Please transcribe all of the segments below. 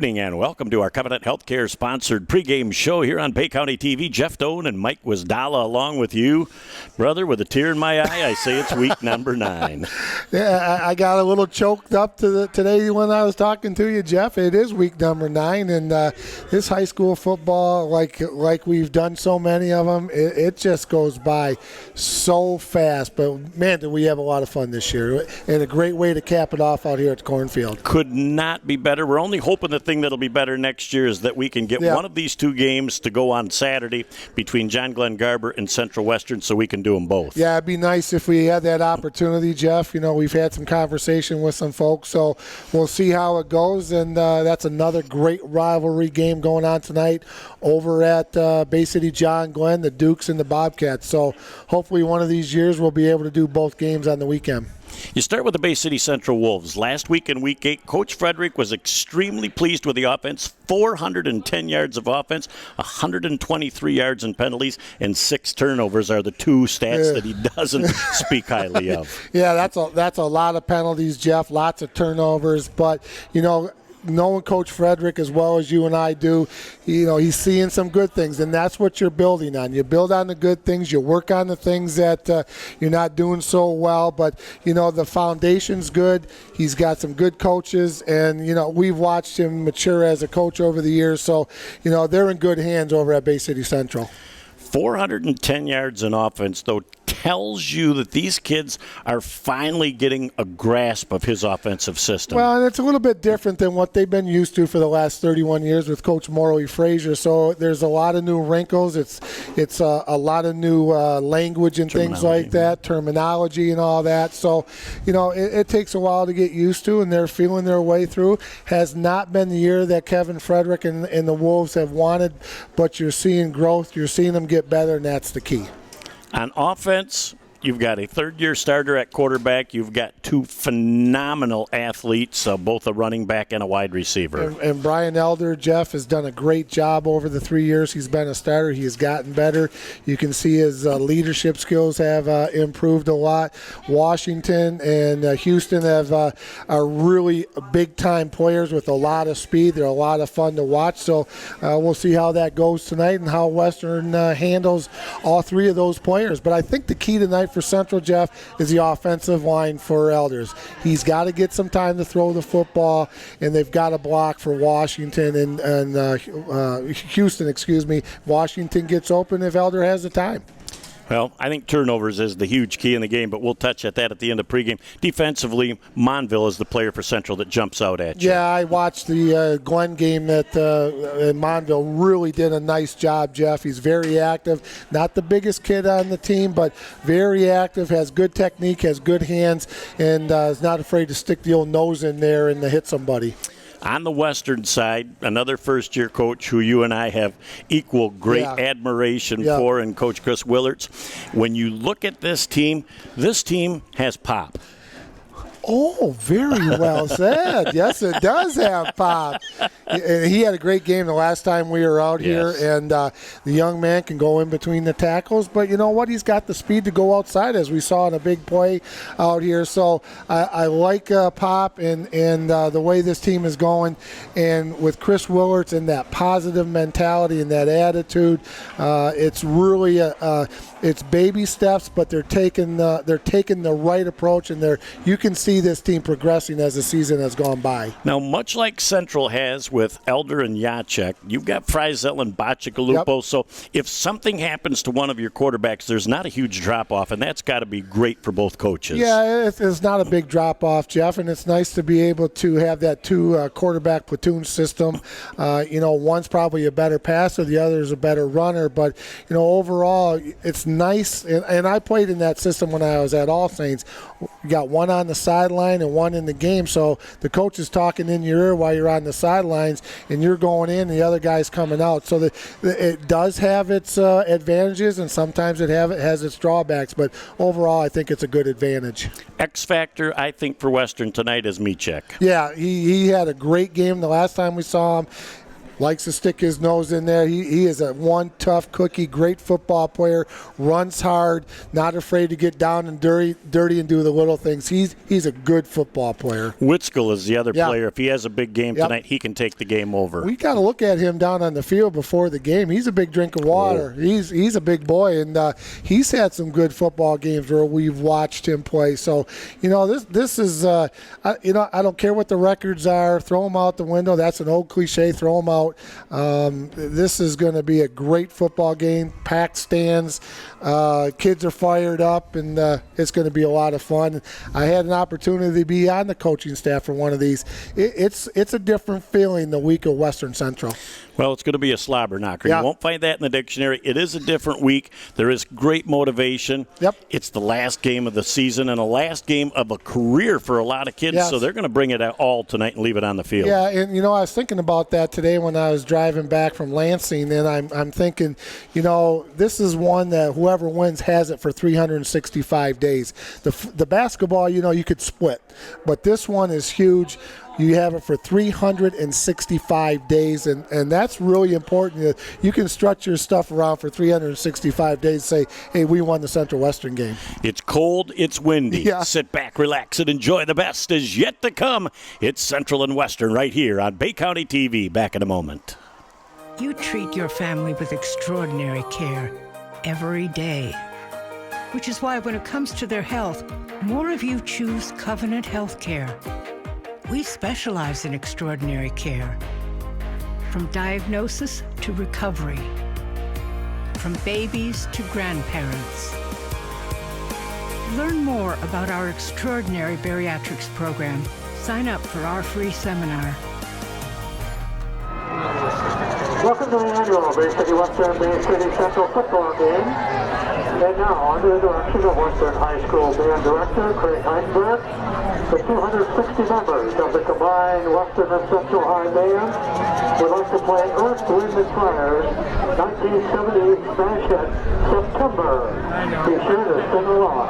evening and welcome to our Covenant Healthcare sponsored pregame show here on Bay County TV. Jeff Doan and Mike Wisdala along with you. Brother, with a tear in my eye, I say it's week number 9. Yeah, I got a little choked up today when I was talking to you, Jeff. It is week number 9, and this high school football, like we've done so many of them, it just goes by so fast. But, man, do we have a lot of fun this year, and a great way to cap it off out here at the Cornfield. Could not be better. We're only hoping the thing that'll be better next year is that we can get one of these two games to go on Saturday between John Glenn Garber and Central Western so we can do them both. Yeah, it'd be nice if we had that opportunity, Jeff. You know, we've had some conversation with some folks, so we'll see how it goes. And that's another great rivalry game going on tonight over at Bay City John Glenn, the Dukes and the Bobcats. So hopefully one of these years we'll be able to do both games on the weekend. You start with the Bay City Central Wolves. Last week in Week 8, Coach Frederick was extremely pleased with the offense. 410 yards of offense, 123 yards in penalties, and 6 turnovers are the two stats that he doesn't speak highly of. Yeah, that's a lot of penalties, Jeff, lots of turnovers. But, you know, knowing Coach Frederick as well as you and I do, you know, he's seeing some good things, and that's what you're building on. You build on the good things. You work on the things that you're not doing so well, but, you know, the foundation's good. He's got some good coaches, and, you know, we've watched him mature as a coach over the years, so, you know, they're in good hands over at Bay City Central. 410 yards in offense, though, tells you that these kids are finally getting a grasp of his offensive system. Well, and it's a little bit different than what they've been used to for the last 31 years with Coach Morley Frazier. So there's a lot of new wrinkles. It's a lot of new language and things like that, terminology and all that. So, you know, it takes a while to get used to, and they're feeling their way through. Has not been the year that Kevin Frederick and the Wolves have wanted, but you're seeing growth. You're seeing them get better, and that's the key. On offense, you've got a third-year starter at quarterback. You've got 2 phenomenal athletes, both a running back and a wide receiver. And Brian Elder, Jeff, has done a great job over the 3 years he's been a starter. He has gotten better. You can see his leadership skills have improved a lot. Washington and Houston are really big-time players with a lot of speed. They're a lot of fun to watch. So we'll see how that goes tonight and how Western handles all 3 of those players. But I think the key tonight for Central, Jeff, is the offensive line for Elders. He's got to get some time to throw the football, and they've got to block for Washington and Houston, Washington gets open if Elder has the time. Well, I think turnovers is the huge key in the game, but we'll touch at that at the end of pregame. Defensively, Monville is the player for Central that jumps out at you. Yeah, I watched the Glenn game that Monville really did a nice job, Jeff. He's very active. Not the biggest kid on the team, but very active, has good technique, has good hands, and is not afraid to stick the old nose in there and hit somebody. On the Western side, another first-year coach who you and I have equal great admiration for, and Coach Chris Willards. When you look at this team has pop. Oh, very well said. Yes, it does have pop. And he had a great game the last time we were out here, and the young man can go in between the tackles. But you know what? He's got the speed to go outside, as we saw in a big play out here. So I like pop and the way this team is going. And with Chris Willards and that positive mentality and that attitude, it's really it's baby steps, but they're taking the right approach, and you can see this team progressing as the season has gone by. Now, much like Central has with Elder and Jacek, you've got Frizel and Bacigalupo. So if something happens to one of your quarterbacks, there's not a huge drop-off, and that's got to be great for both coaches. Yeah, it's not a big drop-off, Jeff, and it's nice to be able to have that 2 quarterback platoon system. You know, one's probably a better passer, the other is a better runner, but, you know, overall, it's nice, and I played in that system when I was at All Saints. You got one on the sideline and one in the game, so the coach is talking in your ear while you're on the sidelines, and you're going in, and the other guy's coming out. So it does have its advantages, and sometimes it has its drawbacks, but overall I think it's a good advantage. X factor, I think, for Western tonight is Michek. Yeah, he had a great game the last time we saw him. likes to stick his nose in there. He is a one tough cookie, great football player, runs hard, not afraid to get down and dirty and do the little things. He's a good football player. Whitskill is the other player. If he has a big game tonight, he can take the game over. We got to look at him down on the field before the game. He's a big drink of water. He's a big boy, and he's had some good football games where we've watched him play. So, this is, I don't care what the records are. Throw them out the window. That's an old cliche. Throw them out. This is going to be a great football game. Packed stands. Kids are fired up, and it's going to be a lot of fun. I had an opportunity to be on the coaching staff for one of these. It's a different feeling the week of Western Central. Well, it's going to be a slobber knocker. Yeah. You won't find that in the dictionary. It is a different week. There is great motivation. Yep. It's the last game of the season and the last game of a career for a lot of kids, so they're going to bring it all tonight and leave it on the field. Yeah, and, I was thinking about that today when I was driving back from Lansing, and I'm thinking, this is one that whoever wins has it for 365 days. The basketball, you could split, but this one is huge. You have it for 365 days, and that's really important. You can stretch your stuff around for 365 days, say, hey, we won the Central Western game. It's cold, it's windy. Yeah. Sit back, relax, and enjoy the best is yet to come. It's Central and Western right here on Bay County TV. Back in a moment. You treat your family with extraordinary care every day, which is why when it comes to their health, more of you choose Covenant Healthcare. We specialize in extraordinary care, from diagnosis to recovery, from babies to grandparents. Learn more about our extraordinary bariatrics program. Sign up for our free seminar. Welcome to the annual Bay City Western Bay City Central football game. And now, under the direction of Western High School Band Director Craig Heinberg, the 260 members of the combined Western and Central High Band would like to play Earth, Wind, and Fire's 1978 smash hit, September. Be sure to sing along.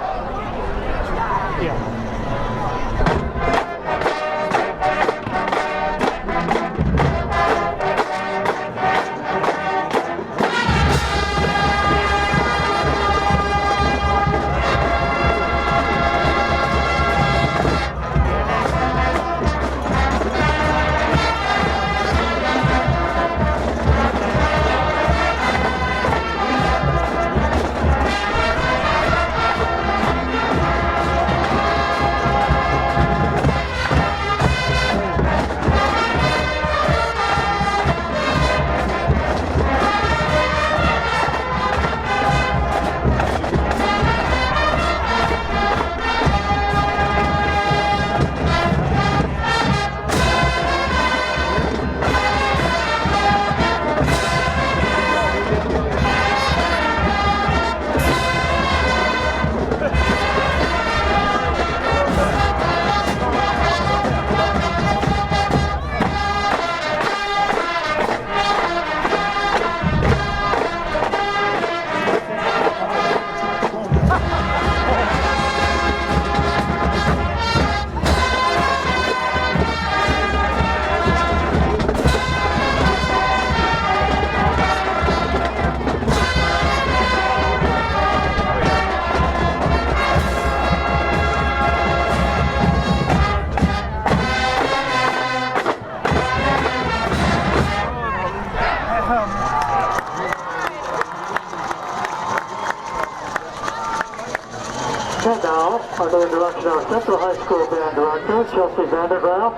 And now, under the direction of Central High School Band Director Chelsea Vandergraaf,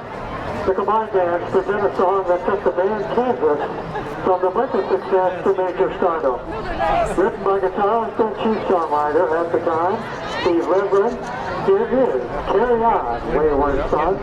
the combined bands present a song that took the band Kansas from the brink of success to major stardom. Written by guitarist and chief songwriter at the time, Steve Reverend, here it is, Carry On, Wayward Son.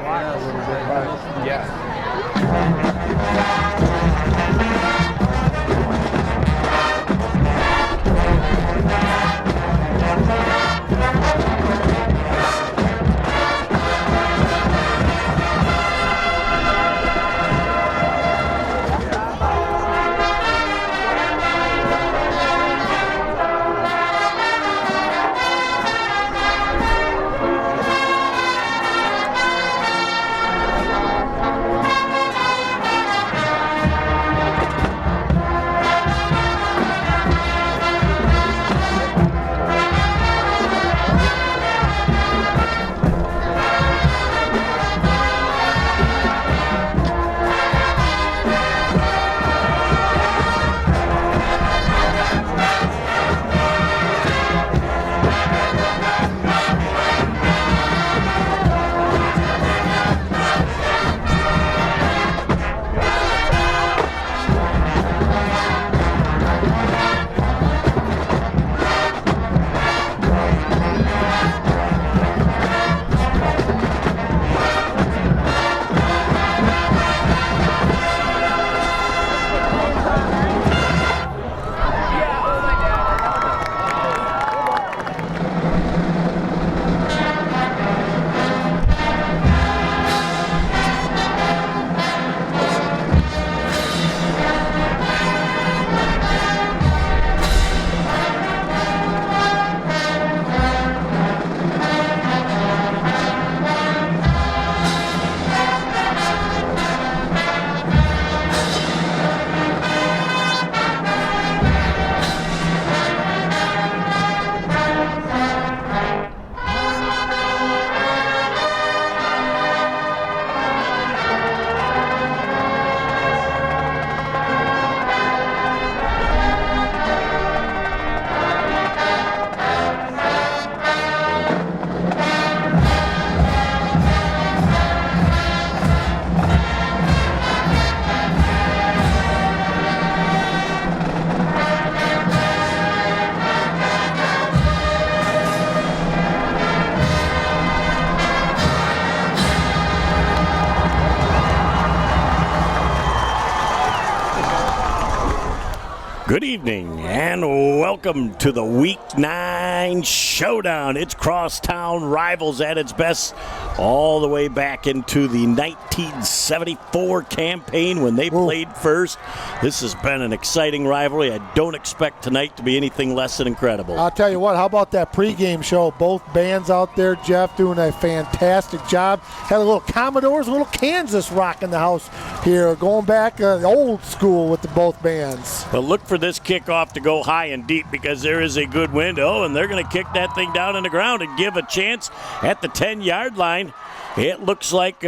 Good evening and welcome to the Week 9 Showdown. It's crosstown rivals at its best all the way back into the 1974 campaign when they played first. This has been an exciting rivalry. I don't expect tonight to be anything less than incredible. I'll tell you what, how about that pregame show? Both bands out there, Jeff, doing a fantastic job. Had a little Commodores, a little Kansas rock in the house here, going back old school with the both bands. But look for this kickoff to go high and deep because there is a good wind. Oh, and they're going to kick that thing down in the ground and give a chance at the 10-yard line. It looks like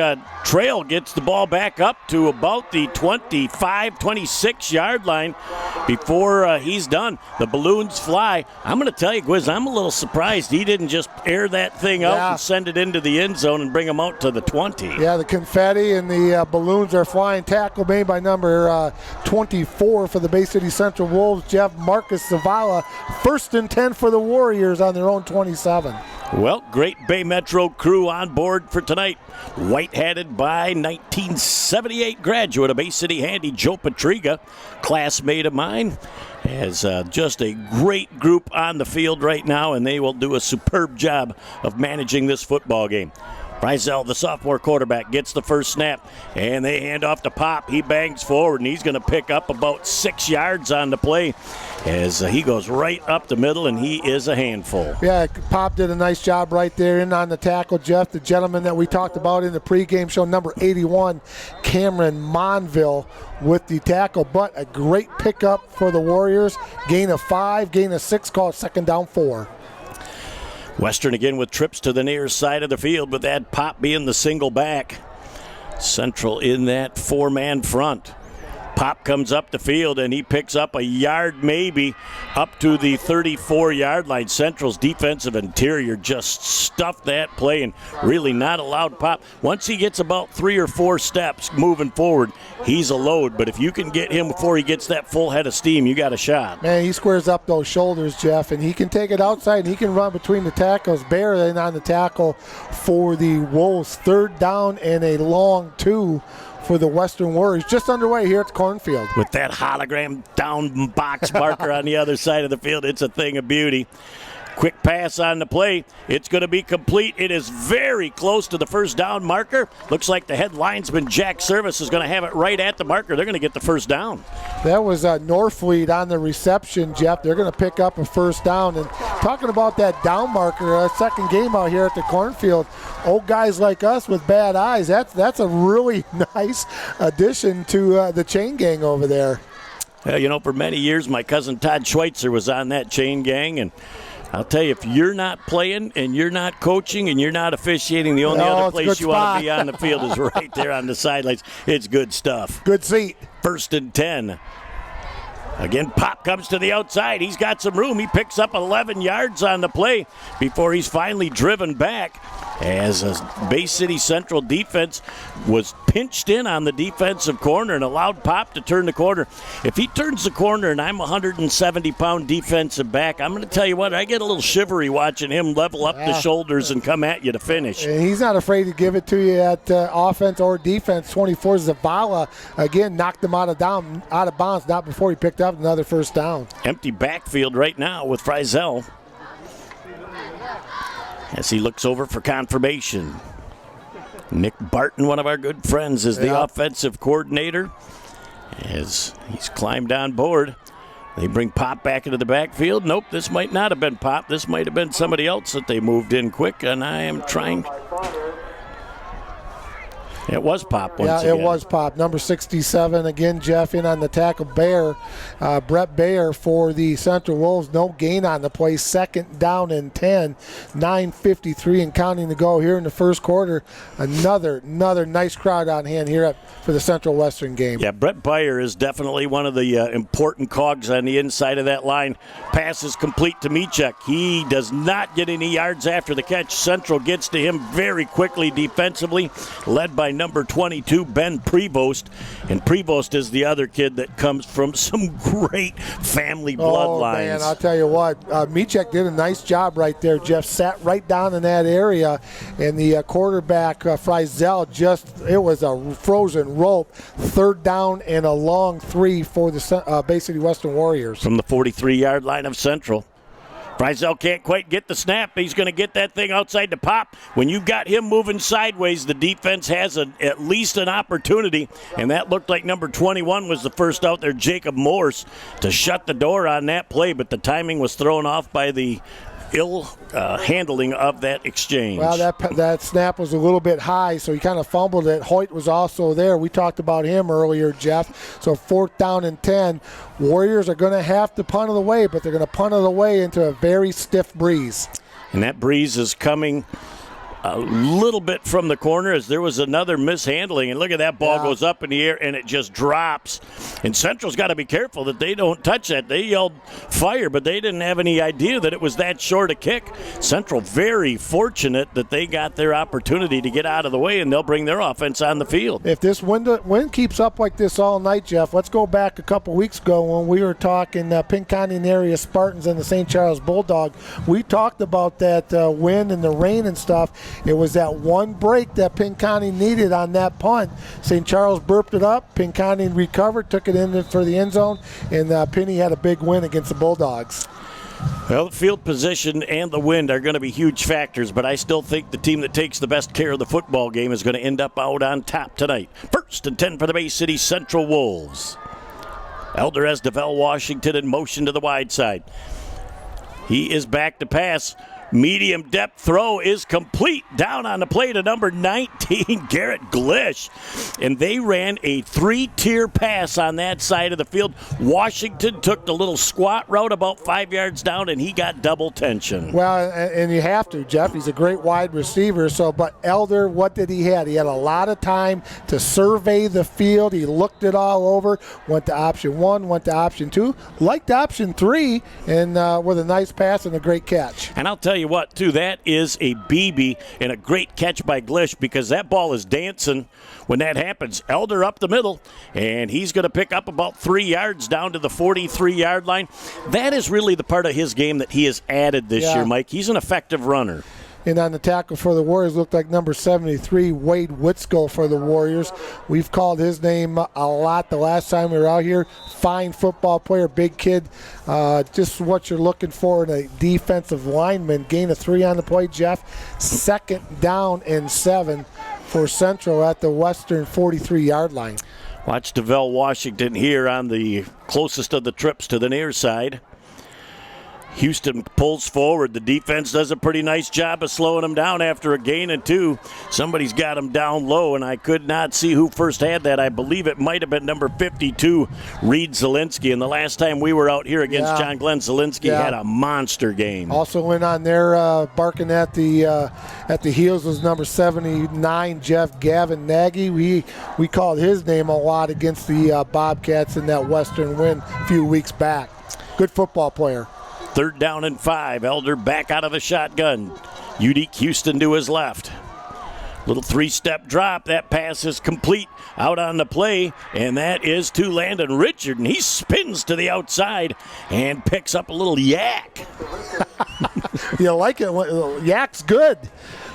Trail gets the ball back up to about the 25, 26-yard line before he's done. The balloons fly. I'm going to tell you, Gwiz, I'm a little surprised he didn't just air that thing out and send it into the end zone and bring them out to the 20. Yeah, the confetti and the balloons are flying. Tackle made by number 24 for the Bay City Central Wolves, Jeff Marcus Zavala. 1st and 10 for the Warriors on their own 27. Well, great Bay Metro crew on board for tonight. White-hatted by 1978 graduate of Bay City Handy, Joe Patriga, classmate of mine. Has just a great group on the field right now, and they will do a superb job of managing this football game. Frizel, the sophomore quarterback, gets the first snap, and they hand off to Pop. He bangs forward, and he's going to pick up about 6 yards on the play as he goes right up the middle, and he is a handful. Yeah, Pop did a nice job right there in on the tackle. Jeff, the gentleman that we talked about in the pregame show, number 81, Cameron Monville with the tackle, but a great pickup for the Warriors. Gain of 5, gain of 6, called 2nd down 4. Western again with trips to the near side of the field, with that Pop being the single back. Central in that 4-man front. Pop comes up the field, and he picks up a yard maybe up to the 34-yard line. Central's defensive interior just stuffed that play and really not allowed Pop. Once he gets about 3 or 4 steps moving forward, he's a load. But if you can get him before he gets that full head of steam, you got a shot. Man, he squares up those shoulders, Jeff, and he can take it outside, and he can run between the tackles. Bear in on the tackle for the Wolves. 3rd down and a long 2 for the Western Warriors, just underway here at the cornfield. With that hologram down box marker on the other side of the field, it's a thing of beauty. Quick pass on the play. It's going to be complete. It is very close to the first down marker. Looks like the head linesman, Jack Service, is going to have it right at the marker. They're going to get the first down. That was Norfleet on the reception, Jeff. They're going to pick up a first down. And talking about that down marker, second game out here at the cornfield, old guys like us with bad eyes, that's a really nice addition to the chain gang over there. You know, for many years, my cousin Todd Schweitzer was on that chain gang, and I'll tell you, if you're not playing and you're not coaching and you're not officiating, the only other place you want to be on the field is right there on the sidelines. It's good stuff. Good seat. 1st and 10. Again, Pop comes to the outside. He's got some room. He picks up 11 yards on the play before he's finally driven back as a Bay City Central defense was pinched in on the defensive corner and allowed Pop to turn the corner. If he turns the corner and I'm a 170-pound defensive back, I'm going to tell you what, I get a little shivery watching him level up the shoulders and come at you to finish. And he's not afraid to give it to you at offense or defense. 24 Zavala, again, knocked him out of bounds, not before he picked up another first down. Empty backfield right now with Frizel as he looks over for confirmation. Nick Barton, one of our good friends, is the offensive coordinator as he's climbed on board. They bring Pop back into the backfield. Nope, this might not have been Pop. This might have been somebody else that they moved in quick, and I am trying. It was Pop once again. Yeah, it was Pop. Number 67, again, Jeff, in on the tackle. Brett Baer for the Central Wolves. No gain on the play. 2nd down and 10. 9:53 and counting to go here in the first quarter. Another nice crowd on hand here for the Central Western game. Yeah, Brett Baer is definitely one of the important cogs on the inside of that line. Pass is complete to Michek. He does not get any yards after the catch. Central gets to him very quickly defensively, led by number 22, Ben Prevost. And Prevost is the other kid that comes from some great family bloodlines. Oh, man, I'll tell you what. Michek did a nice job right there, Jeff. Sat right down in that area, and the quarterback, Frizel, it was a frozen rope. Third down and a long 3 for the Bay City Western Warriors. From the 43-yard line of Central. Frizel can't quite get the snap. He's going to get that thing outside the pop. When you've got him moving sideways, the defense has at least an opportunity, and that looked like number 21 was the first out there, Jacob Morse, to shut the door on that play, but the timing was thrown off by the ill handling of that exchange. Well, that snap was a little bit high, so he kind of fumbled it. Hoyt was also there. We talked about him earlier, Jeff. So 4th down and 10. Warriors are going to have to punt it away, but they're going to punt it away into a very stiff breeze. And that breeze is coming a little bit from the corner as there was another mishandling. And look at that ball goes up in the air and it just drops. And Central's got to be careful that they don't touch that. They yelled fire, but they didn't have any idea that it was that short a kick. Central very fortunate that they got their opportunity to get out of the way, and they'll bring their offense on the field. If this wind keeps up like this all night, Jeff, let's go back a couple weeks ago when we were talking Pinconning area Spartans and the St. Charles Bulldog. We talked about that wind and the rain and stuff. It was that one break that Pinconning needed on that punt. St. Charles burped it up. Pinconning recovered, took it in for the end zone, and Penny had a big win against the Bulldogs. Well, the field position and the wind are going to be huge factors, but I still think the team that takes the best care of the football game is going to end up out on top tonight. 1st and 10 for the Bay City Central Wolves. Elder has DeVell Washington in motion to the wide side. He is back to pass. Medium depth throw is complete. Down on the play to number 19, Garrett Glish. And they ran a 3-tier pass on that side of the field. Washington took the little squat route about 5 yards down, and he got double tension. Well, and you have to, Jeff. He's a great wide receiver. But Elder, what did he have? He had a lot of time to survey the field. He looked it all over. Went to option 1, went to option 2. Liked option 3, and with a nice pass and a great catch. And I'll tell you what, too, that is a BB and a great catch by Glish, because that ball is dancing when that happens. Elder up the middle, and he's going to pick up about 3 yards down to the 43-yard line. That is really the part of his game that he has added this year, Mike. He's an effective runner. And on the tackle for the Warriors looked like number 73, Wade Whitskill for the Warriors. We've called his name a lot the last time we were out here. Fine football player, big kid. Just what you're looking for in a defensive lineman. Gain of 3 on the play, Jeff. 2nd down and 7 for Central at the Western 43-yard line. Watch DeVell Washington here on the closest of the trips to the near side. Houston pulls forward. The defense does a pretty nice job of slowing them down after a gain of 2. Somebody's got them down low, and I could not see who first had that. I believe it might have been number 52, Reed Zielinski. And the last time we were out here against John Glenn, Zielinski had a monster game. Also went on there barking at the heels was number 79, Jeff Gavin Nagy. We called his name a lot against the Bobcats in that Western win a few weeks back. Good football player. 3rd down and 5. Elder back out of the shotgun. Unique Houston to his left. Little 3-step drop. That pass is complete out on the play, and that is to Landon Richard, and he spins to the outside and picks up a little yak. You like it? Yak's good.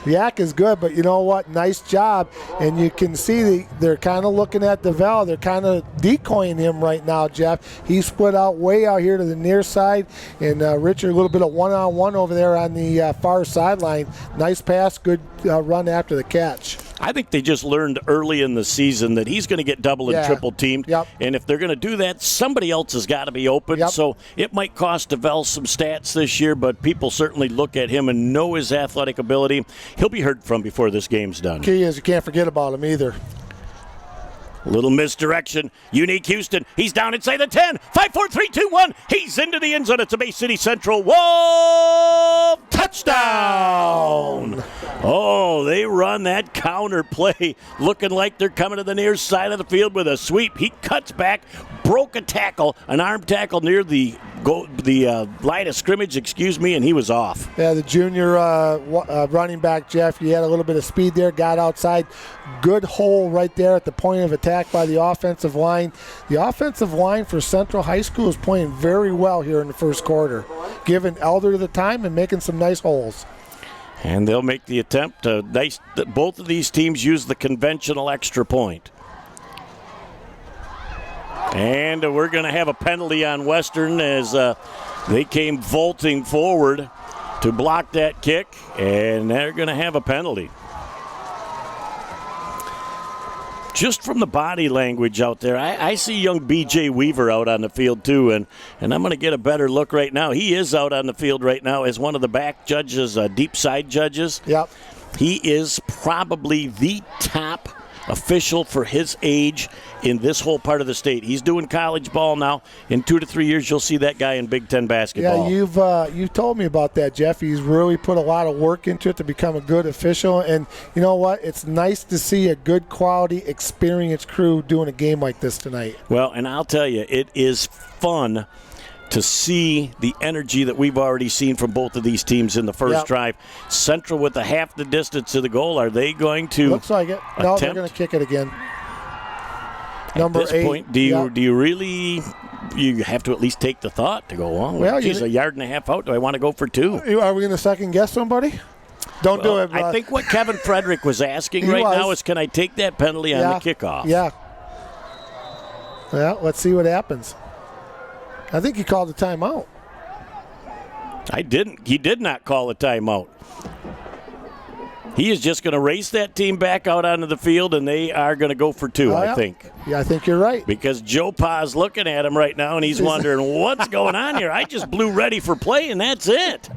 Yak is good, but you know what? Nice job. And you can see they're kind of looking at DeVell. They're kind of decoying him right now, Jeff. He split out way out here to the near side, and Richard a little bit of one-on-one over there on the far sideline. Nice pass, good run after the catch. I think they just learned early in the season that he's going to get double and triple teamed. Yep. And if they're going to do that, somebody else has got to be open. Yep. So it might cost DeVell some stats this year, but people certainly look at him and know his athletic ability. He'll be heard from before this game's done. Key is you can't forget about him either. Little misdirection. Unique Houston. He's down inside the 10. 5, 4, 3, 2, 1. He's into the end zone. It's a Bay City Central Wolf touchdown. Oh, they run run that counter play, looking like they're coming to the near side of the field with a sweep. He cuts back, broke a tackle, an arm tackle near the line of scrimmage, and he was off. Yeah, the junior running back, Jeff, he had a little bit of speed there, got outside. Good hole right there at the point of attack by the offensive line. The offensive line for Central High School is playing very well here in the first quarter, giving Elder the time and making some nice holes. And they'll make the attempt. Both of these teams use the conventional extra point. And we're going to have a penalty on Western as they came vaulting forward to block that kick, and they're going to have a penalty. Just from the body language out there, I see young B.J. Weaver out on the field too, and I'm going to get a better look right now. He is out on the field right now as one of the back judges, deep side judges. Yep. He is probably the top official for his age in this whole part of the state. He's doing college ball now. In 2 to 3 years, you'll see that guy in Big Ten basketball. Yeah, you've told me about that, Jeff. He's really put a lot of work into it to become a good official. And you know what? It's nice to see a good quality, experienced crew doing a game like this tonight. Well, and I'll tell you, it is fun to see the energy that we've already seen from both of these teams in the first drive. Central with a half the distance to the goal. Are they going to Looks like it. No, they're going to kick it again. Number 8. At this point, do you really you have to at least take the thought to go, well, geez, a yard and a half out. Do I want to go for 2? Are we going to second guess somebody? Don't do it. I think what Kevin Frederick was asking now is, can I take that penalty on the kickoff? Yeah. Well, let's see what happens. I think he called a timeout. I didn't. He did not call a timeout. He is just going to race that team back out onto the field, and they are going to go for 2, I think. Yeah, I think you're right. Because Joe Pa's looking at him right now, and he's wondering, what's going on here? I just blew ready for play, and that's it.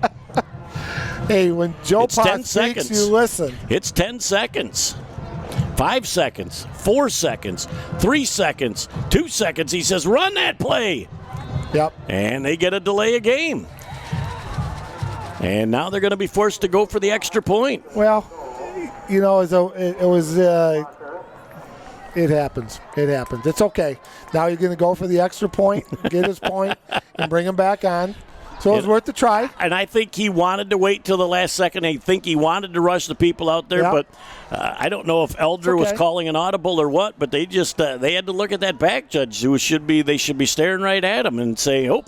Hey, when Joe Pa speaks, you listen. It's 10 seconds. 5 seconds, 4 seconds, 3 seconds, 2 seconds. He says, run that play. Yep. And they get a delay of game. And now they're going to be forced to go for the extra point. Well, you know, it happens. It happens. It's okay. Now you're going to go for the extra point, get his point, and bring him back on. So it was worth the try. And I think he wanted to wait till the last second. I think he wanted to rush the people out there, but I don't know if Elder was calling an audible or what, but they just they had to look at that back judge they should be staring right at him and say, oh,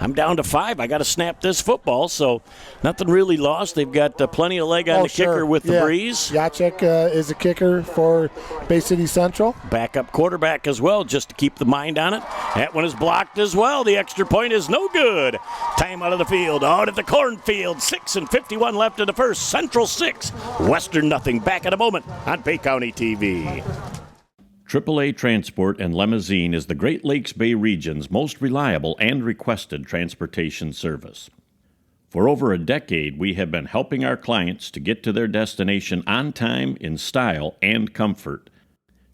I'm down to 5. I got to snap this football. So nothing really lost. They've got plenty of leg on the kicker with the breeze. Jacek is a kicker for Bay City Central. Backup quarterback as well, just to keep the mind on it. That one is blocked as well. The extra point is no good. Time out of the field, out at the cornfield. 6:51 left in the first. Central 6, Western nothing. Back in a moment on Bay County TV. AAA Transport and Limousine is the Great Lakes Bay region's most reliable and requested transportation service. For over a decade, we have been helping our clients to get to their destination on time, in style, and comfort.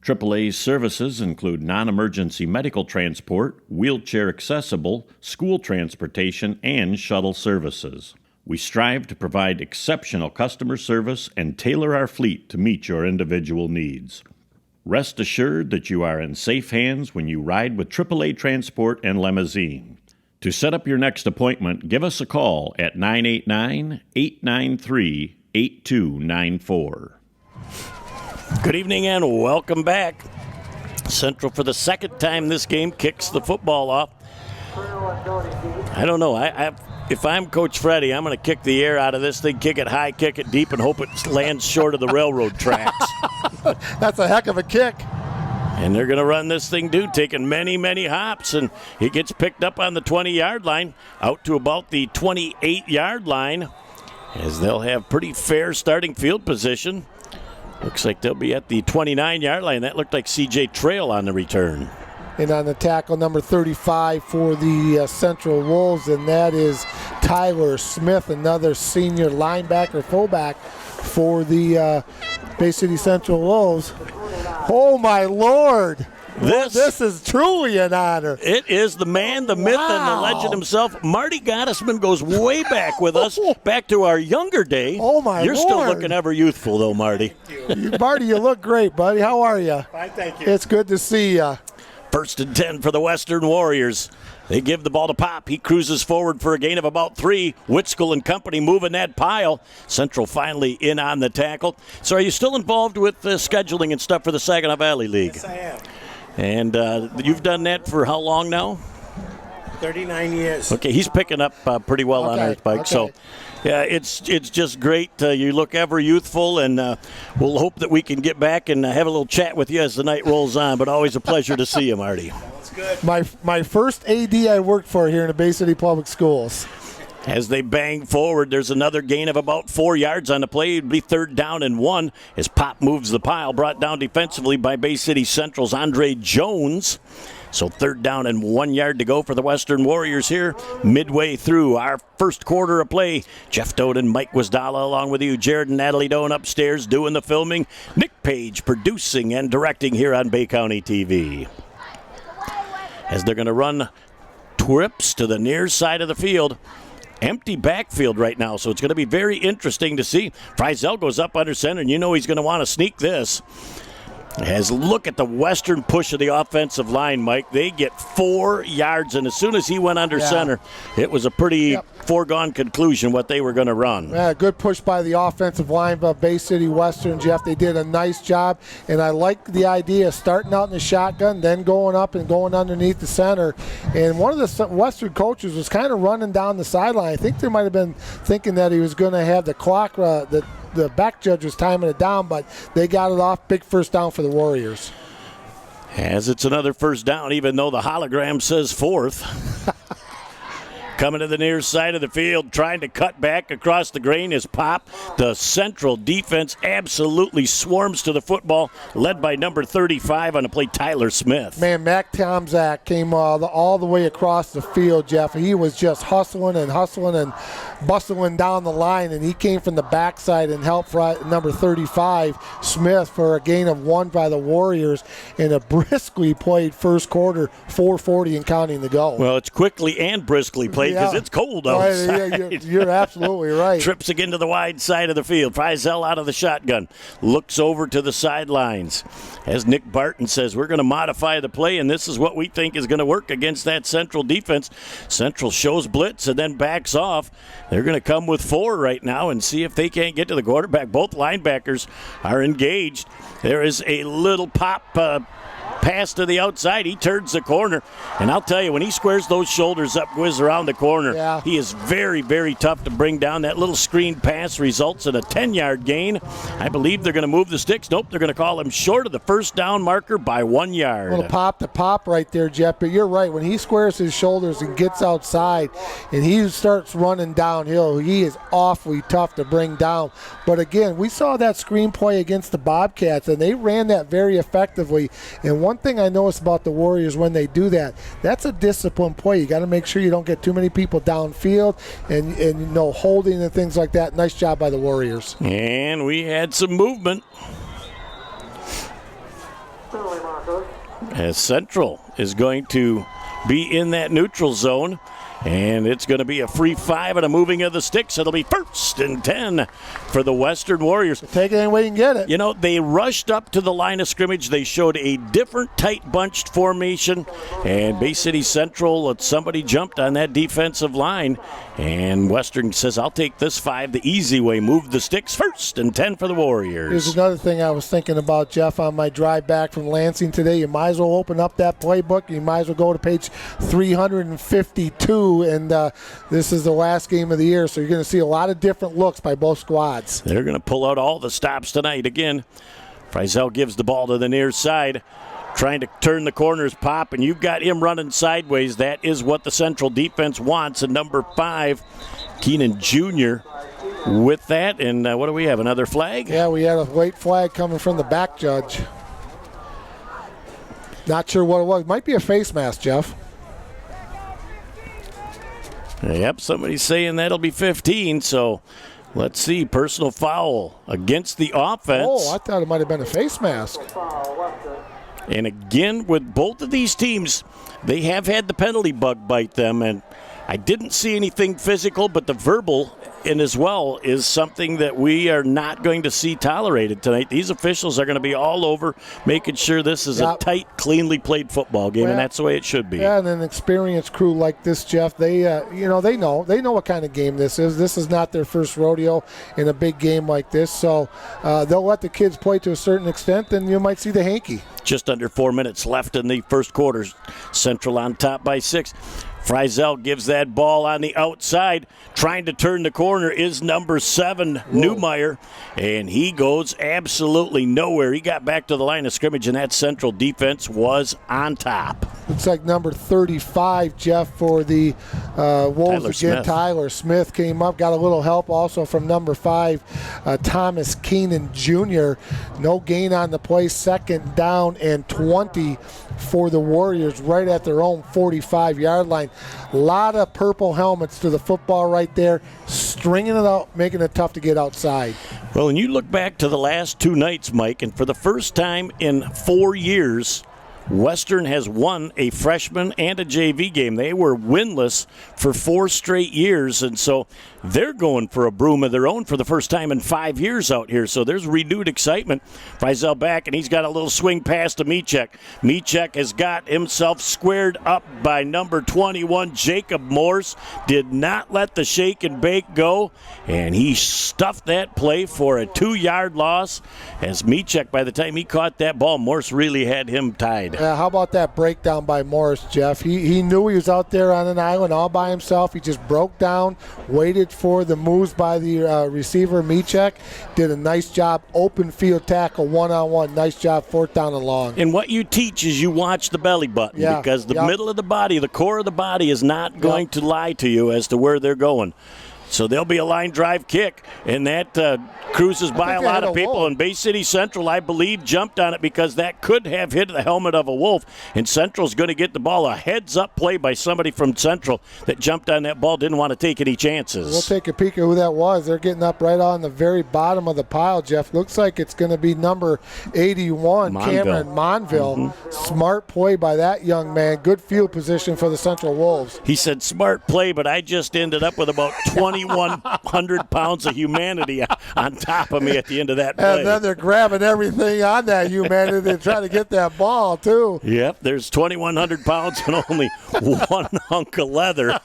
AAA's services include non-emergency medical transport, wheelchair accessible, school transportation, and shuttle services. We strive to provide exceptional customer service and tailor our fleet to meet your individual needs. Rest assured that you are in safe hands when you ride with AAA Transport and Limousine. To set up your next appointment, give us a call at 989-893-8294. Good evening and welcome back. Central, for the second time this game, kicks the football off. I don't know. If I'm Coach Freddie, I'm going to kick the air out of this thing, kick it high, kick it deep, and hope it lands short of the railroad tracks. That's a heck of a kick. And they're going to run this thing, dude, taking many, many hops. And he gets picked up on the 20-yard line, out to about the 28-yard line, as they'll have pretty fair starting field position. Looks like they'll be at the 29-yard line. That looked like C.J. Trail on the return. And on the tackle, number 35 for the Central Wolves, and that is Tyler Smith, another senior linebacker, fullback for the Bay City Central Wolves. Oh, my Lord. This is truly an honor. It is the man, the myth, and the legend himself. Marty Gottesman goes way back with us, back to our younger day. Oh, my You're Lord. still looking ever youthful, though, Marty. Marty, you look great, buddy. How are you? Fine, thank you. It's good to see you. 1st and 10 for the Western Warriors. They give the ball to Pop. He cruises forward for a gain of about 3. Whitskill and company moving that pile. Central finally in on the tackle. So are you still involved with scheduling and stuff for the Saginaw Valley League? Yes, I am. And you've done that for how long now? 39 years. Okay, he's picking up pretty well on our bike. Okay. So, yeah, it's just great. You look ever youthful, and we'll hope that we can get back and have a little chat with you as the night rolls on. But always a pleasure to see you, Marty. That's good. My first AD I worked for here in the Bay City Public Schools. As they bang forward, there's another gain of about 4 yards on the play. It'd be 3rd down and 1 as Pop moves the pile, brought down defensively by Bay City Central's Andre Jones. So 3rd down and 1 yard to go for the Western Warriors here. Midway through our first quarter of play, Jeff Doden, Mike Wasdala along with you, Jared and Natalie Doan upstairs doing the filming, Nick Page producing and directing here on Bay County TV. As they're going to run trips to the near side of the field. Empty backfield right now, so it's going to be very interesting to see. Friesel goes up under center, and you know he's going to want to sneak this. As look at the Western push of the offensive line, Mike. They get 4 yards, and as soon as he went under center, it was a pretty foregone conclusion what they were going to run. Yeah, good push by the offensive line of Bay City Western, Jeff. They did a nice job, and I like the idea of starting out in the shotgun, then going up and going underneath the center. And one of the Western coaches was kind of running down the sideline. I think they might have been thinking that he was going to have the clock, the back judge was timing it down, but they got it off. Big first down for the Warriors. As it's another first down, even though the hologram says 4th. Coming to the near side of the field, trying to cut back across the grain is Pop. The Central defense absolutely swarms to the football, led by number 35 on the play, Tyler Smith. Man, Mac Tomzak came all the way across the field, Jeff. He was just hustling and bustling down the line, and he came from the backside and helped number 35, Smith, for a gain of 1 by the Warriors in a briskly played first quarter, 4:40 and counting to go. Well, it's quickly and briskly played because it's cold outside. You're absolutely right. Trips again to the wide side of the field. Friesel out of the shotgun. Looks over to the sidelines. As Nick Barton says, we're going to modify the play, and this is what we think is going to work against that Central defense. Central shows blitz and then backs off. They're going to come with 4 right now and see if they can't get to the quarterback. Both linebackers are engaged. There is a little pop pass to the outside. He turns the corner. And I'll tell you, when he squares those shoulders up, whiz around the corner, he is very, very tough to bring down. That little screen pass results in a 10-yard gain. I believe they're going to move the sticks. Nope, they're going to call him short of the first down marker by 1 yard. Little pop to pop right there, Jeff. But you're right. When he squares his shoulders and gets outside and he starts running downhill, he is awfully tough to bring down. But again, we saw that screen play against the Bobcats, and they ran that very effectively. And one thing I noticed about the Warriors when they do that, that's a disciplined play. You got to make sure you don't get too many people downfield and holding and things like that. Nice job by the Warriors. And we had some movement. As Central is going to be in that neutral zone. And it's going to be a free 5 and a moving of the sticks. It'll be 1st and 10 for the Western Warriors. Take it any way you can get it. You know, they rushed up to the line of scrimmage. They showed a different tight bunched formation. And Bay City Central, somebody jumped on that defensive line. And Western says, I'll take this 5 the easy way. Move the sticks. 1st and 10 for the Warriors. Here's another thing I was thinking about, Jeff, on my drive back from Lansing today. You might as well open up that playbook. You might as well go to page 352. And this is the last game of the year, so you're going to see a lot of different looks by both squads. They're going to pull out all the stops tonight. Again, Friesel gives the ball to the near side, trying to turn the corners, Pop, and you've got him running sideways. That is what the Central defense wants. And number 5, Keenan Jr. with that. And what do we have, another flag? Yeah, we had a late flag coming from the back judge. Not sure what it was. It might be a face mask, Jeff. Yep, somebody's saying that'll be 15, so let's see. Personal foul against the offense. Oh, I thought it might have been a face mask. And again, with both of these teams, they have had the penalty bug bite them, and I didn't see anything physical, but the verbal in as well is something that we are not going to see tolerated tonight. These officials are going to be all over making sure this is a tight, cleanly played football game, and that's the way it should be. Yeah, and an experienced crew like this, Jeff, they know what kind of game this is. This is not their first rodeo in a big game like this, so they'll let the kids play to a certain extent, and you might see the hanky. Just under 4 minutes left in the first quarter. Central on top by 6. Friesel gives that ball on the outside. Trying to turn the corner is number 7, Newmeyer, and he goes absolutely nowhere. He got back to the line of scrimmage, and that Central defense was on top. Looks like number 35, Jeff, for the Wolves again. Tyler Smith came up, got a little help also from number 5, Thomas Keenan Jr. No gain on the play, second down and 20 for the Warriors right at their own 45-yard line. A lot of purple helmets to the football right there, stringing it out, making it tough to get outside. Well, and you look back to the last 2 nights, Mike, and for the first time in 4 years, Western has won a freshman and a JV game. They were winless for 4 straight years, and so they're going for a broom of their own for the first time in 5 years out here. So there's renewed excitement. Friesel back, and he's got a little swing pass to Michek. Michek has got himself squared up by number 21, Jacob Morse. Did not let the shake and bake go, and he stuffed that play for a 2-yard loss. As Michek, by the time he caught that ball, Morse really had him tied. How about that breakdown by Morris, Jeff? He knew he was out there on an island all by himself. He just broke down, waited for the moves by the receiver, Michek. Did a nice job, open field tackle, one-on-one. Nice job, 4th down and long. And what you teach is you watch the belly button, because the middle of the body, the core of the body is not going to lie to you as to where they're going. So there'll be a line drive kick, and that cruises by a lot of people. And Bay City Central, I believe, jumped on it because that could have hit the helmet of a Wolf. And Central's going to get the ball. A heads-up play by somebody from Central that jumped on that ball, didn't want to take any chances. We'll take a peek at who that was. They're getting up right on the very bottom of the pile, Jeff. Looks like it's going to be number 81, Cameron Monville. Mm-hmm. Smart play by that young man. Good field position for the Central Wolves. He said smart play, but I just ended up with about 2,100 pounds of humanity on top of me at the end of that play. And then they're grabbing everything on that humanity to try to get that ball, too. Yep, there's 2,100 pounds and only one hunk of leather.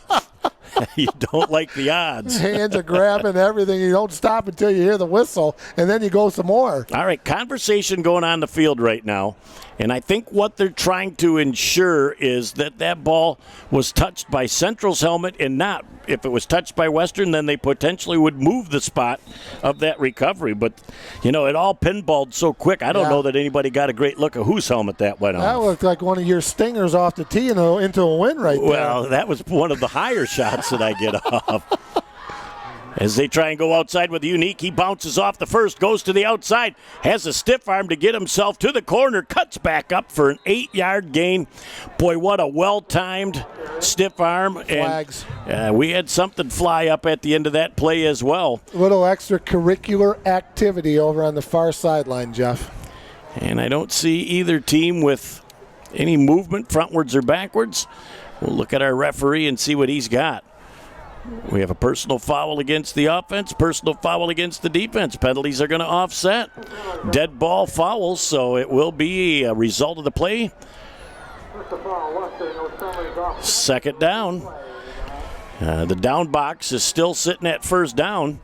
You don't like the odds. Hands are grabbing everything. You don't stop until you hear the whistle, and then you go some more. All right, conversation going on the field right now. And I think what they're trying to ensure is that that ball was touched by Central's helmet and not. If it was touched by Western, then they potentially would move the spot of that recovery. But, it all pinballed so quick. I don't know that anybody got a great look at whose helmet that went on. That looked like one of your stingers off the tee into a win right there. Well, that was one of the higher shots that I get off. As they try and go outside with Unique, he bounces off the first, goes to the outside, has a stiff arm to get himself to the corner, cuts back up for an 8-yard gain. Boy, what a well-timed stiff arm. Flags. And we had something fly up at the end of that play as well. A little extracurricular activity over on the far sideline, Jeff. And I don't see either team with any movement frontwards or backwards. We'll look at our referee and see what he's got. We have a personal foul against the offense, personal foul against the defense. Penalties are going to offset. Dead ball fouls, so it will be a result of the play. Second down. The down box is still sitting at first down.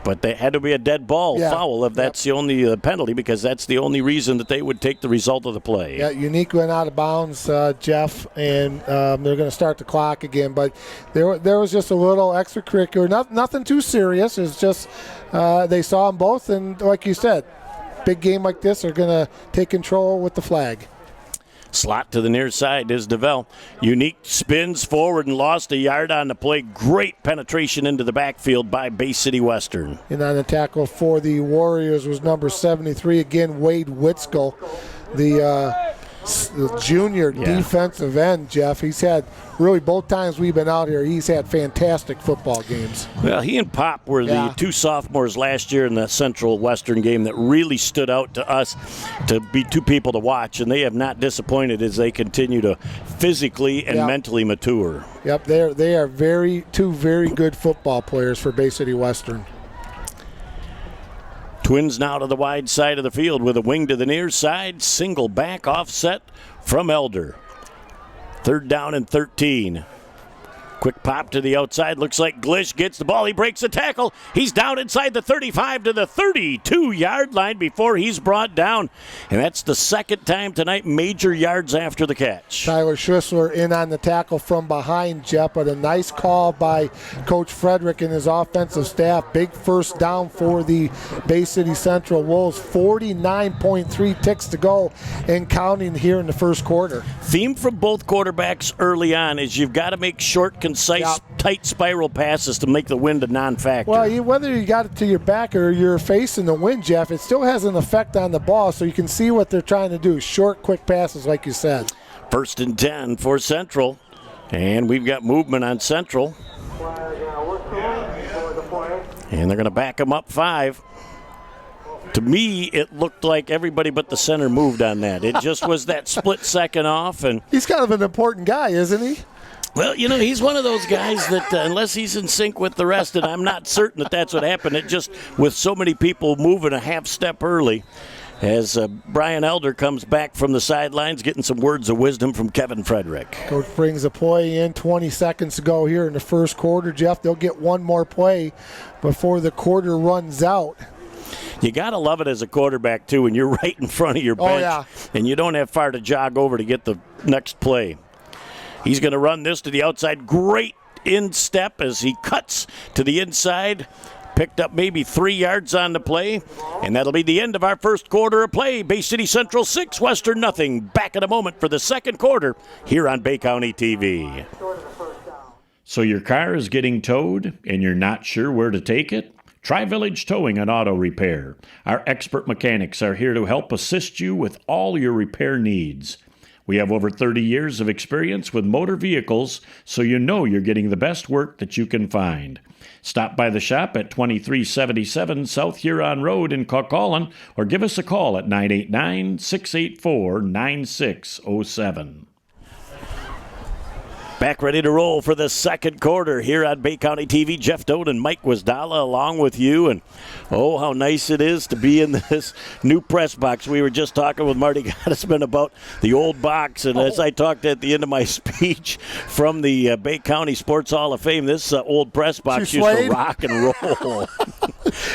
But they had to be a dead ball foul if that's the only penalty, because that's the only reason that they would take the result of the play. Yeah, Unique went out of bounds, Jeff, and they're going to start the clock again. But there was just a little extracurricular, nothing too serious. It's just they saw them both, and like you said, big game like this are going to take control with the flag. Slot to the near side is DeVell. Unique spins forward and lost a yard on the play. Great penetration into the backfield by Bay City Western. And on the tackle for the Warriors was number 73, again, Wade Witzkel. The junior defensive end, Jeff. He's had really both times we've been out here, he's had fantastic football games. Well, he and Pop were the two sophomores last year in the Central Western game that really stood out to us to be two people to watch, and they have not disappointed as they continue to physically and mentally mature. Yep, they are two very good football players for Bay City Western. Twins now to the wide side of the field with a wing to the near side. Single back offset from Elder. 3rd down and 13. Quick pop to the outside. Looks like Glish gets the ball. He breaks the tackle. He's down inside the 35 to the 32-yard line before he's brought down. And that's the second time tonight, major yards after the catch. Tyler Schlissler in on the tackle from behind, Jeff, but a nice call by Coach Frederick and his offensive staff. Big first down for the Bay City Central Wolves. 49.3 ticks to go and counting here in the first quarter. Theme from both quarterbacks early on is you've got to make short, concise, tight spiral passes to make the wind a non-factor. Well, whether you got it to your back or you're facing the wind, Jeff, it still has an effect on the ball, so you can see what they're trying to do. Short, quick passes, like you said. 1st and 10 for Central, and we've got movement on Central. And they're going to back them up 5. To me, it looked like everybody but the center moved on that. It just was that split second off. And he's kind of an important guy, isn't he? Well, he's one of those guys that unless he's in sync with the rest, and I'm not certain that that's what happened. It just, with so many people moving a half step early, as Brian Elder comes back from the sidelines, getting some words of wisdom from Kevin Frederick. Coach brings a play in, 20 seconds to go here in the first quarter, Jeff. They'll get one more play before the quarter runs out. You got to love it as a quarterback, too, when you're right in front of your bench and you don't have far to jog over to get the next play. He's going to run this to the outside. Great instep as he cuts to the inside. Picked up maybe 3 yards on the play. And that'll be the end of our first quarter of play. Bay City Central 6, Western nothing. Back in a moment for the second quarter here on Bay County TV. So your car is getting towed and you're not sure where to take it? Try Village Towing and Auto Repair. Our expert mechanics are here to help assist you with all your repair needs. We have over 30 years of experience with motor vehicles, so you know you're getting the best work that you can find. Stop by the shop at 2377 South Huron Road in Coquitlam, or give us a call at 989-684-9607. Back ready to roll for the second quarter here on Bay County TV. Jeff Doan and Mike Wasdala along with you. And oh, how nice it is to be in this new press box. We were just talking with Marty Gottesman about the old box. And as I talked at the end of my speech from the Bay County Sports Hall of Fame, this old press box used to rock and roll.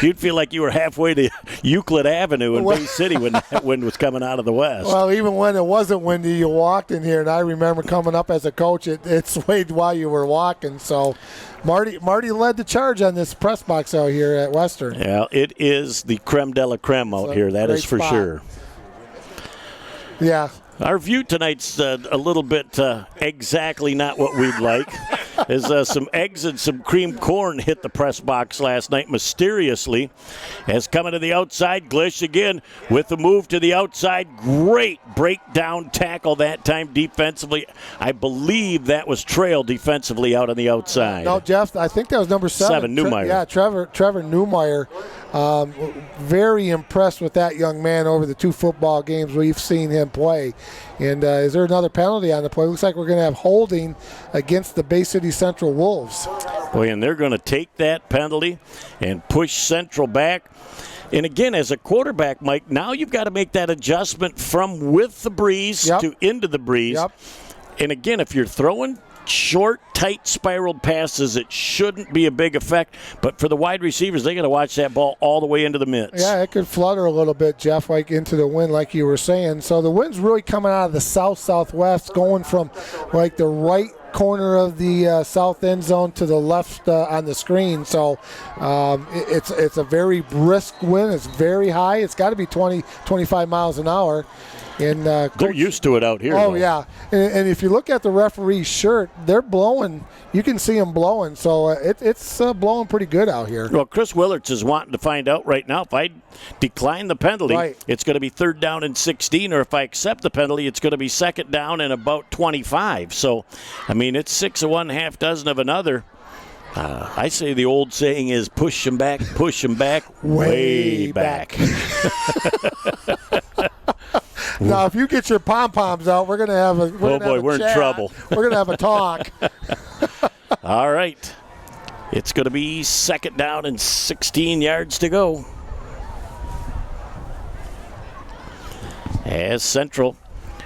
You'd feel like you were halfway to Euclid Avenue in Bay City when that wind was coming out of the west. Well, even when it wasn't windy, you walked in here, and I remember coming up as a coach, it swayed while you were walking. So Marty led the charge on this press box out here at Western. Yeah, it is the creme de la creme out here, that is for sure. Yeah. Our view tonight's a little bit exactly not what we'd like. As some eggs and some creamed corn hit the press box last night mysteriously. As coming to the outside, Glish again with the move to the outside. Great breakdown tackle that time defensively. I believe that was Trail defensively out on the outside. No, Jeff, I think that was number 7. Newmeyer. Trevor Newmeyer. Very impressed with that young man over the 2 football games we've seen him play. And is there another penalty on the play? Looks like we're going to have holding against the Bay City Central Wolves. Boy, and they're going to take that penalty and push Central back. And again, as a quarterback, Mike, now you've got to make that adjustment from with the breeze to into the breeze. Yep. And again, if you're throwing short, tight, spiraled passes, it shouldn't be a big effect. But for the wide receivers, they got to watch that ball all the way into the mitts. Yeah, it could flutter a little bit, Jeff, like into the wind, like you were saying. So the wind's really coming out of the south-southwest, going from like the right corner of the south end zone to the left on the screen. So it's a very brisk wind. It's very high. It's got to be 20, 25 miles an hour. And They're used to it out here. Oh, though. yeah. And if you look at the referee's shirt, they're blowing. You can see them blowing. So it's blowing pretty good out here. Well, Chris Willards is wanting to find out right now if I decline the penalty, Right. it's going to be 3rd down and 16, or if I accept the penalty, it's going to be 2nd down and about 25. So, I mean, it's 6 of one, half dozen of another. I say the old saying is push them back, way back. Now, if you get your pom-poms out, we're going to have a we're in trouble. We're going to have a talk. All right. It's going to be 2nd down and 16 yards to go. As Central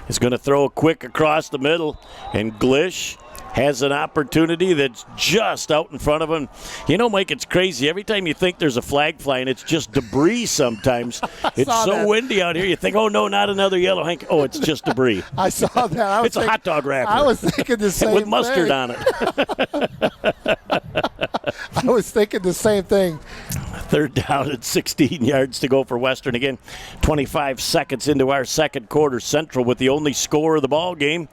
is going to throw a quick across the middle, and Glish has an opportunity that's just out in front of him. You know, Mike, it's crazy. Every time you think there's a flag flying, it's just debris sometimes. It's so windy out here, you think, oh, no, not another yellow hanky. Oh, it's just debris. I saw that. It's a hot dog wrapper. I was thinking the same thing. With mustard on it. I was thinking the same thing. 3rd down and 16 yards to go for Western. Again, 25 seconds into our second quarter. Central with the only score of the ball game.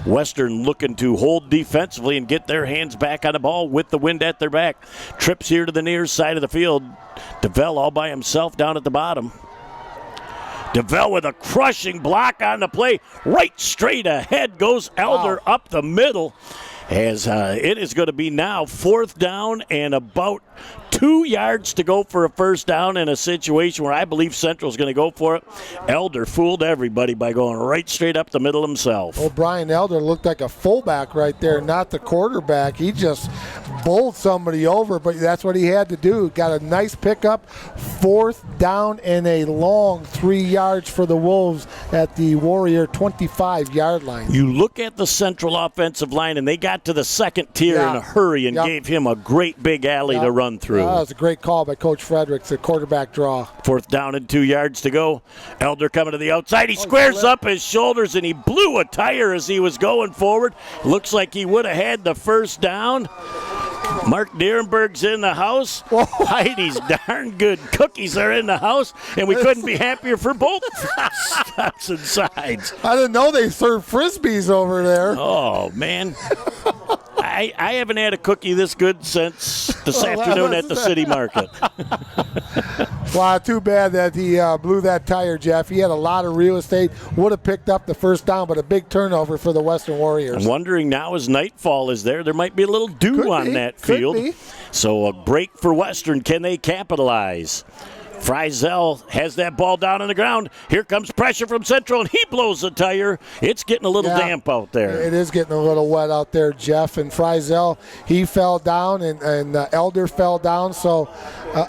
Western looking to hold defensively and get their hands back on the ball with the wind at their back. Trips here to the near side of the field. DeVell all by himself down at the bottom. DeVell with a crushing block on the play. Right straight ahead goes Elder up the middle. As it is going to be now 4th down and about 2 yards to go for a 1st down in a situation where I believe Central's going to go for it. Elder fooled everybody by going right straight up the middle himself. Oh, Brian Elder looked like a fullback right there, not the quarterback. He just bowled somebody over, but that's what he had to do. Got a nice pickup, 4th down and a long 3 yards for the Wolves at the Warrior 25-yard line. You look at the Central offensive line, and they got to the second tier in a hurry and gave him a great big alley to run through. That was a great call by Coach Fredericks, the quarterback draw. 4th down and 2 yards to go. Elder coming to the outside. He squares up his shoulders, and he blew a tire as he was going forward. Looks like he would have had the 1st down. Mark Dierenberg's in the house. Heidi's darn good cookies are in the house, and we couldn't be happier for both stops and sides. I didn't know they served Frisbees over there. Oh, man. I haven't had a cookie this good since this afternoon at the city market. Wow, too bad that he blew that tire, Jeff. He had a lot of real estate, would have picked up the 1st down, but a big turnover for the Western Warriors. I'm wondering now as nightfall is there might be a little dew on that field. So a break for Western. Can they capitalize? Frizel has that ball down on the ground. Here comes pressure from Central, and he blows the tire. It's getting a little damp out there. It is getting a little wet out there, Jeff. And Frizel, he fell down, and Elder fell down. So,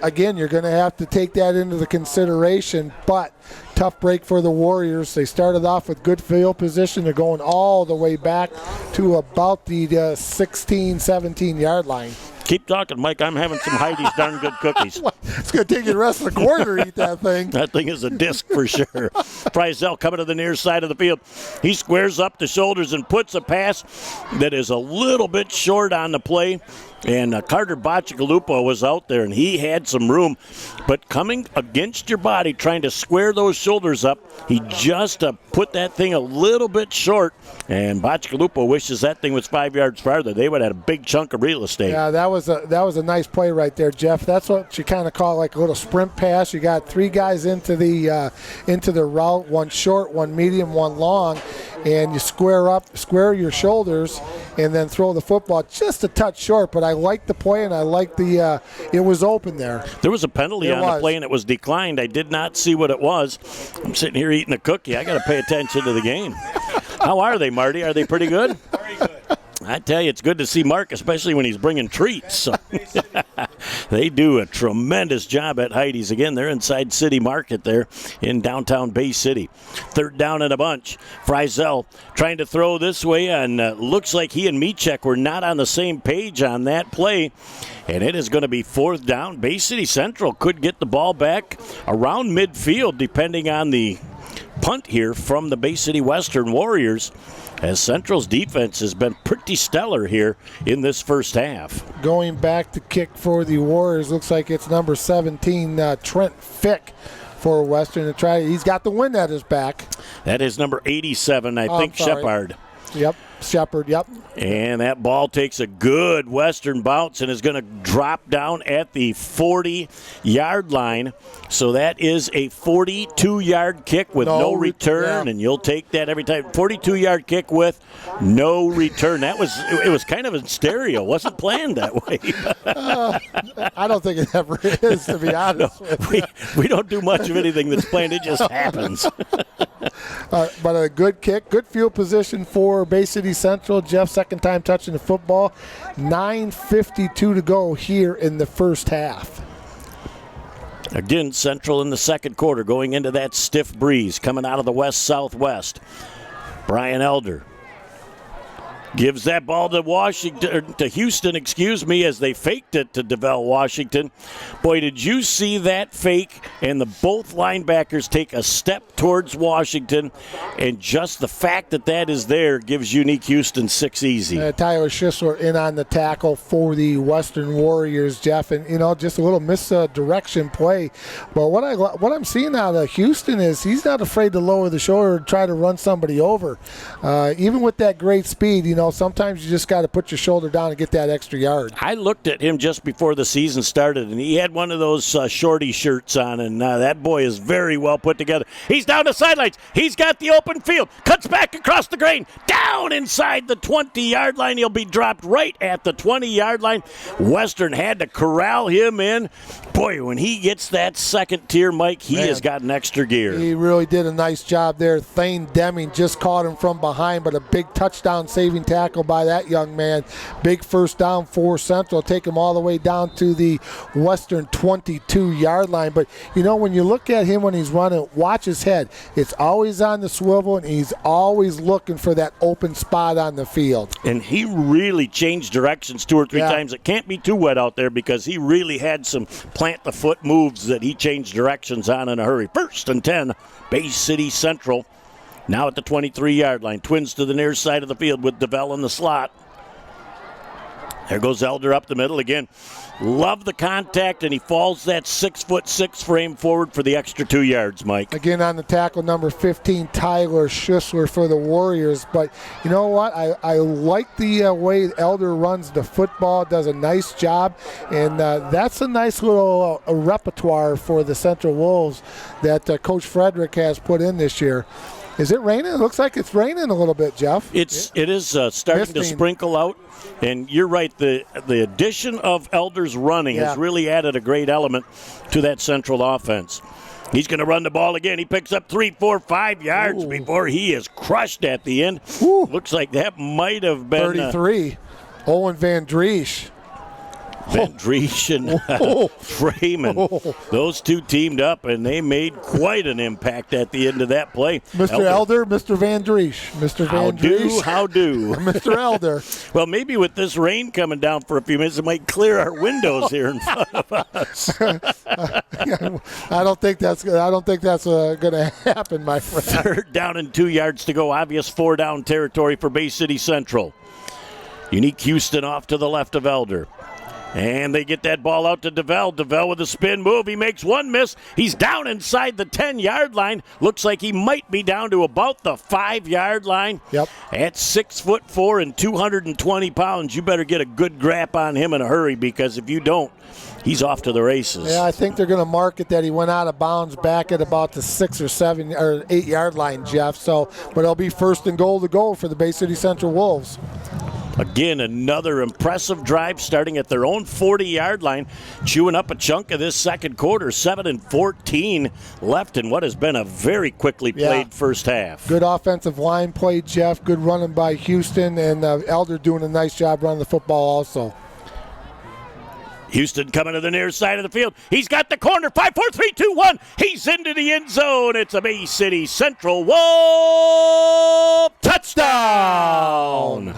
again, you're going to have to take that into the consideration. But tough break for the Warriors. They started off with good field position. They're going all the way back to about the 16, 17-yard line. Keep talking, Mike. I'm having some Heidi's darn good cookies. It's going to take you the rest of the quarter to eat that thing. That thing is a disc for sure. Frizel coming to the near side of the field. He squares up the shoulders and puts a pass that is a little bit short on the play. And Carter Bacigalupo was out there, and he had some room. But coming against your body, trying to square those shoulders up, he just put that thing a little bit short. And Bacigalupo wishes that thing was 5 yards farther. They would have had a big chunk of real estate. Yeah, that was a nice play right there, Jeff. That's what you kind of call like a little sprint pass. You got 3 guys into the route, one short, one medium, one long. And you square your shoulders, and then throw the football just a touch short. But I like the play, and I like it was open there. There was a penalty on the play, and it was declined. I did not see what it was. I'm sitting here eating a cookie. I got to pay attention to the game. How are they, Marty? Are they pretty good? Very good. I tell you, it's good to see Mark, especially when he's bringing treats. So they do a tremendous job at Heidi's. Again, they're inside City Market there in downtown Bay City. 3rd down and a bunch. Frizel trying to throw this way, and looks like he and Michek were not on the same page on that play. And it is going to be 4th down. Bay City Central could get the ball back around midfield, depending on the punt here from the Bay City Western Warriors, as Central's defense has been pretty stellar here in this first half. Going back to kick for the Warriors, looks like it's number 17, Trent Fick for Western to try. He's got the wind at his back. That is number 87, I think, Shepard. Yep, Shepard, yep. And that ball takes a good Western bounce and is going to drop down at the 40-yard line. So that is a 42-yard kick with no return, and you'll take that every time. 42-yard kick with no return. It was kind of in stereo. Wasn't planned that way. I don't think it ever is, to be honest with you. We don't do much of anything that's planned. It just happens. But a good kick, good field position for Bay City Central. Jeff, second time touching the football. 9:52 to go here in the first half. Again, Central in the second quarter, going into that stiff breeze coming out of the west-southwest. Brian Elder gives that ball to Houston, as they faked it to DeVell Washington. Boy, did you see that fake? And both linebackers take a step towards Washington, and just the fact that is there gives Unique Houston 6 easy. Tyler Schisler in on the tackle for the Western Warriors, Jeff, and just a little misdirection play. But what I'm seeing out of Houston is he's not afraid to lower the shoulder and try to run somebody over. Even with that great speed, sometimes you just got to put your shoulder down and get that extra yard. I looked at him just before the season started, and he had one of those shorty shirts on, and that boy is very well put together. He's down the sidelines. He's got the open field. Cuts back across the grain. Down inside the 20-yard line. He'll be dropped right at the 20-yard line. Western had to corral him in. Boy, when he gets that second tier, Mike, he has got an extra gear. He really did a nice job there. Thane Deming just caught him from behind, but a big touchdown saving tackle by that young man. Big first down for Central. Take him all the way down to the Western 22-yard line. But, when you look at him when he's running, watch his head. It's always on the swivel, and he's always looking for that open spot on the field. And he really changed directions 2 or 3 times. It can't be too wet out there because he really had some plant-the-foot moves that he changed directions on in a hurry. 1st and 10, Bay City Central. Now at the 23-yard line. Twins to the near side of the field with DeVell in the slot. There goes Elder up the middle again. Love the contact, and he falls that 6'6" frame forward for the extra 2 yards, Mike. Again on the tackle, number 15, Tyler Schisler for the Warriors. But you know what? I like the way Elder runs the football, does a nice job, and that's a nice little repertoire for the Central Wolves that Coach Frederick has put in this year. Is it raining? It looks like it's raining a little bit, Jeff. It is starting to sprinkle out, and you're right. The addition of Elder's running has really added a great element to that Central offense. He's going to run the ball again. He picks up 3, 4, 5 yards before he is crushed at the end. Looks like that might have been 33. Owen Van Driesch. Van Driesch and Freeman. Those two teamed up, and they made quite an impact at the end of that play. Mr. Elder, Mr. Van Driesch. Mr. Van Driesch. How do? Mr. Elder. Well, maybe with this rain coming down for a few minutes, it might clear our windows here in front of us. I don't think that's going to happen, my friend. 3rd down and 2 yards to go. Obvious 4-down territory for Bay City Central. Unique Houston off to the left of Elder. And they get that ball out to DeVell. DeVell with a spin move. He makes one miss. He's down inside the 10-yard line. Looks like he might be down to about the 5-yard line. Yep. At 6'4" and 220 pounds, you better get a good grab on him in a hurry, because if you don't, he's off to the races. Yeah, I think they're going to mark it that he went out of bounds back at about the 6 or 7 or 8-yard line, Jeff. But it'll be 1st and goal to go for the Bay City Central Wolves. Again, another impressive drive starting at their own 40-yard line, chewing up a chunk of this second quarter. 7:14 left in what has been a very quickly played first half. Good offensive line play, Jeff. Good running by Houston, and Elder doing a nice job running the football also. Houston coming to the near side of the field. He's got the corner. 5, 4, 3, 2, 1. He's into the end zone. It's a Bay City Central Wolf touchdown.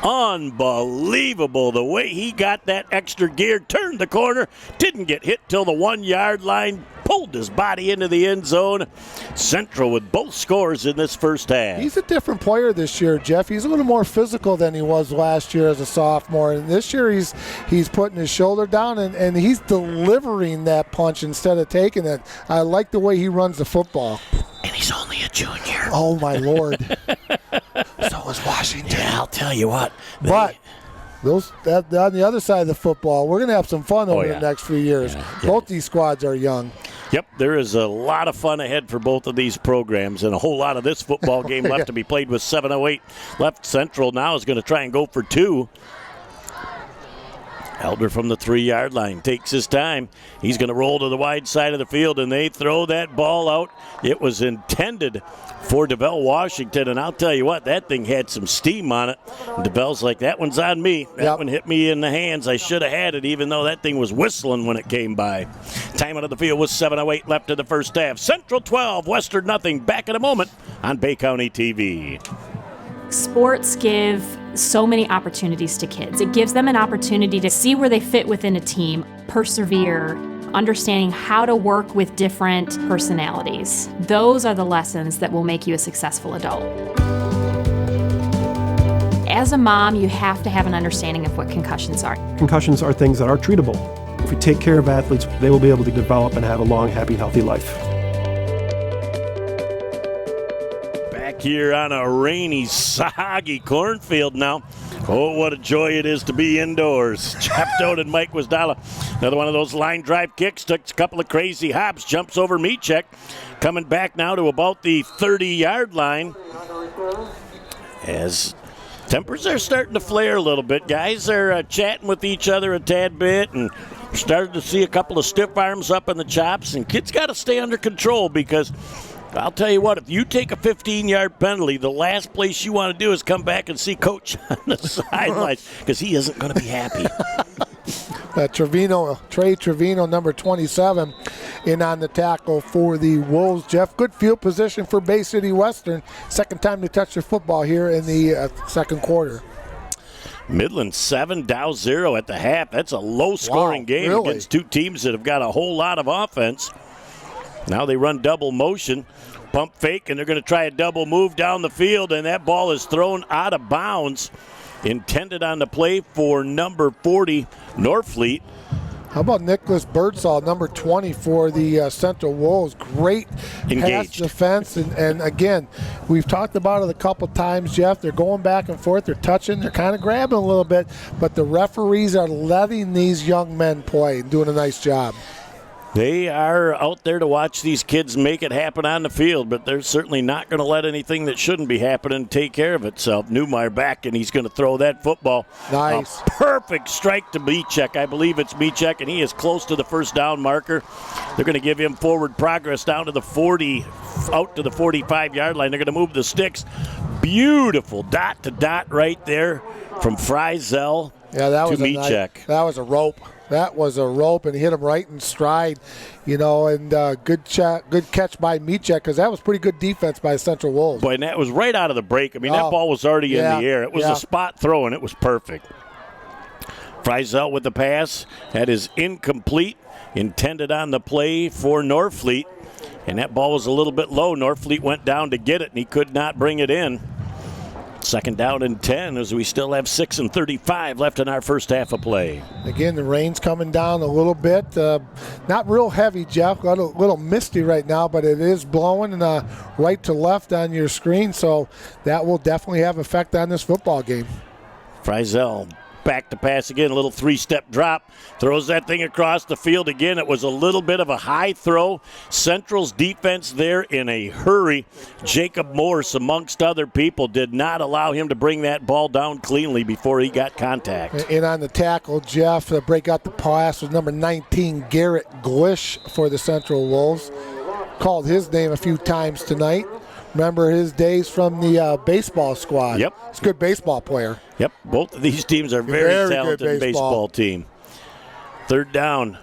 Unbelievable the way he got that extra gear, turned the corner, didn't get hit till the 1-yard line. pulled his body into the end zone. Central with both scores in this first half. He's a different player this year, Jeff. He's a little more physical than he was last year as a sophomore. And this year he's putting his shoulder down and he's delivering that punch instead of taking it. I like the way he runs the football. And he's only a junior. Oh, my Lord. So is Washington. Yeah, I'll tell you what. But on the other side of the football, we're going to have some fun over the next few years. Yeah. Both these squads are young. Yep, there is a lot of fun ahead for both of these programs, and a whole lot of this football game left to be played with 7:08 left. Central now is going to try and go for two. Elder from the 3-yard line takes his time. He's going to roll to the wide side of the field, and they throw that ball out. It was intended for DeVell Washington, and I'll tell you what, that thing had some steam on it. And DeVell's like, that one's on me. That one hit me in the hands. I should have had it, even though that thing was whistling when it came by. Time out of the field was 7:08 left in the first half. Central 12, Western nothing. Back in a moment on Bay County TV. Sports give so many opportunities to kids. It gives them an opportunity to see where they fit within a team, persevere, understanding how to work with different personalities. Those are the lessons that will make you a successful adult. As a mom, you have to have an understanding of what concussions are. Concussions are things that are treatable. If we take care of athletes, they will be able to develop and have a long, happy, healthy life. Here on a rainy, soggy cornfield now. Oh, what a joy it is to be indoors. Jeff Doan and Mike Wisdala. Another one of those line drive kicks. Took a couple of crazy hops. Jumps over Michek. Coming back now to about the 30-yard line. As tempers are starting to flare a little bit. Guys are chatting with each other a tad bit and started to see a couple of stiff arms up in the chops. And kids got to stay under control because I'll tell you what, if you take a 15-yard penalty, the last place you want to do is come back and see Coach on the sidelines because he isn't going to be happy. Trey Trevino, number 27, in on the tackle for the Wolves. Jeff, good field position for Bay City Western. Second time to touch the football here in the second quarter. Midland 7, Dow 0 at the half. That's a low-scoring game against two teams that have got a whole lot of offense. Now they run double motion, pump fake, and they're going to try a double move down the field, and that ball is thrown out of bounds. Intended on the play for number 40, Norfleet. How about Nicholas Birdsall, number 20 for the Central Wolves? Great pass defense. And again, we've talked about it a couple times, Jeff. They're going back and forth. They're touching. They're kind of grabbing a little bit. But the referees are letting these young men play and doing a nice job. They are out there to watch these kids make it happen on the field, but they're certainly not going to let anything that shouldn't be happening take care of itself. Newmeyer back, and he's going to throw that football. Nice. A perfect strike to Michek. I believe it's Michek, and he is close to the first down marker. They're going to give him forward progress down to the 40, out to the 45-yard line. They're going to move the sticks. Beautiful dot to dot right there from Friesel to Michek. That was a rope. That was a rope, and he hit him right in stride, and good catch by Michek because that was pretty good defense by Central Wolves. Boy, and that was right out of the break. I mean, that ball was already in the air. It was a spot throw, and it was perfect. Friesel with the pass. That is incomplete, intended on the play for Norfleet, and that ball was a little bit low. Norfleet went down to get it, and he could not bring it in. Second down and 10 as we still have 6:35 left in our first half of play. Again, the rain's coming down a little bit. Not real heavy, Jeff. Got a little misty right now, but it is blowing right to left on your screen, so that will definitely have effect on this football game. Friesel back to pass again, a little three-step drop, throws that thing across the field again. It was a little bit of a high throw. Central's defense there in a hurry. Jacob Morse, amongst other people, did not allow him to bring that ball down cleanly before he got contact. And on the tackle, Jeff, break out the pass was number 19, Garrett Glish for the Central Wolves. Called his name a few times tonight. Remember his days from the baseball squad. Yep. He's a good baseball player. Yep. Both of these teams are very talented baseball team. Third down.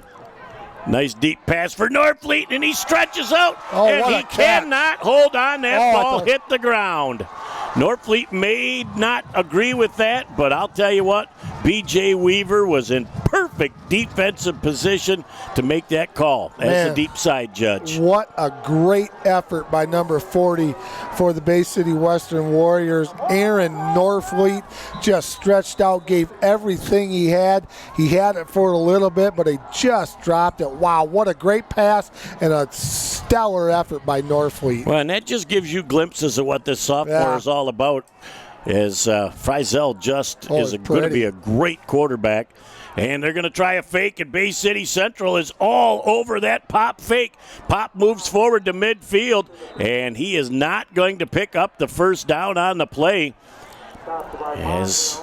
Nice deep pass for Norfleet, and he stretches out, and he cannot hold on. That ball hit the ground. Norfleet may not agree with that, but I'll tell you what, B.J. Weaver was in perfect defensive position to make that call as a deep side judge. What a great effort by number 40 for the Bay City Western Warriors. Aaron Norfleet just stretched out, gave everything he had. He had it for a little bit, but he just dropped it. Wow, what a great pass and a stellar effort by Norfleet. Well, and that just gives you glimpses of what this sophomore is all about. As Frizel just is going to be a great quarterback. And they're going to try a fake, and Bay City Central is all over that pop fake. Pop moves forward to midfield, and he is not going to pick up the first down on the play. As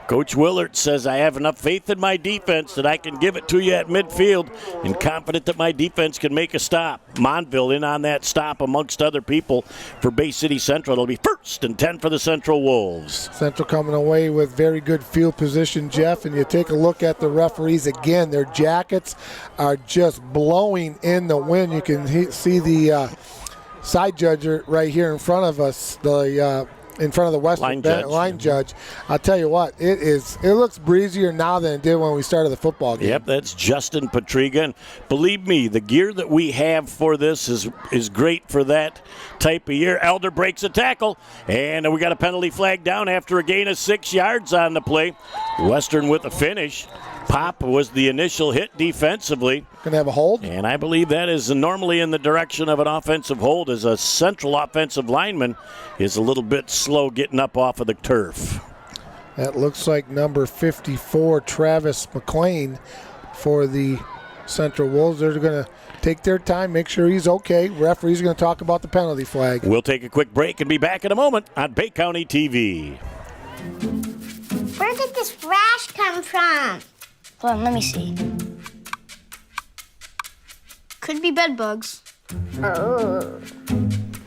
Coach Willard says, I have enough faith in my defense that I can give it to you at midfield and confident that my defense can make a stop. Monville in on that stop amongst other people for Bay City Central. It'll be 1st and 10 for the Central Wolves. Central coming away with very good field position, Jeff, and you take a look at the referees again. Their jackets are just blowing in the wind. You can see the side judge right here in front of us, in front of the Western line judge. I'll tell you what, it looks breezier now than it did when we started the football game. Yep, that's Justin Patriga. And believe me, the gear that we have for this is great for that type of year. Elder breaks a tackle, and we got a penalty flag down after a gain of 6 yards on the play. Western with a finish. Pop was the initial hit defensively. Going to have a hold? And I believe that is normally in the direction of an offensive hold, as a Central offensive lineman is a little bit slow getting up off of the turf. That looks like number 54, Travis McLean, for the Central Wolves. They're going to take their time, make sure he's okay. Referee's going to talk about the penalty flag. We'll take a quick break and be back in a moment on Bay County TV. Where did this rash come from? Hold on, let me see. Could be bed bugs. Oh.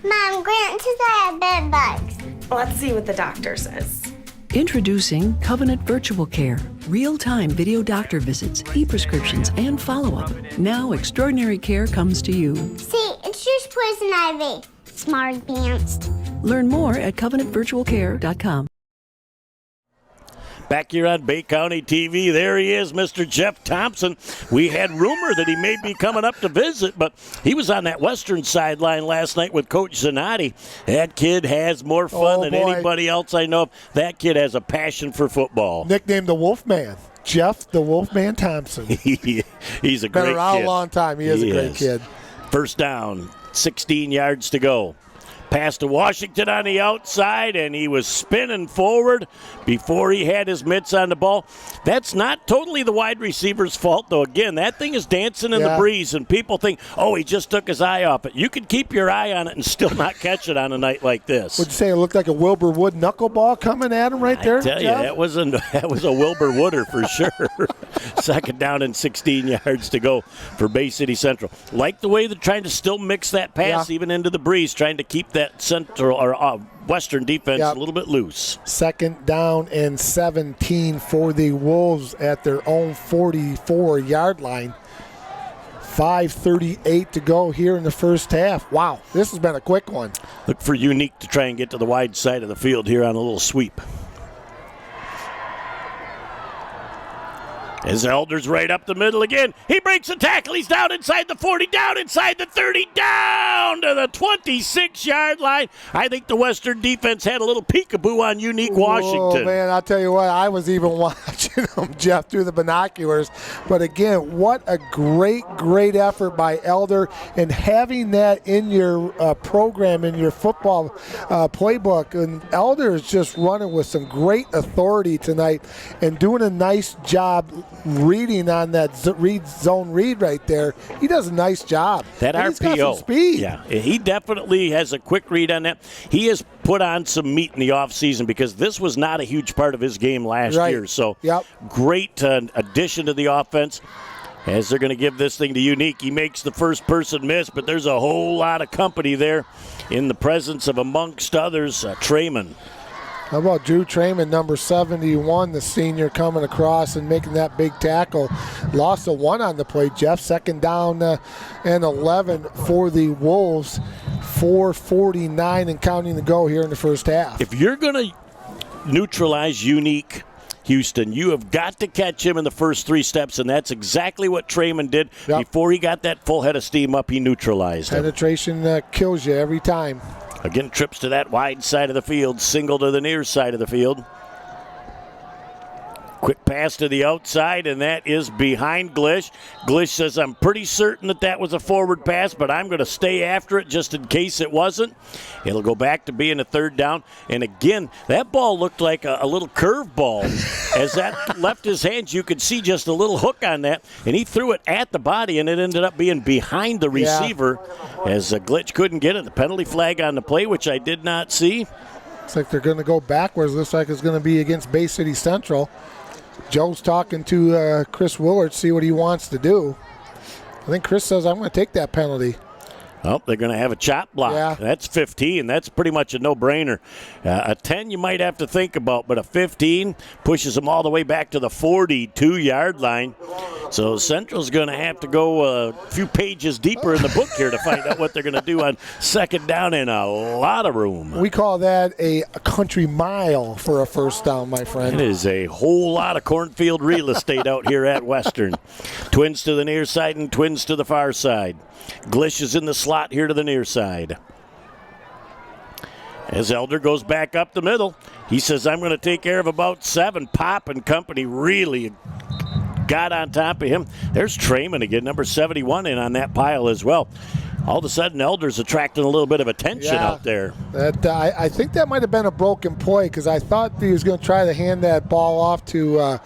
Mom, Grant says I have bed bugs. Let's see what the doctor says. Introducing Covenant Virtual Care. Real-time video doctor visits, e-prescriptions, and follow-up. Now extraordinary care comes to you. See, it's just poison ivy. It's more advanced. Learn more at covenantvirtualcare.com. Back here on Bay County TV, there he is, Mr. Jeff Thompson. We had rumor that he may be coming up to visit, but he was on that Western sideline last night with Coach Zanotti. That kid has more fun than anybody else I know of. That kid has a passion for football. Nicknamed the Wolfman. Jeff the Wolfman Thompson. He's a great kid. Been around a long time. He is a great kid. First down, 16 yards to go. Pass to Washington on the outside, and he was spinning forward before he had his mitts on the ball. That's not totally the wide receiver's fault, though. Again, that thing is dancing in the breeze, and people think, oh, he just took his eye off it. You can keep your eye on it and still not catch it on a night like this. Would you say it looked like a Wilbur Wood knuckleball coming at him right there? I tell you, that was a Wilbur Wooder for sure. Second down and 16 yards to go for Bay City Central. Like the way they're trying to still mix that pass even into the breeze, trying to keep that Central or Western defense a little bit loose. Second down and 17 for the Wolves at their own 44-yard line. 5:38 to go here in the first half. Wow, this has been a quick one. Look for Unique to try and get to the wide side of the field here on a little sweep. As Elder's right up the middle again. He breaks a tackle. He's down inside the 40, down inside the 30, down to the 26-yard line. I think the Western defense had a little peekaboo on Unique Washington. Oh, man, I'll tell you what, I was even watching them, Jeff, through the binoculars. But again, what a great, great effort by Elder. And having that in your program, in your football playbook. And Elder is just running with some great authority tonight and doing a nice job reading on that zone read right there. He does a nice job. That and RPO. He's got some speed. Yeah, he definitely has a quick read on that. He has put on some meat in the offseason because this was not a huge part of his game last year. So great addition to the offense. As they're going to give this thing to Unique. He makes the first person miss, but there's a whole lot of company there in the presence of, amongst others, Trayman. How about Drew Trayman, number 71, the senior, coming across and making that big tackle. Lost a 1 on the play, Jeff. Second down and 11 for the Wolves 4:49 and counting to go here in the first half. If you're going to neutralize Unique Houston, you have got to catch him in the first 3 steps, and that's exactly what Trayman did. Before he got that full head of steam up, he neutralized him. Penetration kills you every time. Again, trips to that wide side of the field, single to the near side of the field. Quick pass to the outside, and that is behind Glish. Glish says, I'm pretty certain that was a forward pass, but I'm going to stay after it just in case it wasn't. It'll go back to being a third down. And again, that ball looked like a little curve ball. As that left his hands, you could see just a little hook on that, and he threw it at the body, and it ended up being behind the receiver as Glitch couldn't get it. The penalty flag on the play, which I did not see. Looks like they're going to go backwards. Looks like it's going to be against Bay City Central. Joe's talking to Chris Willard, see what he wants to do. I think Chris says, I'm going to take that penalty. Oh, they're going to have a chop block. Yeah. That's 15. That's pretty much a no-brainer. A 10 you might have to think about, but a 15 pushes them all the way back to the 42-yard line. So Central's going to have to go a few pages deeper in the book here to find out what they're going to do on second down in a lot of room. We call that a country mile for a first down, my friend. It is a whole lot of cornfield real estate out here at Western. Twins to the near side and twins to the far side. Glish is in the slot here to the near side. As Elder goes back up the middle, he says, I'm going to take care of about 7. Pop and company really got on top of him. There's Trayman again, number 71, in on that pile as well. All of a sudden, Elder's attracting a little bit of attention out there. I think that might have been a broken play because I thought he was going to try to hand that ball off to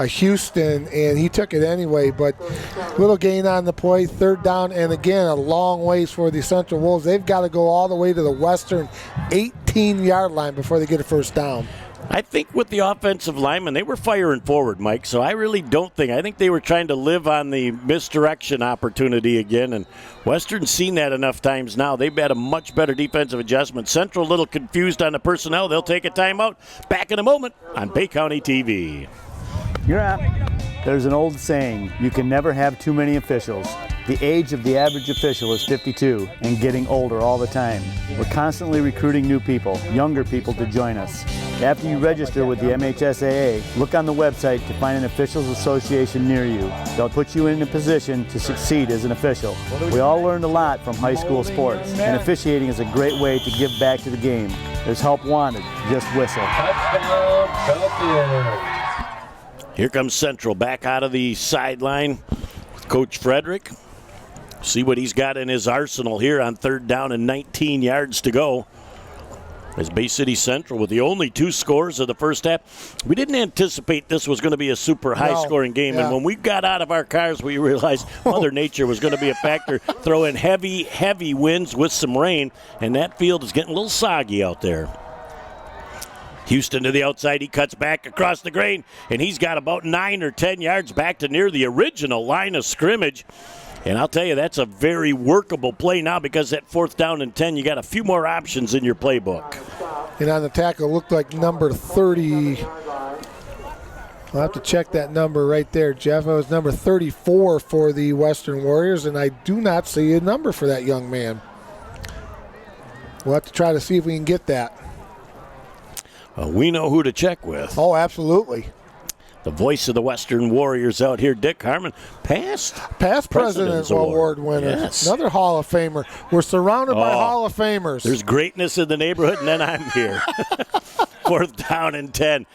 Houston, and he took it anyway. But little gain on the play, third down, and again, a long ways for the Central Wolves. They've got to go all the way to the Western 18-yard line before they get a first down. I think with the offensive linemen, they were firing forward, Mike, so I really don't think. I think they were trying to live on the misdirection opportunity again, and Western's seen that enough times now. They've had a much better defensive adjustment. Central a little confused on the personnel. They'll take a timeout. Back in a moment on Bay County TV. You're up. There's an old saying, you can never have too many officials. The age of the average official is 52 and getting older all the time. We're constantly recruiting new people, younger people to join us. After you register with the MHSAA, look on the website to find an officials association near you. They'll put you in a position to succeed as an official. We all learned a lot from high school sports, and officiating is a great way to give back to the game. There's help wanted, just whistle. Here comes Central back out of the sideline with Coach Frederick. See what he's got in his arsenal here on third down and 19 yards to go. As Bay City Central with the only 2 scores of the first half. We didn't anticipate this was going to be a super high-scoring game. And when we got out of our cars, we realized Mother Nature was going to be a factor. Throw in heavy, heavy winds with some rain, and that field is getting a little soggy out there. Houston to the outside. He cuts back across the grain, and he's got about 9 or 10 yards back to near the original line of scrimmage. And I'll tell you, that's a very workable play now because at fourth down and 10, you got a few more options in your playbook. And on the tackle, looked like number 30. I'll have to check that number right there, Jeff. It was number 34 for the Western Warriors, and I do not see a number for that young man. We'll have to try to see if we can get that. We know who to check with. Oh, absolutely. The voice of the Western Warriors out here, Dick Harmon, past President's Award winner. Yes. Another Hall of Famer. We're surrounded by Hall of Famers. There's greatness in the neighborhood, and then I'm here. Fourth down and 10.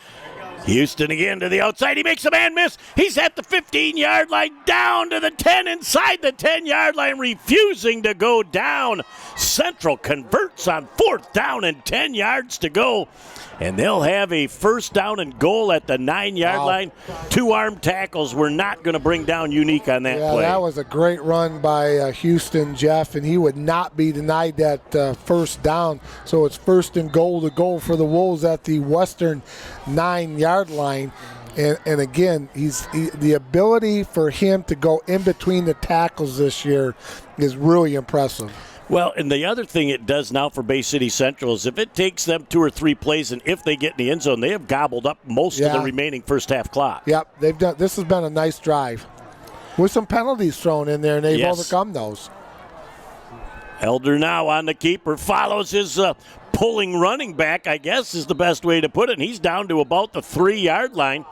Houston again to the outside. He makes a man miss. He's at the 15-yard line, down to the 10, inside the 10-yard line, refusing to go down. Central converts on fourth down and 10 yards to go. And they'll have a first down and goal at the 9-yard line. 2 armed tackles were not going to bring down Unique on that play. That was a great run by Houston, Jeff, and he would not be denied that first down. So it's first and goal to go for the Wolves at the Western 9-yard line. And again, the ability for him to go in between the tackles this year is really impressive. Well, and the other thing it does now for Bay City Central is if it takes them 2 or 3 plays, and if they get in the end zone, they have gobbled up most of the remaining first half clock. Yep, they've done. This has been a nice drive with some penalties thrown in there, and they've overcome those. Elder now on the keeper, follows his pulling running back, I guess is the best way to put it. And he's down to about the 3-yard line.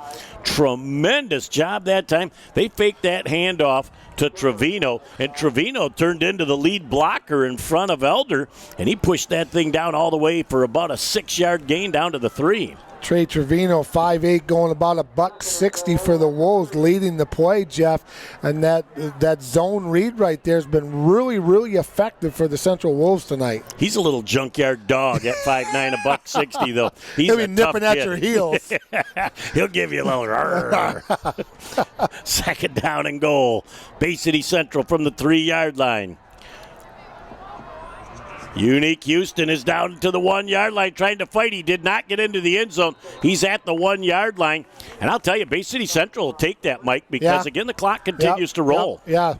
Tremendous job that time. They faked that handoff to Trevino, and Trevino turned into the lead blocker in front of Elder, and he pushed that thing down all the way for about a 6-yard gain down to the 3. Trey Trevino, 5'8", going about $160 for the Wolves, leading the play, Jeff. And that zone read right there has been really, really effective for the Central Wolves tonight. He's a little junkyard dog at 5'9", $160 though. He'll be nipping at your heels. He'll give you a little rrr. 2nd down and goal. Bay City Central from the 3-yard line. Unique Houston is down to the 1-yard line trying to fight. He did not get into the end zone. He's at the 1-yard line. And I'll tell you, Bay City Central will take that, Mike, because, again, the clock continues to roll. Yeah.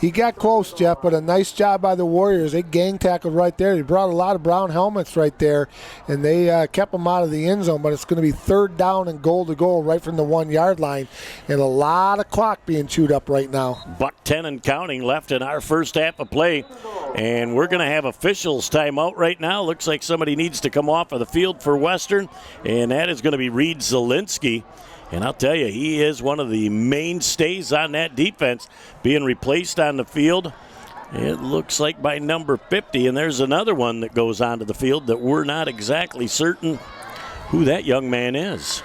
He got close, Jeff, but a nice job by the Warriors. They gang tackled right there. They brought a lot of brown helmets right there, and they kept them out of the end zone. But it's going to be 3rd down and goal to goal right from the 1-yard line, and a lot of clock being chewed up right now. $1:10 and counting left in our first half of play, and we're going to have officials timeout right now. Looks like somebody needs to come off of the field for Western, and that is going to be Reed Zielinski. And I'll tell you, he is one of the mainstays on that defense, being replaced on the field. It looks like by number 50, and there's another one that goes onto the field that we're not exactly certain who that young man is.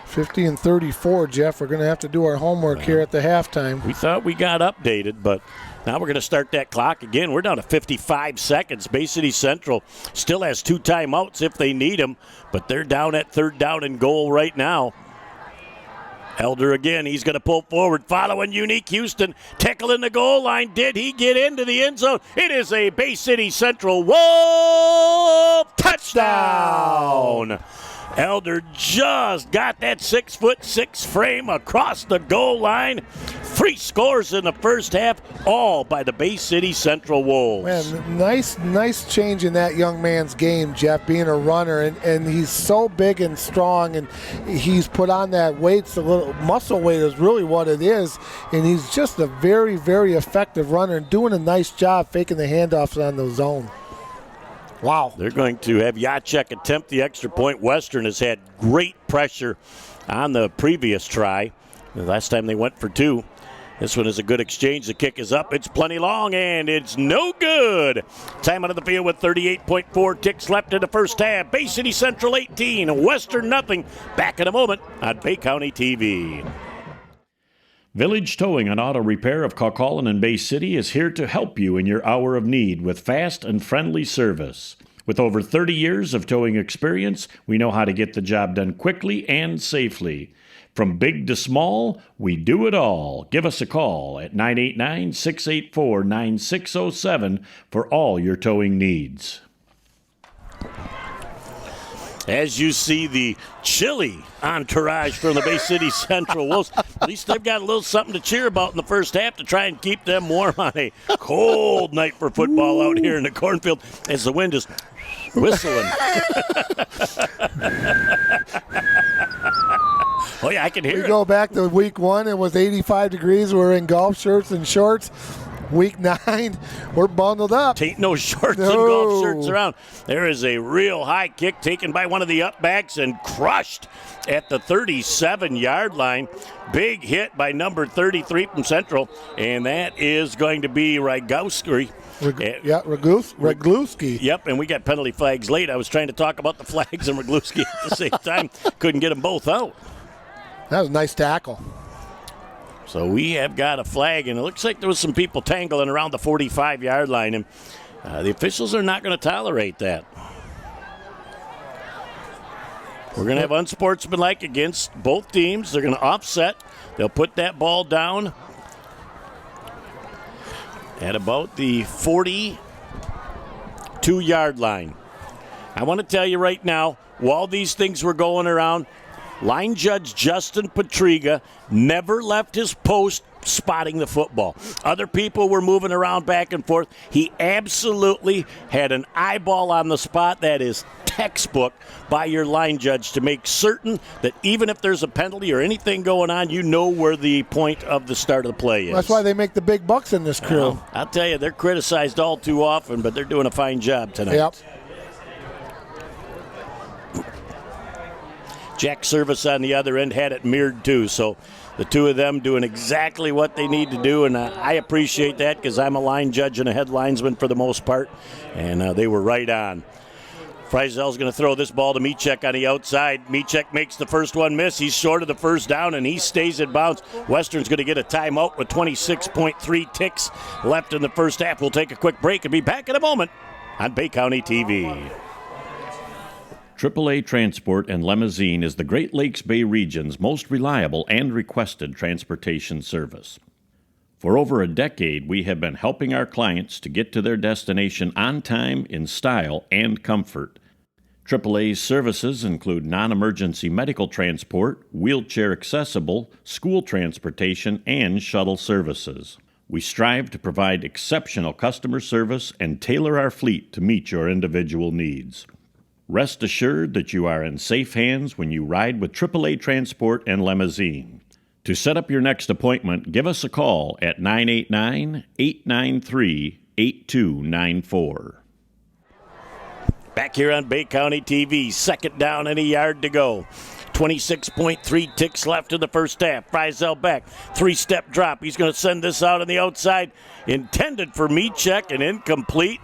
50 and 34, Jeff. We're going to have to do our homework here at the halftime. We thought we got updated, but now we're going to start that clock again. We're down to 55 seconds. Bay City Central still has 2 timeouts if they need them, but they're down at 3rd down and goal right now. Elder again, he's going to pull forward, following Unique Houston, tickling the goal line. Did he get into the end zone? It is a Bay City Central Wolf touchdown. Elder just got that 6'6" frame across the goal line. 3 scores in the first half, all by the Bay City Central Wolves. Man, nice change in that young man's game, Jeff, being a runner. And he's so big and strong, and he's put on that weight. A little muscle weight is really what it is. And he's just a very, very effective runner and doing a nice job faking the handoffs on the zone. Wow. They're going to have Jacek attempt the extra point. Western has had great pressure on the previous try. The last time they went for 2. This one is a good exchange. The kick is up. It's plenty long, and it's no good. Time out of the field with 38.4 ticks left in the first half. Bay City Central 18, Western nothing. Back in a moment on Bay County TV. Village Towing and Auto Repair of Kaukaulin and Bay City is here to help you in your hour of need with fast and friendly service. With over 30 years of towing experience, we know how to get the job done quickly and safely. From big to small, we do it all. Give us a call at 989-684-9607 for all your towing needs. As you see the chilly entourage from the Bay City Central Wolves, at least they've got a little something to cheer about in the first half to try and keep them warm on a cold night for football out here in the cornfield as the wind is whistling. Oh, yeah, I can hear it. We go back to week 1. It was 85 degrees. We're in golf shirts and shorts. Week 9, we're bundled up. Ain't no shorts and golf shirts around. There is a real high kick taken by one of the upbacks and crushed at the 37-yard line. Big hit by number 33 from Central, and that is going to be Rygowski. Rygluski. Yep, and we got penalty flags late. I was trying to talk about the flags and Rygluski at the same time. Couldn't get them both out. That was a nice tackle. So we have got a flag, and it looks like there was some people tangling around the 45-yard line, and the officials are not going to tolerate that. We're going to have unsportsmanlike against both teams. They're going to offset. They'll put that ball down at about the 42-yard line. I want to tell you right now, while these things were going around, line judge Justin Patriga never left his post spotting the football. Other people were moving around back and forth. He absolutely had an eyeball on the spot. That is textbook by your line judge to make certain that even if there's a penalty or anything going on, you know where the point of the start of the play is. That's why they make the big bucks in this crew. Well, I'll tell you, they're criticized all too often, but they're doing a fine job tonight. Yep. Jack Service on the other end had it mirrored too, so the two of them doing exactly what they need to do, and I appreciate that because I'm a line judge and a head linesman for the most part, and they were right on. Frizel's going to throw this ball to Michek on the outside. Michek makes the first one miss. He's short of the first down, and he stays in bounds. Western's going to get a timeout with 26.3 ticks left in the first half. We'll take a quick break and be back in a moment on Bay County TV. AAA Transport and Limousine is the Great Lakes Bay region's most reliable and requested transportation service. For over a decade, we have been helping our clients to get to their destination on time, in style, and comfort. AAA's services include non-emergency medical transport, wheelchair accessible, school transportation, and shuttle services. We strive to provide exceptional customer service and tailor our fleet to meet your individual needs. Rest assured that you are in safe hands when you ride with AAA Transport and Limousine. To set up your next appointment, give us a call at 989-893-8294. Back here on Bay County TV, second down and a yard to go. 26.3 ticks left in the first half. Frizel back, three-step drop. He's going to send this out on the outside. Intended for Michek and incomplete.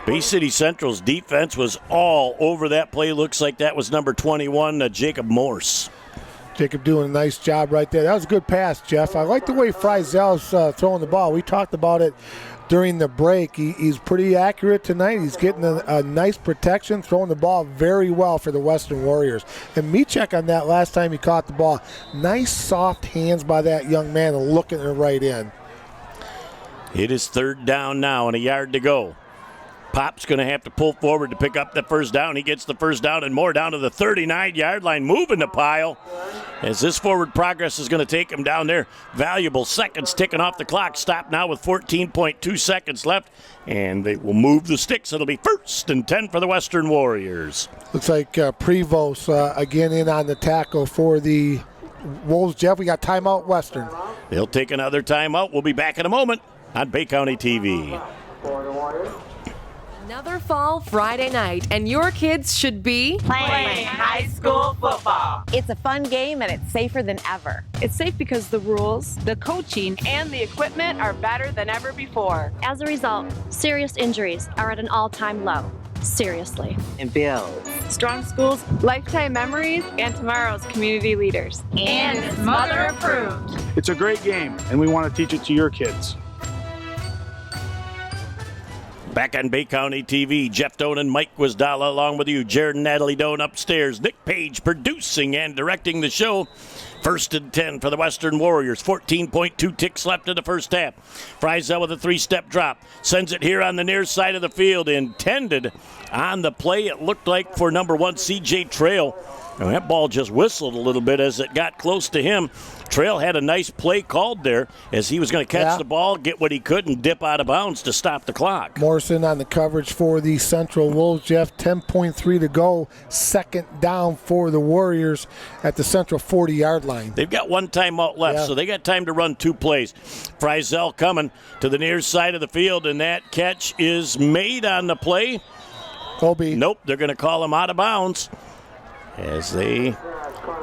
Bay City Central's defense was all over that play. Looks like that was number 21, Jacob Morse. Jacob doing a nice job right there. That was a good pass, Jeff. I like the way Frizel's throwing the ball. We talked about it during the break. He's pretty accurate tonight. He's getting a nice protection, throwing the ball very well for the Western Warriors. And Michek on that last time he caught the ball. Nice soft hands by that young man and looking it right in. It is third down now and a yard to go. Pop's going to have to pull forward to pick up the first down. He gets the first down and more down to the 39-yard line, moving the pile. As this forward progress is going to take him down there. Valuable seconds ticking off the clock. Stop now with 14.2 seconds left. And they will move the sticks. It'll be 1st and 10 for the Western Warriors. Looks like Prevost again in on the tackle for the Wolves. Jeff, we got timeout Western. They'll take another timeout. We'll be back in a moment on Bay County TV. Another fall Friday night, and your kids should be playing high school football. It's a fun game, and it's safer than ever. It's safe because the rules, the coaching, and the equipment are better than ever before. As a result, serious injuries are at an all-time low. Seriously. And builds strong schools, lifetime memories, and tomorrow's community leaders. And it's mother approved. It's a great game, and we want to teach it to your kids. Back on Bay County TV, Jeff Doan and Mike Wisdala along with you. Jared and Natalie Doan upstairs. Nick Page producing and directing the show. 1st and 10 for the Western Warriors. 14.2 ticks left in the first half. Frizel with a three-step drop. Sends it here on the near side of the field. Intended on the play, it looked like, for number 1, C.J. Trail. And that ball just whistled a little bit as it got close to him. Trail had a nice play called there as he was going to catch the ball, get what he could, and dip out of bounds to stop the clock. Morrison on the coverage for the Central Wolves. Jeff, 10.3 to go. Second down for the Warriors at the Central 40-yard line. They've got one timeout left, so they got time to run two plays. Frizel coming to the near side of the field, and that catch is made on the play. Colby. Nope, they're going to call him out of bounds, as they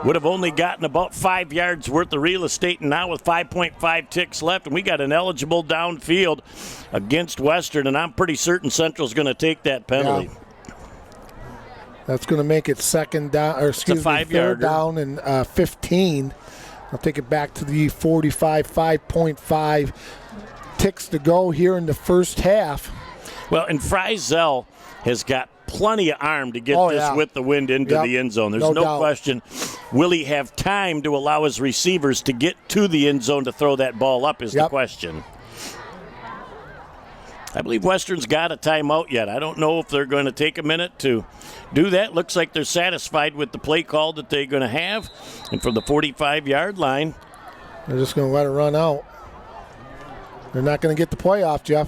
would have only gotten about 5 yards worth of real estate, and now with 5.5 ticks left, and we got an eligible downfield against Western, and I'm pretty certain Central's going to take that penalty. Yeah. That's going to make it second down, or excuse me, third down and 15. I'll take it back to the 45, 5.5 ticks to go here in the first half. Well, and Frizel has got plenty of arm to get this with the wind into the end zone. There's no question. Will he have time to allow his receivers to get to the end zone to throw that ball up is the question. I believe Western's got a timeout yet. I don't know if they're going to take a minute to do that. Looks like they're satisfied with the play call that they're going to have. And from the 45-yard line, they're just going to let it run out. They're not going to get the playoff, Jeff.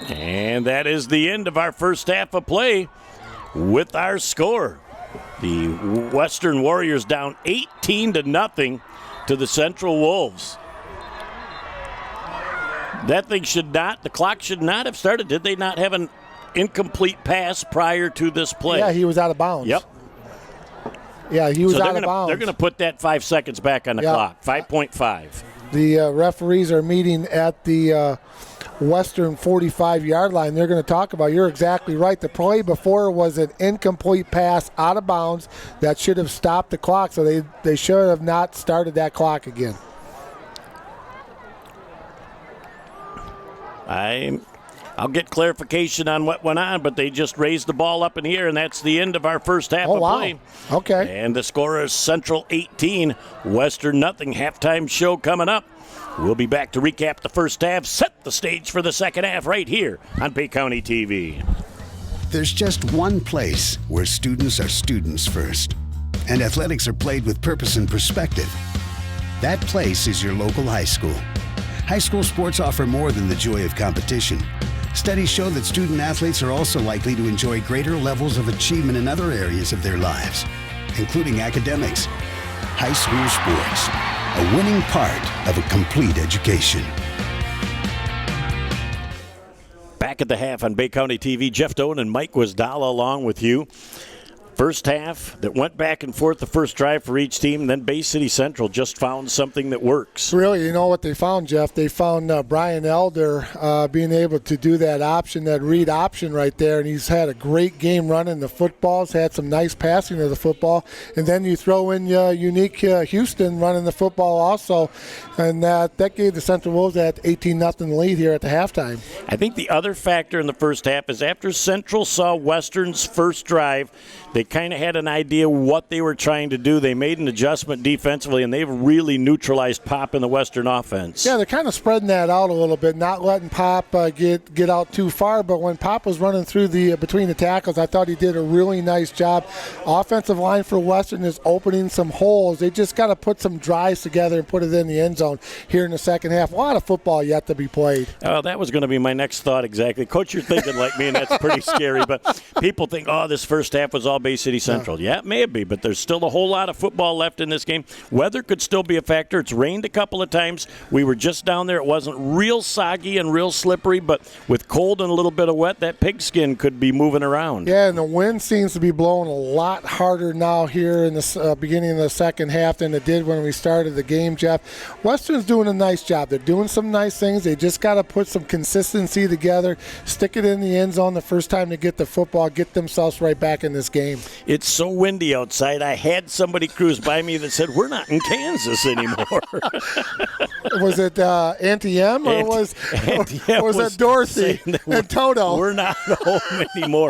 And that is the end of our first half of play with our score. The Western Warriors down 18-0 to the Central Wolves. That thing the clock should not have started. Did they not have an incomplete pass prior to this play? Yeah, he was out of bounds. Yep. Yeah, he was out of bounds. They're going to put that 5 seconds back on the clock, 5.5. The referees are meeting at the Western 45-yard line. They're going to talk about, you're exactly right, the play before was an incomplete pass out of bounds that should have stopped the clock, so they should have not started that clock again. I'll get clarification on what went on, but they just raised the ball up in the air, and that's the end of our first half of play. Okay. And the score is Central 18, Western nothing. Halftime show coming up. We'll be back to recap the first half, set the stage for the second half right here on Bay County TV. There's just one place where students are students first, and athletics are played with purpose and perspective. That place is your local high school. High school sports offer more than the joy of competition. Studies show that student athletes are also likely to enjoy greater levels of achievement in other areas of their lives, including academics. High school sports, a winning part of a complete education. Back at the half on Bay County TV, Jeff Doan and Mike Wisdala along with you. First half that went back and forth the first drive for each team, and then Bay City Central just found something that works. Really, you know what they found, Jeff? They found Brian Elder being able to do that option, that read option right there, and he's had a great game running the footballs, had some nice passing of the football, and then you throw in Unique Houston running the football also, and that gave the Central Wolves that 18-0 lead here at the halftime. I think the other factor in the first half is after Central saw Western's first drive, they kind of had an idea what they were trying to do. They made an adjustment defensively, and they've really neutralized Pop in the Western offense. Yeah, they're kind of spreading that out a little bit, not letting Pop get out too far. But when Pop was running through between the tackles, I thought he did a really nice job. Offensive line for Western is opening some holes. They just got to put some drives together and put it in the end zone here in the second half. A lot of football yet to be played. Oh, that was going to be my next thought exactly. Coach, you're thinking like me, and that's pretty scary. But people think, this first half was all Bay City Central. Yeah, it may be, but there's still a whole lot of football left in this game. Weather could still be a factor. It's rained a couple of times. We were just down there. It wasn't real soggy and real slippery, but with cold and a little bit of wet, that pigskin could be moving around. Yeah, and the wind seems to be blowing a lot harder now here in the beginning of the second half than it did when we started the game, Jeff. Western's doing a nice job. They're doing some nice things. They just got to put some consistency together, stick it in the end zone the first time to get the football, get themselves right back in this game. It's so windy outside. I had somebody cruise by me that said, we're not in Kansas anymore. Was it Auntie M or was it Dorothy and Toto? We're not home anymore.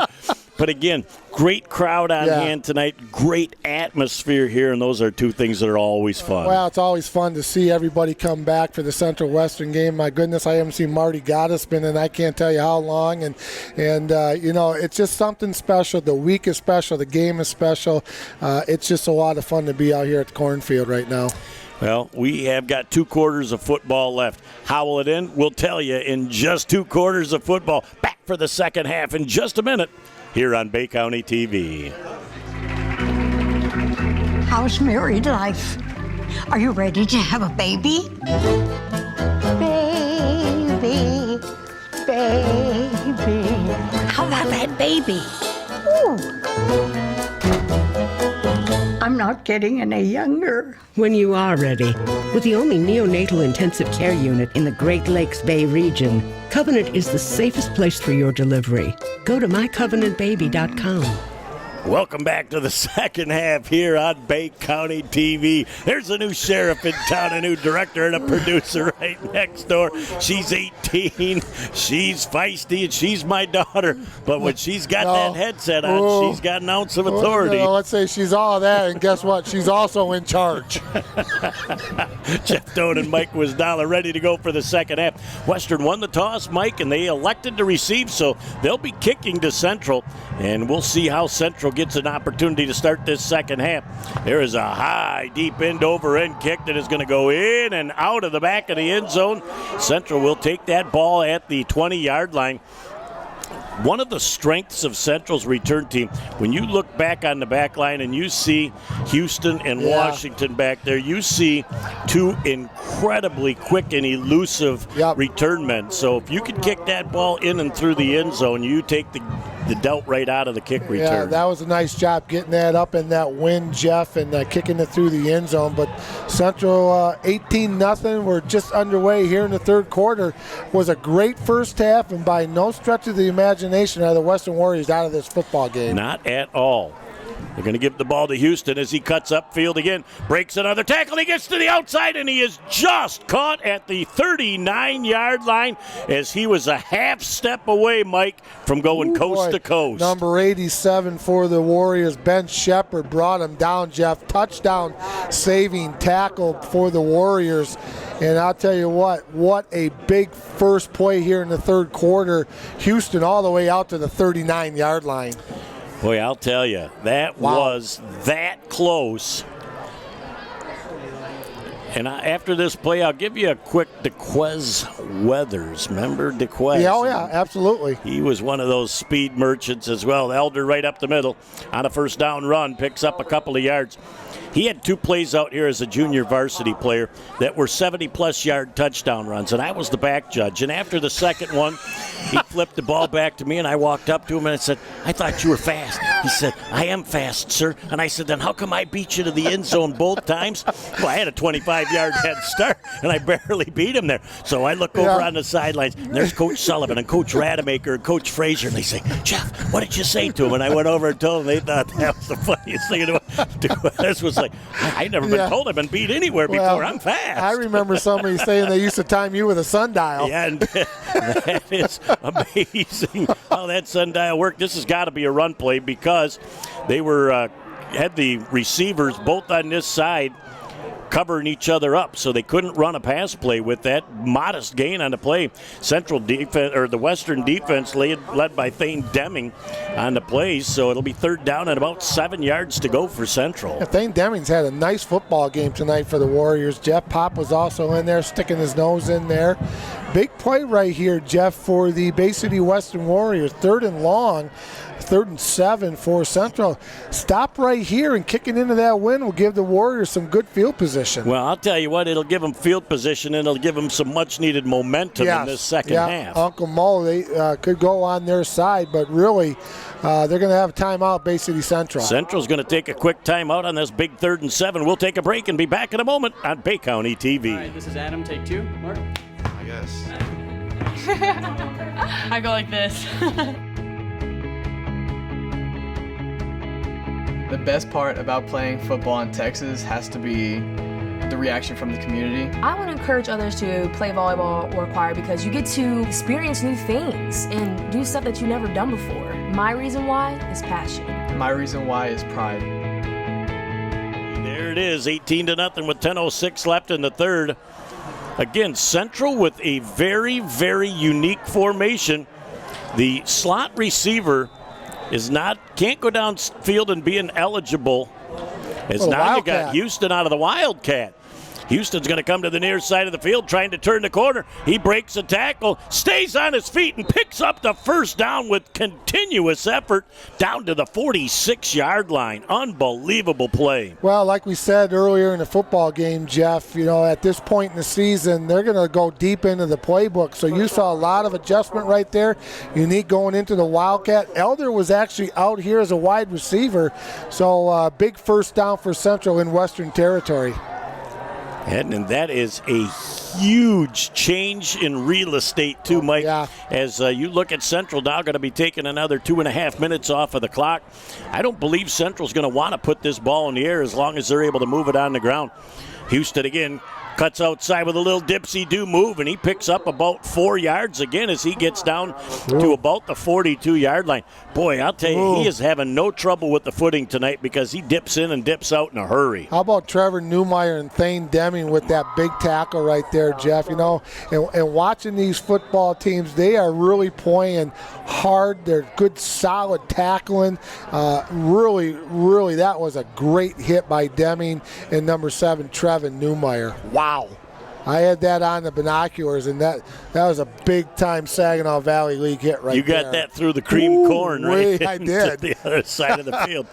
But again, great crowd on hand tonight, great atmosphere here, and those are two things that are always fun. Well, it's always fun to see everybody come back for the Central Western game. My goodness, I haven't seen Marty Gottesman, and I can't tell you how long. And it's just something special. The week is special. The game is special. It's just a lot of fun to be out here at the cornfield right now. Well, we have got 2 quarters of football left. How will it end? We'll tell you in just 2 quarters of football. Back for the second half in just a minute here on Bay County TV. How's married life? Are you ready to have a baby? Baby, baby. How about that baby? Ooh. I'm not getting any younger. When you are ready. With the only neonatal intensive care unit in the Great Lakes Bay region, Covenant is the safest place for your delivery. Go to mycovenantbaby.com. Welcome back to the second half here on Bay County TV. There's a new sheriff in town, a new director and a producer right next door. She's 18, she's feisty, and she's my daughter. But when she's got that headset on, she's got an ounce of authority. Let's say she's all that, and guess what? She's also in charge. Jeff Doan and Mike Wisdala ready to go for the second half. Western won the toss, Mike, and they elected to receive, so they'll be kicking to Central, and we'll see how Central gets an opportunity to start this second half. There is a high, deep end-over-end kick that is going to go in and out of the back of the end zone. Central will take that ball at the 20-yard line. One of the strengths of Central's return team, when you look back on the back line and you see Houston and Washington back there, you see two incredibly quick and elusive return men. So if you can kick that ball in and through the end zone, you take the dealt right out of the kick return. Yeah, that was a nice job getting that up in that wind, Jeff, and kicking it through the end zone. But Central 18-0. We're just underway here in the third quarter. Was a great first half, and by no stretch of the imagination are the Western Warriors out of this football game. Not at all. They're going to give the ball to Houston as he cuts upfield again. Breaks another tackle. He gets to the outside, and he is just caught at the 39-yard line as he was a half step away, Mike, from going coast to coast. Number 87 for the Warriors, Ben Shepard, brought him down, Jeff. Touchdown saving tackle for the Warriors. And I'll tell you what a big first play here in the third quarter. Houston all the way out to the 39-yard line. Boy, I'll tell you, that was that close. And after this play, I'll give you a quick DeQuez Weathers. Remember DeQuez? Yeah, oh yeah, absolutely. He was one of those speed merchants as well. Elder right up the middle on a first down run, picks up a couple of yards. He had two plays out here as a junior varsity player that were 70-plus yard touchdown runs, and I was the back judge. And after the second one, he flipped the ball back to me, and I walked up to him and I said, "I thought you were fast." He said, "I am fast, sir." And I said, "Then how come I beat you to the end zone both times?" Well, I had a 25-yard head start, and I barely beat him there. So I look over on the sidelines, and there's Coach Sullivan and Coach Rademacher and Coach Frazier, and they say, "Jeff, what did you say to him?" And I went over and told them. They thought that was the funniest thing in the world. This was like, I'd never been told I've been beat anywhere before. I'm fast. I remember somebody saying they used to time you with a sundial. Yeah, and that is amazing how that sundial worked. This has got to be a run play because they were had the receivers both on this side covering each other up, so they couldn't run a pass play with that modest gain on the play. Central defense, or the Western defense, led by Thane Deming on the plays, so it'll be third down and about 7 yards to go for Central. Yeah, Thane Deming's had a nice football game tonight for the Warriors. Jeff Pop was also in there, sticking his nose in there. Big play right here, Jeff, for the Bay City Western Warriors. Third and long. 3rd and 7 for Central. Stop right here and kicking into that wind will give the Warriors some good field position. Well, I'll tell you what, it'll give them field position and it'll give them some much-needed momentum in this second half. Uncle Mo, they could go on their side, but really they're going to have a timeout, Bay City Central. Central's going to take a quick timeout on this big 3rd and 7. We'll take a break and be back in a moment on Bay County TV. All right, this is Adam. Take 2. Mark? I guess. I go like this. The best part about playing football in Texas has to be the reaction from the community. I want to encourage others to play volleyball or choir because you get to experience new things and do stuff that you've never done before. My reason why is passion. My reason why is pride. There it is, 18-0 with 10:06 left in the third. Again, Central with a very, very unique formation. The slot receiver can't go downfield and be ineligible. As now you got Houston out of the Wildcat. Houston's going to come to the near side of the field trying to turn the corner. He breaks a tackle, stays on his feet, and picks up the first down with continuous effort down to the 46-yard line. Unbelievable play. Well, like we said earlier in the football game, Jeff, at this point in the season, they're going to go deep into the playbook. So you saw a lot of adjustment right there. Unique going into the Wildcat. Elder was actually out here as a wide receiver. So big first down for Central in Western Territory. And that is a huge change in real estate too, Mike. Yeah. As you look at Central now going to be taking another 2.5 minutes off of the clock. I don't believe Central's going to want to put this ball in the air as long as they're able to move it on the ground. Houston again Cuts outside with a little dipsy-do move, and he picks up about 4 yards again as he gets down to about the 42-yard line. Boy, I'll tell you, he is having no trouble with the footing tonight because he dips in and dips out in a hurry. How about Trevor Newmeyer and Thane Deming with that big tackle right there, Jeff? You know, and watching these football teams, they are really playing hard. They're good, solid tackling. Really, that was a great hit by Deming and number 7, Trevor Newmeyer. Wow. I had that on the binoculars, and that was a big-time Saginaw Valley League hit right there. You got that through the cream corn, right? I did. To the other side of the field.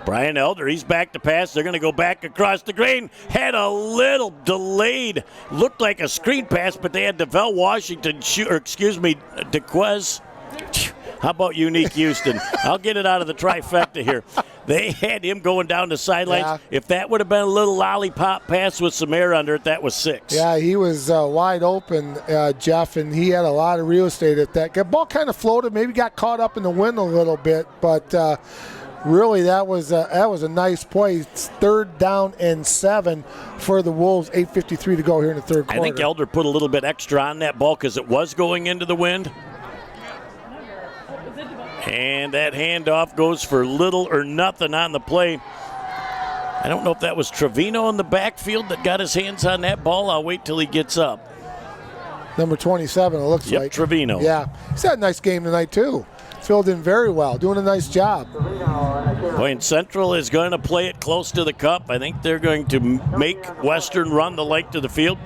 Brian Elder, he's back to pass. They're going to go back across the green. Had a little delayed, looked like a screen pass, but they had DeVell Washington, DeQuez. How about Unique Houston? I'll get it out of the trifecta here. They had him going down the sidelines. Yeah. If that would have been a little lollipop pass with some air under it, that was 6. Yeah, he was wide open, Jeff, and he had a lot of real estate at that. The ball kind of floated, maybe got caught up in the wind a little bit, but really that was a nice play. It's 3rd down and 7 for the Wolves. 8:53 to go here in the third quarter. I think Elder put a little bit extra on that ball because it was going into the wind. And that handoff goes for little or nothing on the play. I don't know if that was Trevino in the backfield that got his hands on that ball. I'll wait till he gets up. Number 27, it looks like. Trevino. Yeah, he's had a nice game tonight, too. Filled in very well, doing a nice job. Point Central is going to play it close to the cup. I think they're going to make Western run the length of the field.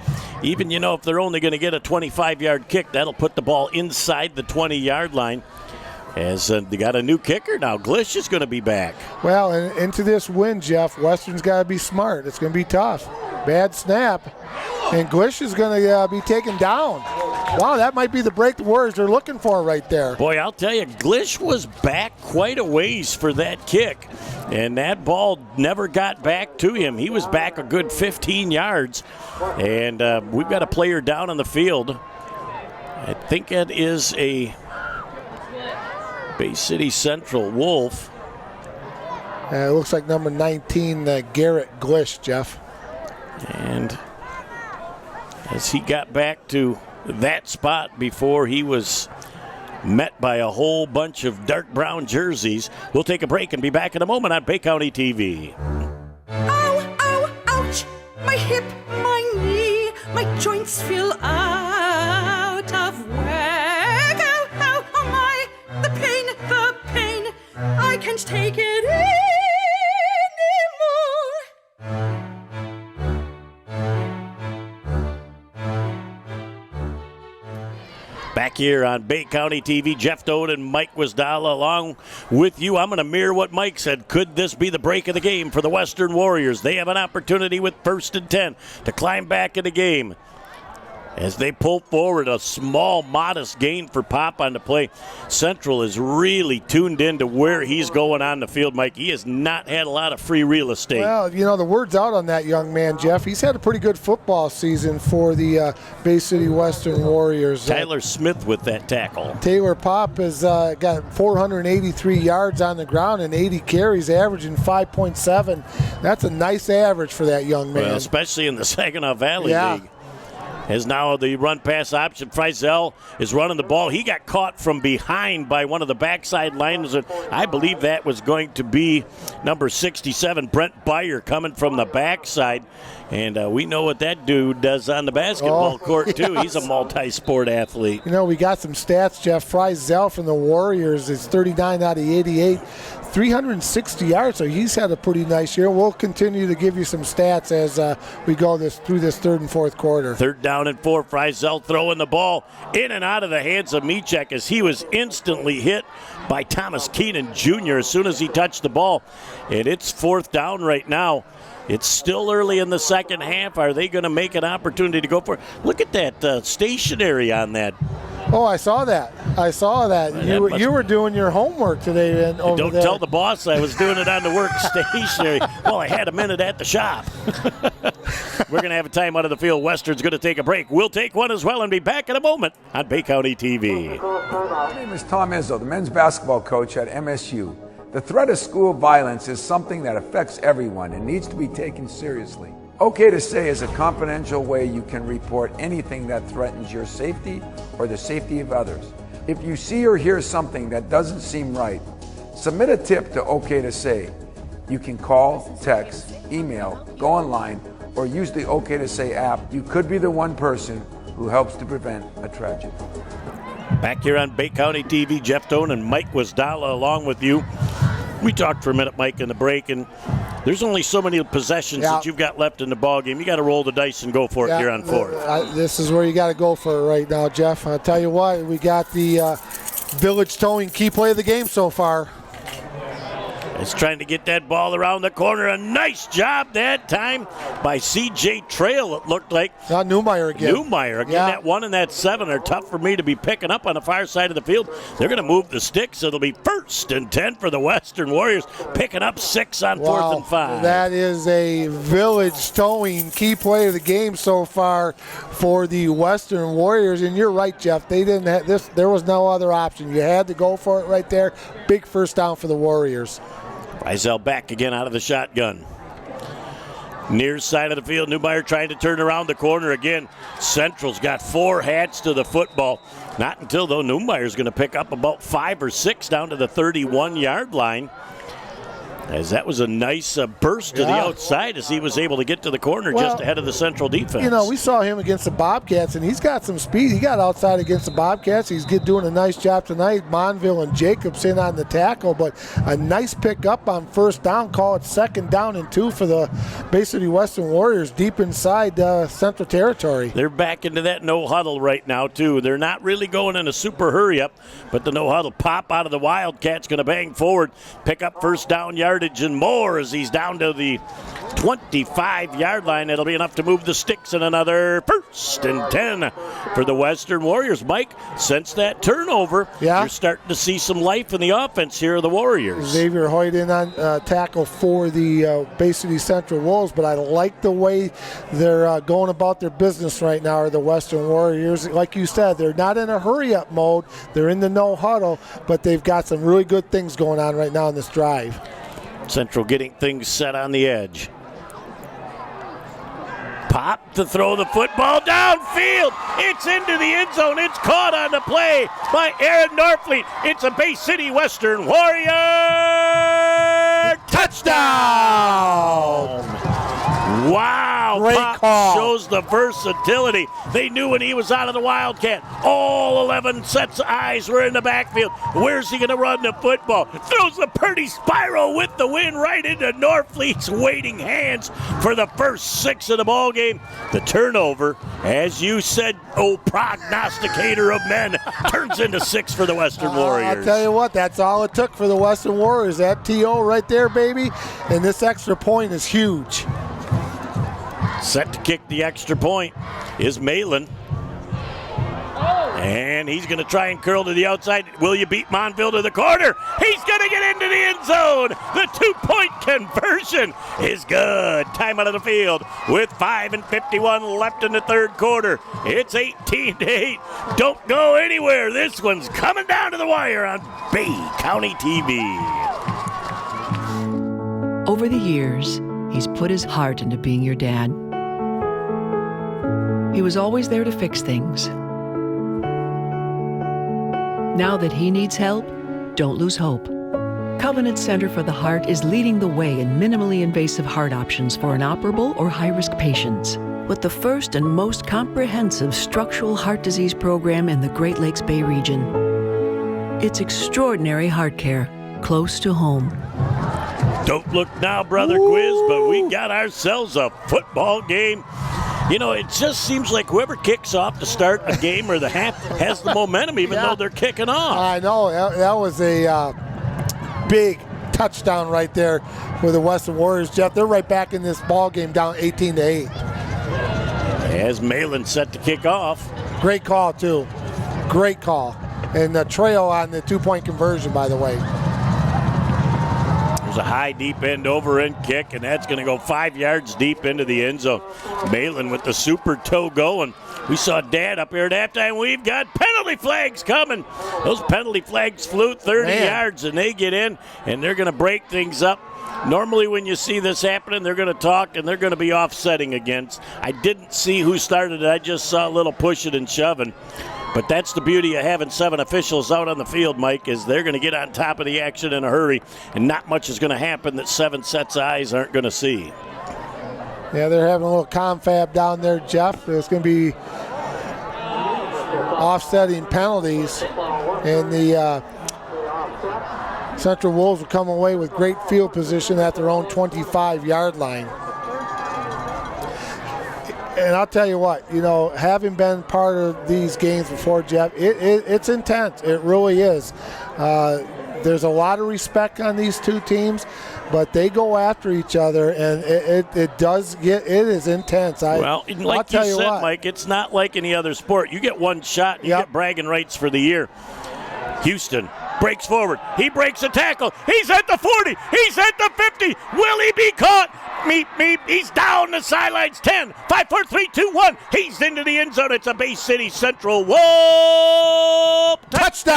Even, if they're only going to get a 25-yard kick, that'll put the ball inside the 20-yard line. As they got a new kicker now. Glish is going to be back. Well, and into this win, Jeff, Western's got to be smart. It's going to be tough. Bad snap. And Glish is going to be taken down. Wow, that might be the break the Warriors are looking for right there. Boy, I'll tell you, Glish was back quite a ways for that kick. And that ball never got back to him. He was back a good 15 yards. And we've got a player down on the field. I think it is a Bay City Central Wolf. It looks like number 19, Garrett Glish, Jeff. And as he got back to that spot before he was met by a whole bunch of dark brown jerseys, we'll take a break and be back in a moment on Bay County TV. Ow, ow, ouch! My hip, my knee, my joints feel out of whack. Ow, ow, oh my! The pain, I can't take it anymore. Back here on Bay County TV, Jeff Doan and Mike Wisdala along with you. I'm going to mirror what Mike said. Could this be the break of the game for the Western Warriors? They have an opportunity with 1st and 10 to climb back in the game. As they pull forward, a small, modest gain for Pop on the play. Central is really tuned into where he's going on the field, Mike. He has not had a lot of free real estate. Well, the word's out on that young man, Jeff. He's had a pretty good football season for the Bay City Western Warriors. Tyler Smith with that tackle. Taylor Pop has got 483 yards on the ground and 80 carries, averaging 5.7. That's a nice average for that young man. Well, especially in the Saginaw Valley League. As now the run-pass option, Friesel is running the ball. He got caught from behind by one of the backside linemen. I believe that was going to be number 67, Brent Byer, coming from the backside. And we know what that dude does on the basketball court, too. He's a multi-sport athlete. We got some stats, Jeff. Friesel from the Warriors is 39 out of 88. 360 yards, so he's had a pretty nice year. We'll continue to give you some stats as we go through this 3rd and 4th quarter. 3rd down and 4. Friesel throwing the ball in and out of the hands of Michek as he was instantly hit by Thomas Keenan Jr. as soon as he touched the ball. And it's 4th down right now. It's still early in the second half. Are they going to make an opportunity to go for it? Look at that stationary on that. Oh, I saw that. You were doing your homework today. Don't tell the boss I was doing it on the work stationary. Well, I had a minute at the shop. We're going to have a time out of the field. Western's going to take a break. We'll take one as well and be back in a moment on Bay County TV. My name is Tom Izzo, the men's basketball coach at MSU. The threat of school violence is something that affects everyone and needs to be taken seriously. OK to Say is a confidential way you can report anything that threatens your safety or the safety of others. If you see or hear something that doesn't seem right, submit a tip to OK to Say. You can call, text, email, go online, or use the OK to Say app. You could be the one person who helps to prevent a tragedy. Back here on Bay County TV, Jeff Doan and Mike Wasdala along with you. We talked for a minute, Mike, in the break, and there's only so many possessions that you've got left in the ball game. You got to roll the dice and go for it here on fourth. This is where you got to go for it right now, Jeff. I'll tell you what, we got the Village Towing key play of the game so far. It's trying to get that ball around the corner. A nice job that time by C.J. Trail, it looked like. Newmeyer again. Newmeyer again. Yeah. That 1 and that 7 are tough for me to be picking up on the far side of the field. They're going to move the sticks. It'll be 1st and 10 for the Western Warriors, picking up 6 on 4th and 5. That is a Village Towing key play of the game so far for the Western Warriors. And you're right, Jeff. They didn't have this. There was no other option. You had to go for it right there. Big first down for the Warriors. Eisel back again out of the shotgun. Near side of the field, Newmeyer trying to turn around the corner again. Central's got 4 hats to the football. Not until, though, Newmeyer's going to pick up about 5 or 6 down to the 31-yard line. As that was a nice burst to the outside as he was able to get to the corner just ahead of the Central defense. You know, we saw him against the Bobcats, and he's got some speed. He got outside against the Bobcats. He's doing a nice job tonight. Monville and Jacobs in on the tackle, but a nice pick up on first down. Call it 2nd down and 2 for the Bay City Western Warriors deep inside Central territory. They're back into that no huddle right now, too. They're not really going in a super hurry up, but the no huddle pop out of the Wildcats going to bang forward, pick up first down yardage and more as he's down to the 25-yard line. It'll be enough to move the sticks in another 1st and 10 for the Western Warriors. Mike, since that turnover, you're starting to see some life in the offense here of the Warriors. Xavier Hoyt in on tackle for the Bay City Central Wolves, but I like the way they're going about their business right now, are the Western Warriors. Like you said, they're not in a hurry-up mode. They're in the no huddle, but they've got some really good things going on right now in this drive. Central getting things set on the edge. Pop to throw the football downfield. It's into the end zone. It's caught on the play by Aaron Norfleet. It's a Bay City Western Warrior touchdown. Wow, great Pop call. Shows the versatility. They knew when he was out of the Wildcat. All 11 sets of eyes were in the backfield. Where's he going to run the football? Throws the pretty spiral with the wind right into Norfleet's waiting hands for the first 6 of the ball game. The turnover, as you said, prognosticator of men, turns into 6 for the Western Warriors. I'll tell you what, that's all it took for the Western Warriors. That TO right there, baby, and this extra point is huge. Set to kick the extra point is Malin. And he's going to try and curl to the outside. Will you beat Monville to the corner? He's going to get into the end zone. The 2-point conversion is good. Time out of the field with 5:51 left in the third quarter. It's 18-8. Don't go anywhere. This one's coming down to the wire on Bay County TV. Over the years, he's put his heart into being your dad. He was always there to fix things. Now that he needs help, don't lose hope. Covenant Center for the Heart is leading the way in minimally invasive heart options for inoperable or high-risk patients, with the first and most comprehensive structural heart disease program in the Great Lakes Bay region. It's extraordinary heart care, close to home. Don't look now, Brother Quiz, but we got ourselves a football game. You know, it just seems like whoever kicks off to start a game or the half has the momentum, even though they're kicking off. I know. That was a big touchdown right there for the Western Warriors, Jeff. They're right back in this ball game down 18-8. As Malin set to kick off. Great call, too. Great call. And the trail on the 2-point conversion, by the way. A high deep end over end kick, and that's going to go 5 yards deep into the end zone. Malin with the super toe going. We saw Dad up here at halftime. We've got penalty flags coming. Those penalty flags flew 30 yards, and they get in, and they're going to break things up. Normally when you see this happening, they're going to talk, and they're going to be offsetting against. I didn't see who started it. I just saw a little pushing and shoving. But that's the beauty of having 7 officials out on the field, Mike, is they're going to get on top of the action in a hurry, and not much is going to happen that 7 sets of eyes aren't going to see. Yeah, they're having a little confab down there, Jeff. There's going to be offsetting penalties, and the Central Wolves will come away with great field position at their own 25-yard line. And I'll tell you what, having been part of these games before, Jeff, it's intense. It really is. There's a lot of respect on these two teams, but they go after each other, and it is intense. Well, like you said, Mike, it's not like any other sport. You get one shot, and you get bragging rights for the year. Houston breaks forward. He breaks a tackle. He's at the 40. He's at the 50. Will he be caught? Meep, meep. He's down the sidelines. 10, 5, 4, 3, 2, 1. He's into the end zone. It's a Bay City Central Wolf touchdown.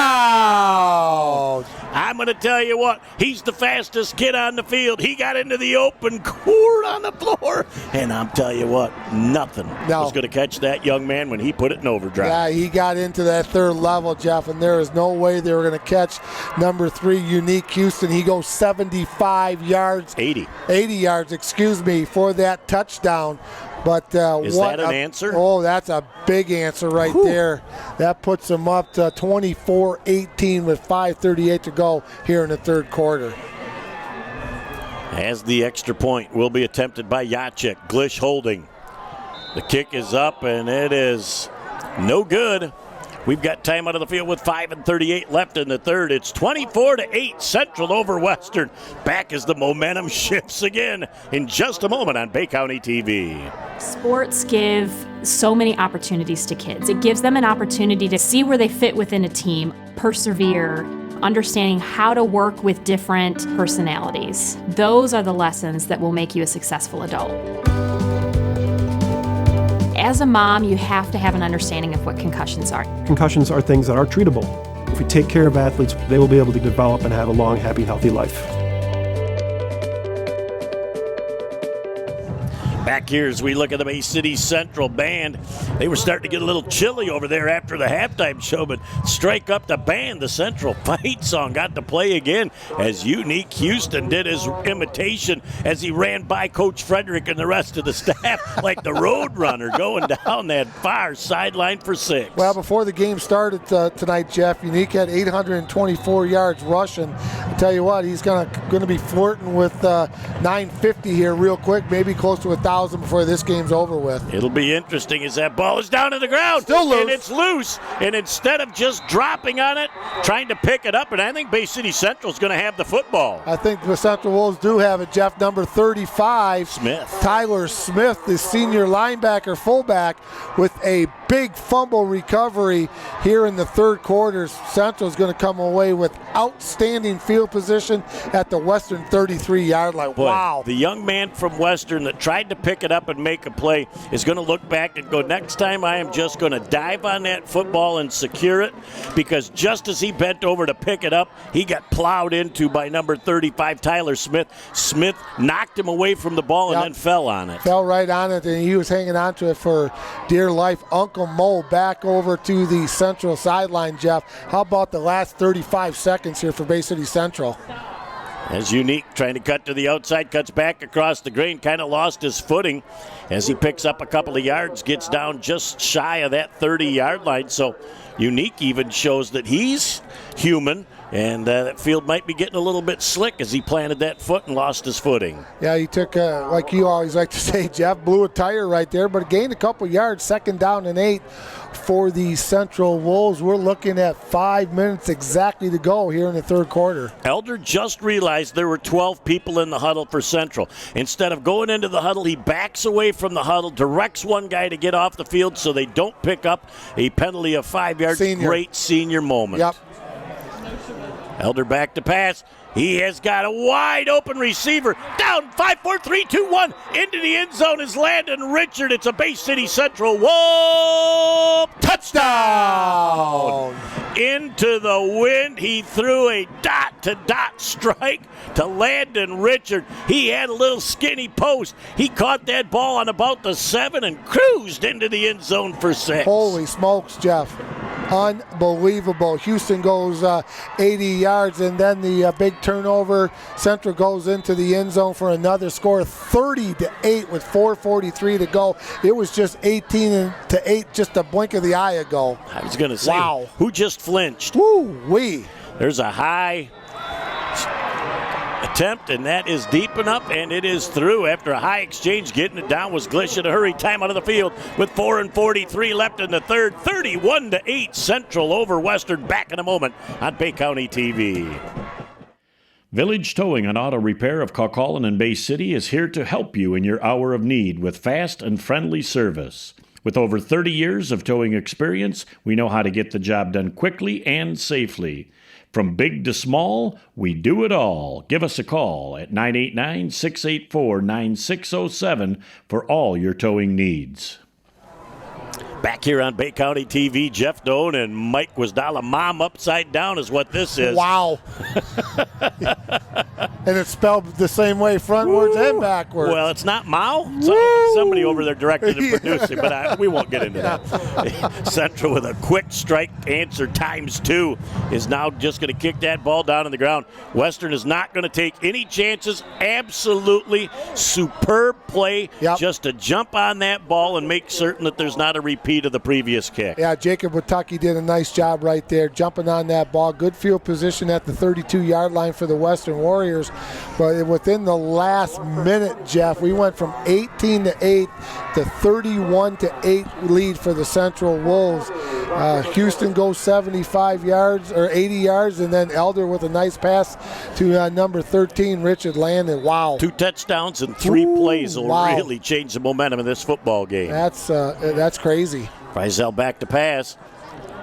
I'm going to tell you what. He's the fastest kid on the field. He got into the open court on the floor. And I'm telling you what, nothing was going to catch that young man when he put it in overdrive. Yeah, he got into that third level, Jeff, and there is no way they were going to catch number 3, Unique Houston. He goes 75 yards. 80 yards, for that touchdown. But is that an answer? Oh, that's a big answer right there. That puts them up to 24-18 with 5:38 to go here in the third quarter. As the extra point will be attempted by Jacek. Glish holding. The kick is up, and it is no good. We've got time out of the field with 5:38 left in the third. It's 24-8 Central over Western. Back as the momentum shifts again in just a moment on Bay County TV. Sports give so many opportunities to kids. It gives them an opportunity to see where they fit within a team, persevere, understanding how to work with different personalities. Those are the lessons that will make you a successful adult. As a mom, you have to have an understanding of what concussions are. Concussions are things that are treatable. If we take care of athletes, they will be able to develop and have a long, happy, healthy life. Back here as we look at the Bay City Central band, they were starting to get a little chilly over there after the halftime show, but strike up the band, the Central fight song got to play again as Unique Houston did his imitation as he ran by Coach Frederick and the rest of the staff like the road runner going down that far sideline for 6. Well, before the game started tonight, Jeff, Unique had 824 yards rushing. I tell you what, he's going to be flirting with 950 here real quick, maybe close to 1,000 before this game's over with. It'll be interesting as that ball is down to the ground. Still loose. And it's loose. And instead of just dropping on it, trying to pick it up, and I think Bay City Central's going to have the football. I think the Central Wolves do have it, Jeff. Number 35, Smith. Tyler Smith, the senior linebacker fullback, with a big fumble recovery here in the third quarter. Central's going to come away with outstanding field position at the Western 33-yard line. Boy, wow. The young man from Western that tried to pick it up and make a play is going to look back and go, next time I am just going to dive on that football and secure it, because just as he bent over to pick it up, he got plowed into by number 35, Tyler Smith. Smith knocked him away from the ball and then fell on it. Fell right on it, and he was hanging on to it for dear life. Uncle Mo back over to the Central sideline, Jeff. How about the last 35 seconds here for Bay City Central? As Unique trying to cut to the outside, cuts back across the green, kind of lost his footing as he picks up a couple of yards, gets down just shy of that 30-yard line. So Unique even shows that he's human, and that field might be getting a little bit slick as he planted that foot and lost his footing. Yeah, he took, like you always like to say, Jeff, blew a tire right there, but gained a couple yards, 2nd down and 8 for the Central Wolves. We're looking at 5 minutes exactly to go here in the third quarter. Elder just realized there were 12 people in the huddle for Central. Instead of going into the huddle, he backs away from the huddle, directs one guy to get off the field so they don't pick up a penalty of 5 yards. Senior. Great senior moment. Yep. Elder back to pass. He has got a wide open receiver. Down 5, 4, 3, 2, 1. Into the end zone is Landon Richard. It's a Bay City Central Wolf touchdown. Into the wind. He threw a dot-to-dot strike to Landon Richard. He had a little skinny post. He caught that ball on about the 7 and cruised into the end zone for 6. Holy smokes, Jeff. Unbelievable. Houston goes 80 yards, and then the big turnover. Central goes into the end zone for another score, 30-8 with 4:43 to go. It was just 18-8 just a blink of the eye ago. I was going to say, wow. Who just flinched? Woo-wee. There's a high attempt, and that is deep enough, and it is through after a high exchange. Getting it down was Glish in a hurry. Time out of the field with 4:43 left in the third. 31-8 Central over Western. Back in a moment on Bay County TV. Village Towing and Auto Repair of Kaukaulin and Bay City is here to help you in your hour of need with fast and friendly service. With over 30 years of towing experience, we know how to get the job done quickly and safely. From big to small, we do it all. Give us a call at 989-684-9607 for all your towing needs. Back here on Bay County TV, Jeff Doan and Mike Wisdala. Mom upside down is what this is. Wow. And it's spelled the same way frontwards and backwards. Well, it's not Mao. Somebody over there directed and producing, but we won't get into that. Central with a quick strike answer times 2 is now just going to kick that ball down on the ground. Western is not going to take any chances. Absolutely superb play just to jump on that ball and make certain that there's not a repeat of the previous kick. Yeah, Jacob Wataki did a nice job right there, jumping on that ball. Good field position at the 32-yard line for the Western Warriors. But within the last minute, Jeff, we went from 18-8 to 31-8 lead for the Central Wolves. Houston goes 75 yards or 80 yards, and then Elder with a nice pass to number 13, Richard Landon. Wow. 2 touchdowns and 3 plays will really change the momentum of this football game. That's crazy. Friesel back to pass.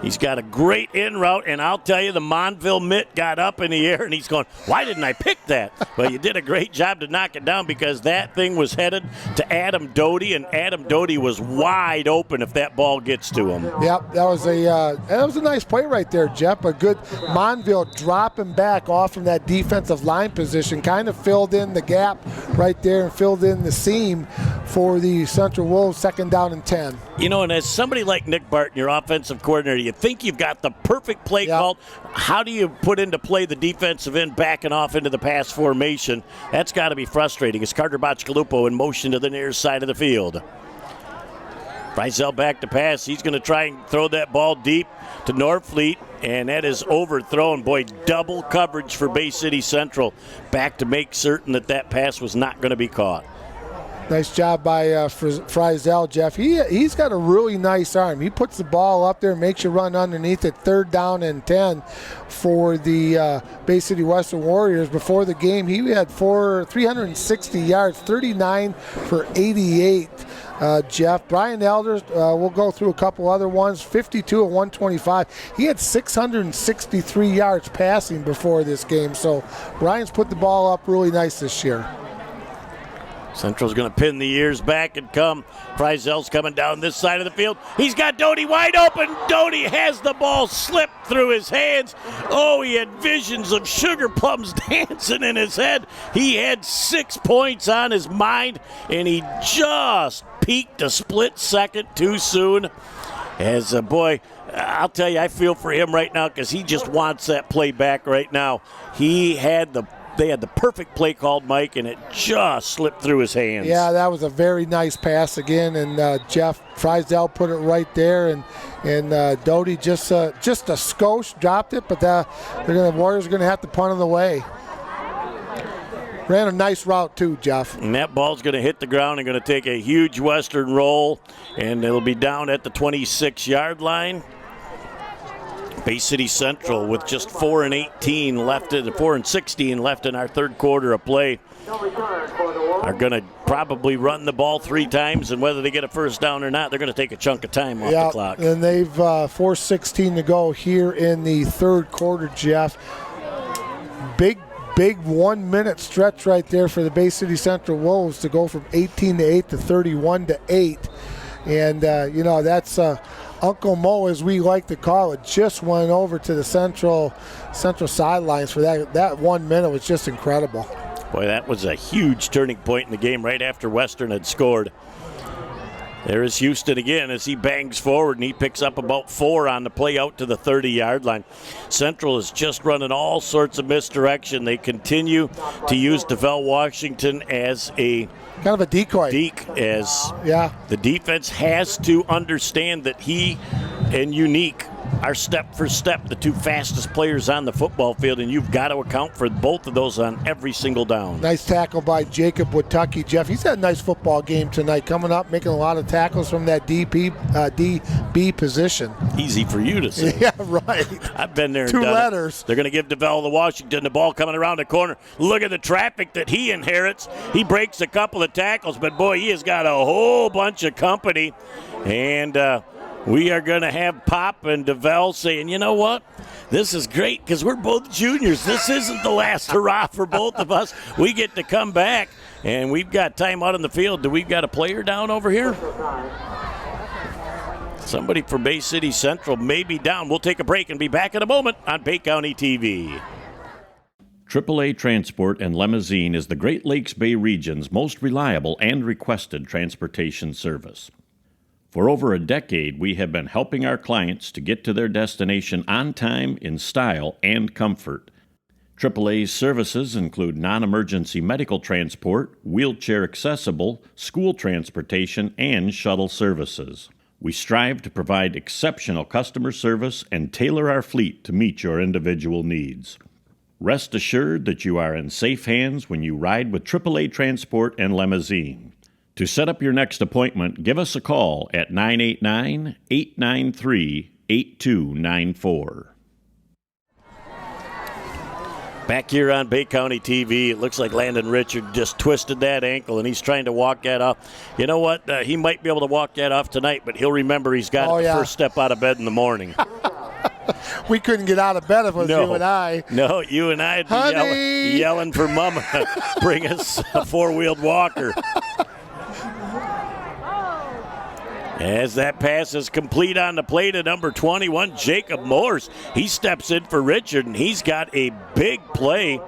He's got a great in route, and I'll tell you, the Monville mitt got up in the air, and he's going, why didn't I pick that? Well, you did a great job to knock it down because that thing was headed to Adam Doty, and Adam Doty was wide open if that ball gets to him. Yep, that was a nice play right there, Jeff. A good Monville dropping back off from that defensive line position, kind of filled in the gap right there and filled in the seam for the Central Wolves, 2nd down and 10. You know, and as somebody like Nick Barton, your offensive coordinator, you think you've got the perfect play called. How do you put into play the defensive end backing off into the pass formation? That's got to be frustrating. It's Carter Botchkalupo in motion to the near side of the field. Friesel back to pass. He's going to try and throw that ball deep to Norfleet, and that is overthrown. Boy, double coverage for Bay City Central. Back to make certain that pass was not going to be caught. Nice job by Friesel, Jeff. He's got a really nice arm. He puts the ball up there, makes you run underneath it. 3rd down and 10 for the Bay City Western Warriors. Before the game, he had 360 yards, 39 for 88. Jeff. Brian Elder, we'll go through a couple other ones. 52 of 125. He had 663 yards passing before this game. So Brian's put the ball up really nice this year. Central's going to pin the ears back and come. Friesel's coming down this side of the field. He's got Doty wide open. Doty has the ball slip through his hands. Oh, he had visions of sugar plums dancing in his head. He had 6 points on his mind, and he just peaked a split second too soon. As a boy, I'll tell you, I feel for him right now because he just wants that play back right now. They had the perfect play called, Mike, and it just slipped through his hands. Yeah, that was a very nice pass again, and Jeff Friesel put it right there, and Doty just a skosh dropped it, but the Warriors are going to have to punt it away. Ran a nice route too, Jeff. And that ball's going to hit the ground and going to take a huge Western roll, and it'll be down at the 26-yard line. Bay City Central with just 4 and 16 left in our third quarter of play are going to probably run the ball 3 times, and whether they get a first down or not, they're going to take a chunk of time off the clock. And they've 4:16 to go here in the third quarter, Jeff. big 1 minute stretch right there for the Bay City Central Wolves to go from 18-8 to 31-8. And, that's Uncle Mo, as we like to call it, just went over to the central sidelines for that 1 minute. Was just incredible. Boy, that was a huge turning point in the game right after Western had scored. There is Houston again as he bangs forward, and he picks up about 4 on the play out to the 30-yard line. Central is just running all sorts of misdirection. They continue to use DeVell Washington as a kind of a decoy. The defense has to understand that he and Unique are step for step the 2 fastest players on the football field, and you've got to account for both of those on every single down. Nice tackle by Jacob Watucky. Jeff, he's had a nice football game tonight, coming up, making a lot of tackles from that DB position. Easy for you to say. Yeah, right. I've been there and 2 done letters. They're going to give DeVell the Washington the ball coming around the corner. Look at the traffic that he inherits. He breaks a couple of tackles, but boy, he has got a whole bunch of company. And we are going to have Pop and DeVell saying, you know what? This is great because we're both juniors. This isn't the last hurrah for both of us. We get to come back, and we've got time out on the field. Do we've got a player down over here? Somebody for Bay City Central may be down. We'll take a break and be back in a moment on Bay County TV. AAA Transport and Limousine is the Great Lakes Bay region's most reliable and requested transportation service. For over a decade, we have been helping our clients to get to their destination on time, in style, and comfort. AAA's services include non-emergency medical transport, wheelchair accessible, school transportation, and shuttle services. We strive to provide exceptional customer service and tailor our fleet to meet your individual needs. Rest assured that you are in safe hands when you ride with AAA Transport and Limousine. To set up your next appointment, give us a call at 989-893-8294. Back here on Bay County TV, it looks like Landon Richard just twisted that ankle, and he's trying to walk that off. You know what? He might be able to walk that off tonight, but he'll remember he's got the first step out of bed in the morning. We couldn't get out of bed if it was you and I. No, you and I would be yelling for Mama to bring us a 4-wheeled walker. As that pass is complete on the play to number 21, Jacob Morse. He steps in for Richard, and he's got a big play.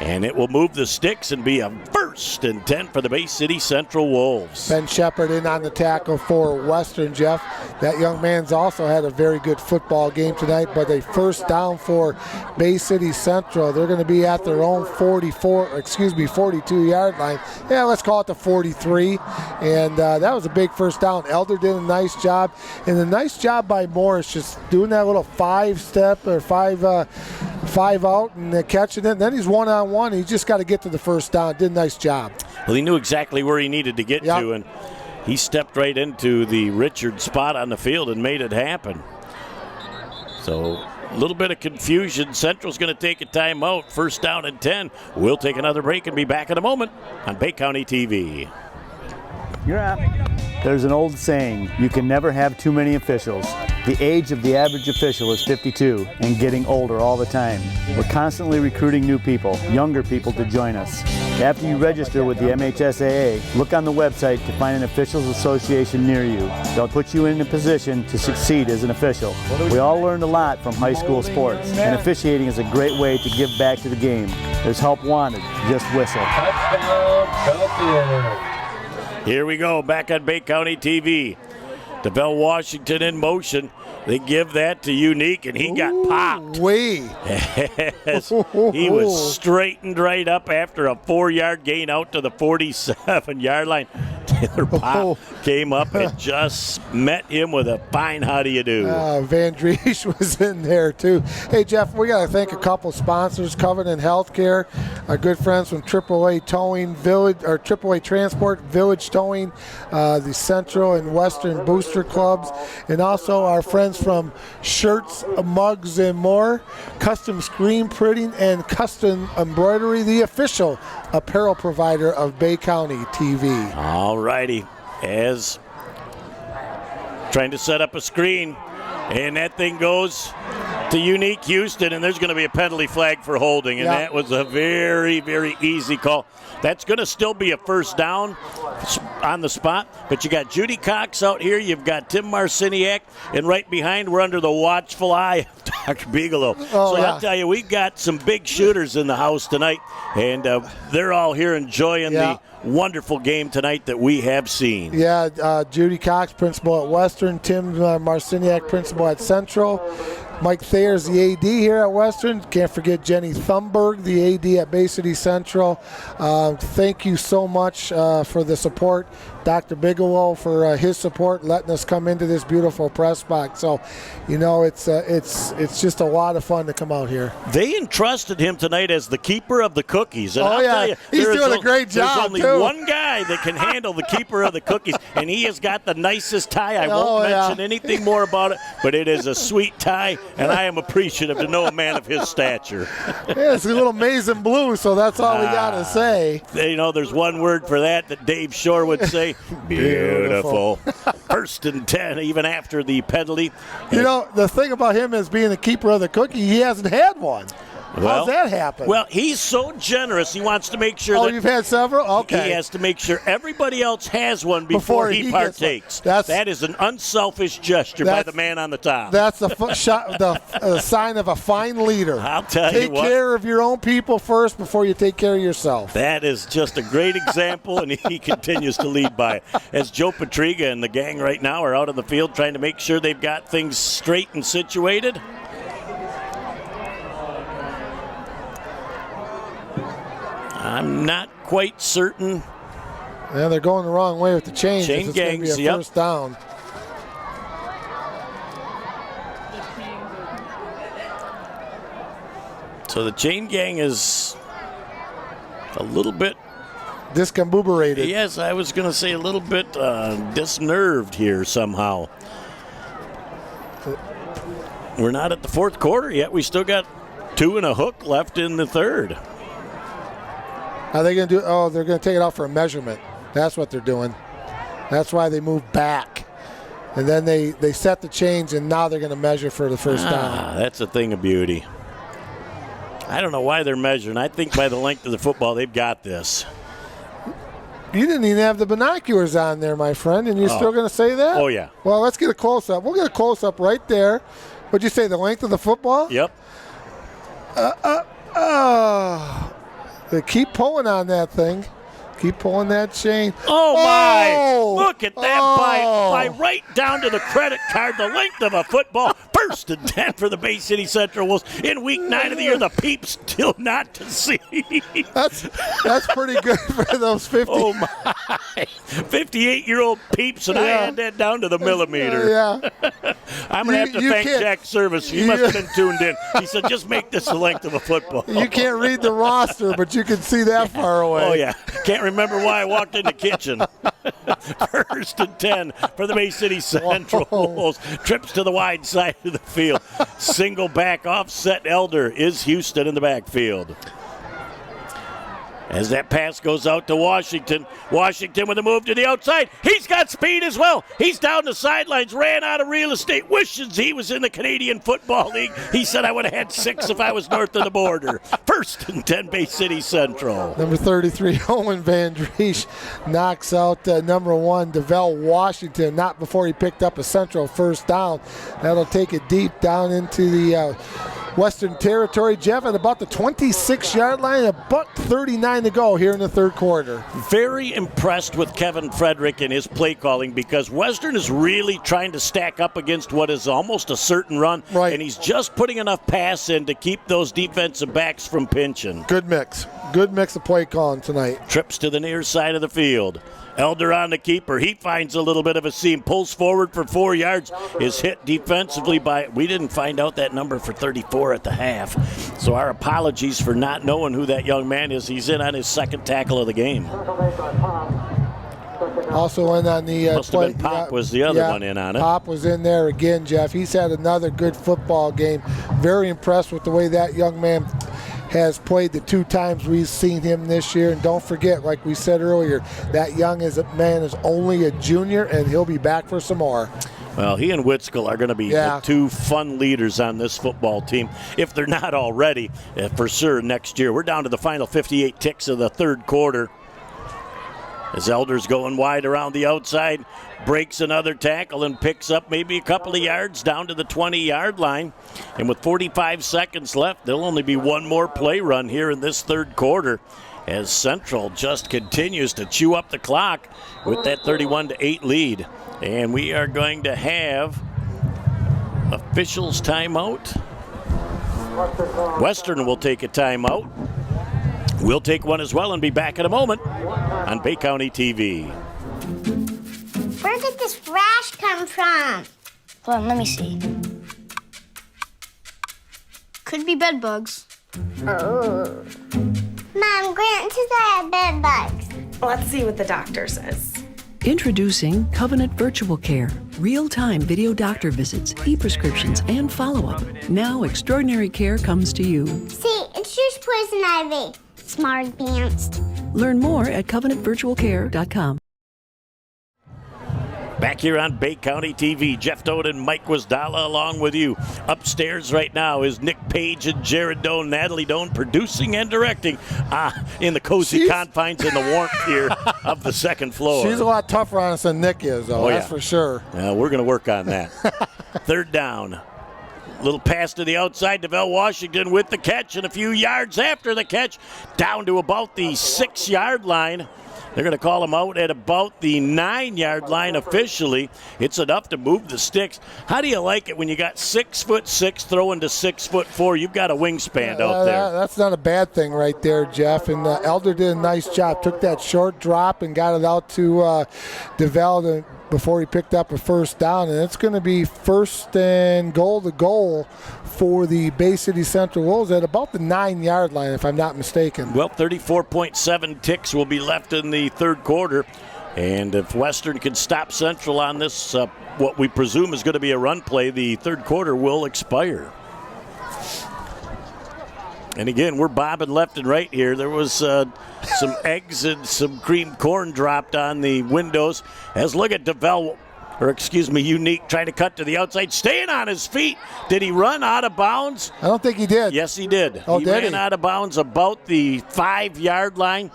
And it will move the sticks and be a 1st and 10 for the Bay City Central Wolves. Ben Shepard in on the tackle for Western, Jeff. That young man's also had a very good football game tonight, but a 1st down for Bay City Central. They're going to be at their own 42-yard line. Yeah, let's call it the 43. And that was a big 1st down. Elder did a nice job. And a nice job by Morris just doing that little 5-step or 5 out and catching it. And then he's one-on-one. He just got to get to the 1st down. Did a nice job. Well, he knew exactly where he needed to get to, and he stepped right into the Richard spot on the field and made it happen. So a little bit of confusion. Central's going to take a timeout. 1st down and 10. We'll take another break and be back in a moment on Bay County TV. You're up. There's an old saying, you can never have too many officials. The age of the average official is 52 and getting older all the time. We're constantly recruiting new people, younger people to join us. After you register with the MHSAA, look on the website to find an officials association near you. They'll put you in a position to succeed as an official. We all learned a lot from high school sports, and officiating is a great way to give back to the game. There's help wanted, just whistle. Here we go, back on Bay County TV. DeVell Washington in motion. They give that to Unique, and he got popped. Yes, he was straightened right up after a 4-yard gain out to the 47-yard line. Taylor Pop came up and just met him with a fine how do you do. Van Driesch was in there too. Hey Jeff, we got to thank a couple sponsors, Covenant Healthcare, our good friends from AAA Towing Village, or AAA Transport, Village Towing, the Central and Western Booster Clubs, and also our friends from Shirts, Mugs, and More, Custom Screen Printing, and Custom Embroidery, the official apparel provider of Bay County TV. All righty, as trying to set up a screen, and that thing goes to Unique Houston, and there's going to be a penalty flag for holding, and that was a very, very easy call. That's going to still be a first down on the spot, but you got Judy Cox out here, you've got Tim Marciniak, and right behind we're under the watchful eye of Dr. Bigelow. I'll tell you, we got some big shooters in the house tonight, and they're all here enjoying the wonderful game tonight that we have seen. Yeah, Judy Cox, principal at Western, Tim Marciniak, principal at Central. Mike Thayer's the AD here at Western. Can't forget Jenny Thumberg, the AD at Bay City Central. Thank you so much for the support. Dr. Bigelow for his support, letting us come into this beautiful press box. So, it's just a lot of fun to come out here. They entrusted him tonight as the keeper of the cookies. And I'll tell you, he's doing a great job. There's only one guy that can handle the keeper of the cookies, and he has got the nicest tie. I won't mention anything more about it, but it is a sweet tie, and I am appreciative to know a man of his stature. Yeah, it's a little maize and blue, so that's all we got to say. There's one word for that Dave Shore would say. Beautiful. First and 10, even after the penalty. The thing about him as being the keeper of the cookie, he hasn't had one. How's that happen? Well, he's so generous. He wants to make sure that you've had several? Okay. He has to make sure everybody else has one before he partakes. That is an unselfish gesture by the man on the top. That's the sign of a fine leader. I'll tell you what. Take care of your own people first before you take care of yourself. That is just a great example, and he continues to lead by it. As Joe Patriga and the gang right now are out on the field trying to make sure they've got things straight and situated. I'm not quite certain. Yeah, they're going the wrong way with the change. Chain gangs, it's going to be a first down. So the chain gang is a little bit discombobulated. Yes, I was going to say a little bit disnerved here somehow. We're not at the fourth quarter yet. We still got 2 and a hook left in the third. Are they going to do? Oh, they're going to take it out for a measurement. That's what they're doing. That's why they move back. And then they set the chains, and now they're going to measure for the first down. That's a thing of beauty. I don't know why they're measuring. I think by the length of the football, they've got this. You didn't even have the binoculars on there, my friend, and you're still going to say that? Oh, yeah. Well, let's get a close-up. We'll get a close-up right there. What'd you say, the length of the football? Yep. They keep pulling on that thing. Keep pulling that chain. Oh, my. Look at that by right down to the credit card, the length of a football. First and 10 for the Bay City Central Wolves. In week 9 of the year, the peeps still not to see. That's pretty good for those 50. Oh, my. 58-year-old peeps, and I had that down to the millimeter. Yeah. I'm going to have to thank Jack Service. He must have been tuned in. He said, just make this the length of a football. You can't read the roster, but you can see that far away. Oh, yeah. Can't remember why I walked in the kitchen. First and 10 for the Bay City Central Wolves. Trips to the wide side of the field. Single back offset Elder is Houston in the backfield. As that pass goes out to Washington. Washington with a move to the outside. He's got speed as well. He's down the sidelines, ran out of real estate. Wishes he was in the Canadian Football League. He said, I would have had 6 if I was north of the border. First and 10, Bay City Central. Number 33, Owen Van Driesch knocks out number 1, DeVell Washington, not before he picked up a Central first down. That'll take it deep down into the Western Territory. Jeff, at about the 26-yard line, $1:39 to go here in the third quarter. Very impressed with Kevin Frederick and his play calling, because Western is really trying to stack up against what is almost a certain run, and he's just putting enough pass in to keep those defensive backs from pinching. Good mix of play calling tonight. Trips to the near side of the field. Elder on the keeper. He finds a little bit of a seam, pulls forward for 4 yards, is hit defensively by, we didn't find out that number for 34 at the half. So our apologies for not knowing who that young man is. He's in on his second tackle of the game. Also in on the must have been Pop was the other one in on it. Pop was in there again, Jeff. He's had another good football game. Very impressed with the way that young man has played the 2 times we've seen him this year. And don't forget, like we said earlier, that young man is only a junior, and he'll be back for some more. Well, he and Witskill are going to be the two fun leaders on this football team, if they're not already, for sure, next year. We're down to the final 58 ticks of the third quarter. As Elder's going wide around the outside, breaks another tackle and picks up maybe a couple of yards down to the 20-yard line. And with 45 seconds left, there'll only be one more play run here in this third quarter, as Central just continues to chew up the clock with that 31-8 lead. And we are going to have officials timeout. Western will take a timeout. We'll take one as well and be back in a moment on Bay County TV. Where did this rash come from? Hold on, let me see. Could be bed bugs. Oh. Mom, Grant says I have bed bugs. Let's see what the doctor says. Introducing Covenant Virtual Care. Real-time video doctor visits, e-prescriptions, and follow-up. Now extraordinary care comes to you. See, it's just poison ivy. Smart advanced. Learn more at covenantvirtualcare.com. Back here on Bay County TV, Jeff Doan and Mike Wasdala along with you. Upstairs right now is Nick Page and Jared Doan, Natalie Doan producing and directing in the cozy confines and the warmth here of the second floor. She's a lot tougher on us than Nick is, though, that's for sure. We're going to work on that. Third down. Little pass to the outside. DeVell Washington with the catch, and a few yards after the catch, down to about the 6-yard line. They're going to call him out at about the 9-yard line officially. It's enough to move the sticks. How do you like it when you got 6'6" throwing to 6'4"? You've got a wingspan out there. That's not a bad thing right there, Jeff. And Elder did a nice job. Took that short drop and got it out to DeVell before he picked up a first down. And it's going to be first and goal to goal for the Bay City Central Wolves at about the 9-yard line, if I'm not mistaken. Well, 34.7 ticks will be left in the third quarter. And if Western can stop Central on this, what we presume is going to be a run play, the third quarter will expire. And again, we're bobbing left and right here. There was some eggs and some creamed corn dropped on the windows. As look at Unique trying to cut to the outside, staying on his feet. Did he run out of bounds? I don't think he did. Yes, he did. Oh, he did ran out of bounds about the 5-yard line.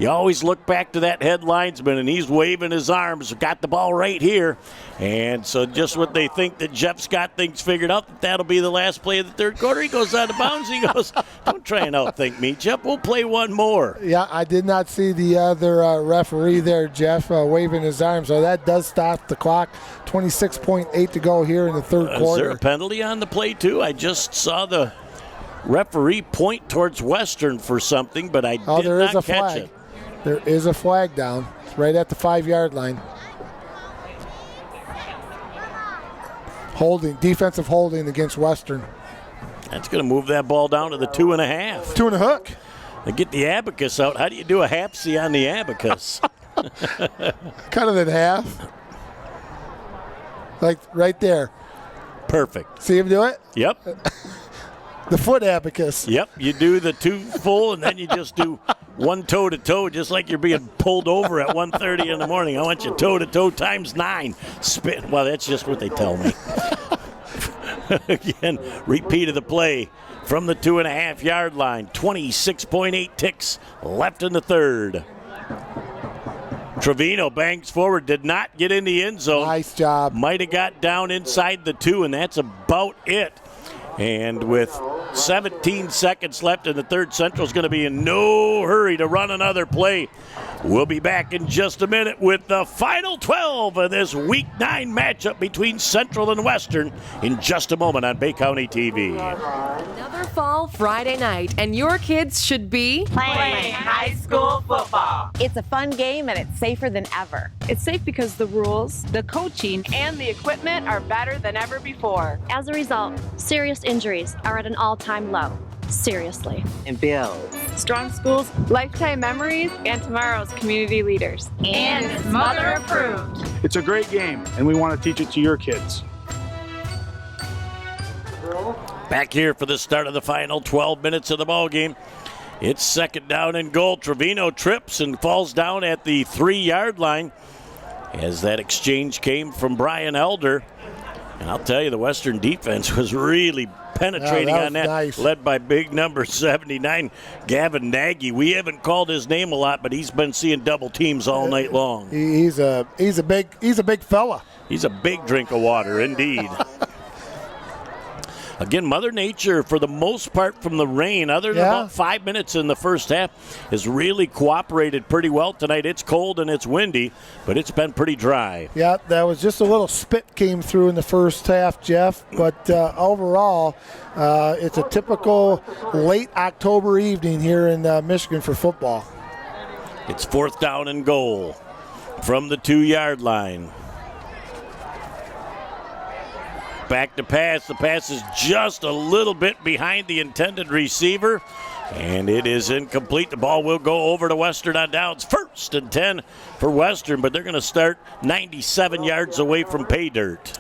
You always look back to that head linesman, and he's waving his arms. Got the ball right here. And so just what they think that Jeff's got things figured out, that'll be the last play of the third quarter. He goes out of bounds. He goes, don't try and outthink me, Jeff. We'll play one more. Yeah, I did not see the other referee there, Jeff, waving his arms. So that does stop the clock. 26.8 to go here in the third quarter. Is there a penalty on the play, too? I just saw the referee point towards Western for something, but I did not catch it. There is a flag down right at the 5-yard line. Holding, defensive holding against Western. That's going to move that ball down to the 2.5. 2 and a hook. They get the abacus out. How do you do a half-C on the abacus? Cut it in half. Like right there. Perfect. See him do it? Yep. The foot abacus. Yep. You do the 2 full, and then you just do one toe-to-toe, just like you're being pulled over at 1:30 in the morning. I want you toe-to-toe times 9. Spin. Well, that's just what they tell me. Again, repeat of the play from the 2.5-yard line. 26.8 ticks left in the third. Trevino bangs forward, did not get in the end zone. Nice job. Might have got down inside the 2, and that's about it. And with 17 seconds left in the third, Central's going to be in no hurry to run another play. We'll be back in just a minute with the final 12 of this Week 9 matchup between Central and Western in just a moment on Bay County TV. Another fall Friday night, and your kids should be playing high school football. It's a fun game, and it's safer than ever. It's safe because the rules, the coaching, and the equipment are better than ever before. As a result, serious injuries are at an all-time low. Seriously. And builds strong schools, lifetime memories, and tomorrow's community leaders. And it's mother approved. It's a great game, and we want to teach it to your kids. Back here for the start of the final 12 minutes of the ball game. It's second down and goal. Trevino trips and falls down at the 3-yard line. as that exchange came from Brian Elder. And I'll tell you, the Western defense was really penetrating on that, nice. Led by big number 79, Gavin Nagy. We haven't called his name a lot, but he's been seeing double teams all night long. He's a big fella. He's a big drink of water, indeed. Again, Mother Nature, for the most part from the rain, other than about 5 minutes in the first half, has really cooperated pretty well tonight. It's cold and it's windy, but it's been pretty dry. Yeah, that was just a little spit came through in the first half, Jeff. But overall, it's a typical late October evening here in Michigan for football. It's 4th down and goal from the 2-yard line. Back to pass. The pass is just a little bit behind the intended receiver, and it is incomplete. The ball will go over to Western on downs. 1st and 10 for Western, but they're going to start 97 yards away from pay dirt.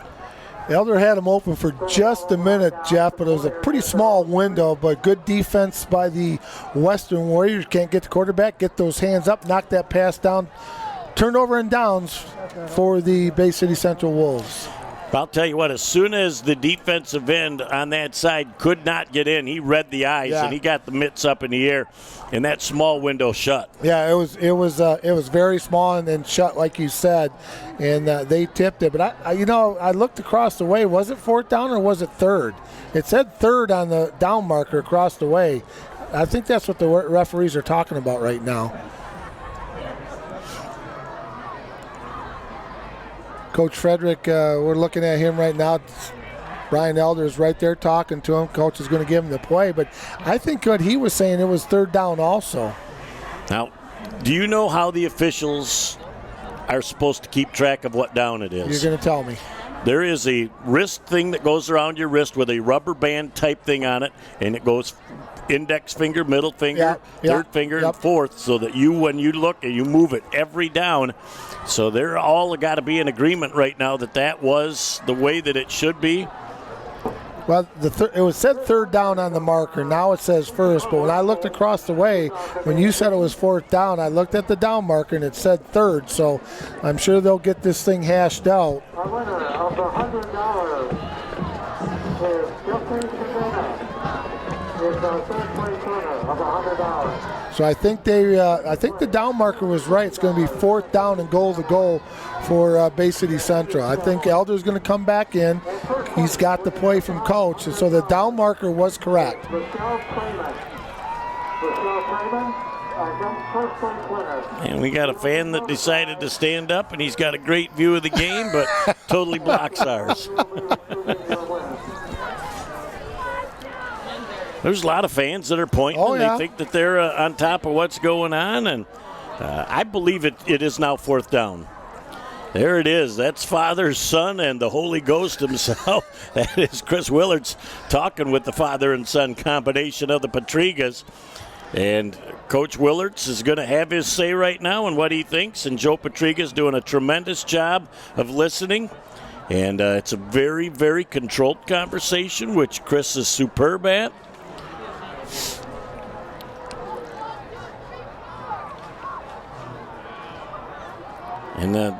Elder had him open for just a minute, Jeff, but it was a pretty small window, but good defense by the Western Warriors. Can't get the quarterback, get those hands up, knock that pass down. Turnover and downs for the Bay City Central Wolves. I'll tell you what, as soon as the defensive end on that side could not get in, he read the eyes and he got the mitts up in the air, and that small window shut. Yeah, it was very small and shut, like you said, and they tipped it. But I looked across the way. Was it 4th down or was it 3rd? It said 3rd on the down marker across the way. I think that's what the referees are talking about right now. Coach Frederick, we're looking at him right now. Brian Elder is right there talking to him. Coach is going to give him the play, but I think what he was saying, it was 3rd down also. Now, do you know how the officials are supposed to keep track of what down it is? You're going to tell me. There is a wrist thing that goes around your wrist with a rubber band type thing on it, and it goes index finger, middle finger, third finger, and 4th, so that when you look and you move it every down. So they're all got to be in agreement right now that was the way that it should be. Well, it was said 3rd down on the marker. Now it says 1st. But when I looked across the way, when you said it was 4th down, I looked at the down marker and it said 3rd. So I'm sure they'll get this thing hashed out. The winner of the $100 is Justin Savannah. Is the 3rd place winner of $100. So I think the down marker was right. It's going to be 4th down and goal to goal for Bay City Central. I think Elder's going to come back in. He's got the play from Coach, and so the down marker was correct. And we got a fan that decided to stand up, and he's got a great view of the game, but totally blocks ours. There's a lot of fans that are pointing. They think that they're on top of what's going on, and I believe it is now 4th down. There it is. That's Father, Son, and the Holy Ghost himself. That is Chris Willards talking with the father and son combination of the Patrigas. And Coach Willards is going to have his say right now on what he thinks, and Joe Patriga's doing a tremendous job of listening. And it's a very, very controlled conversation, which Chris is superb at. And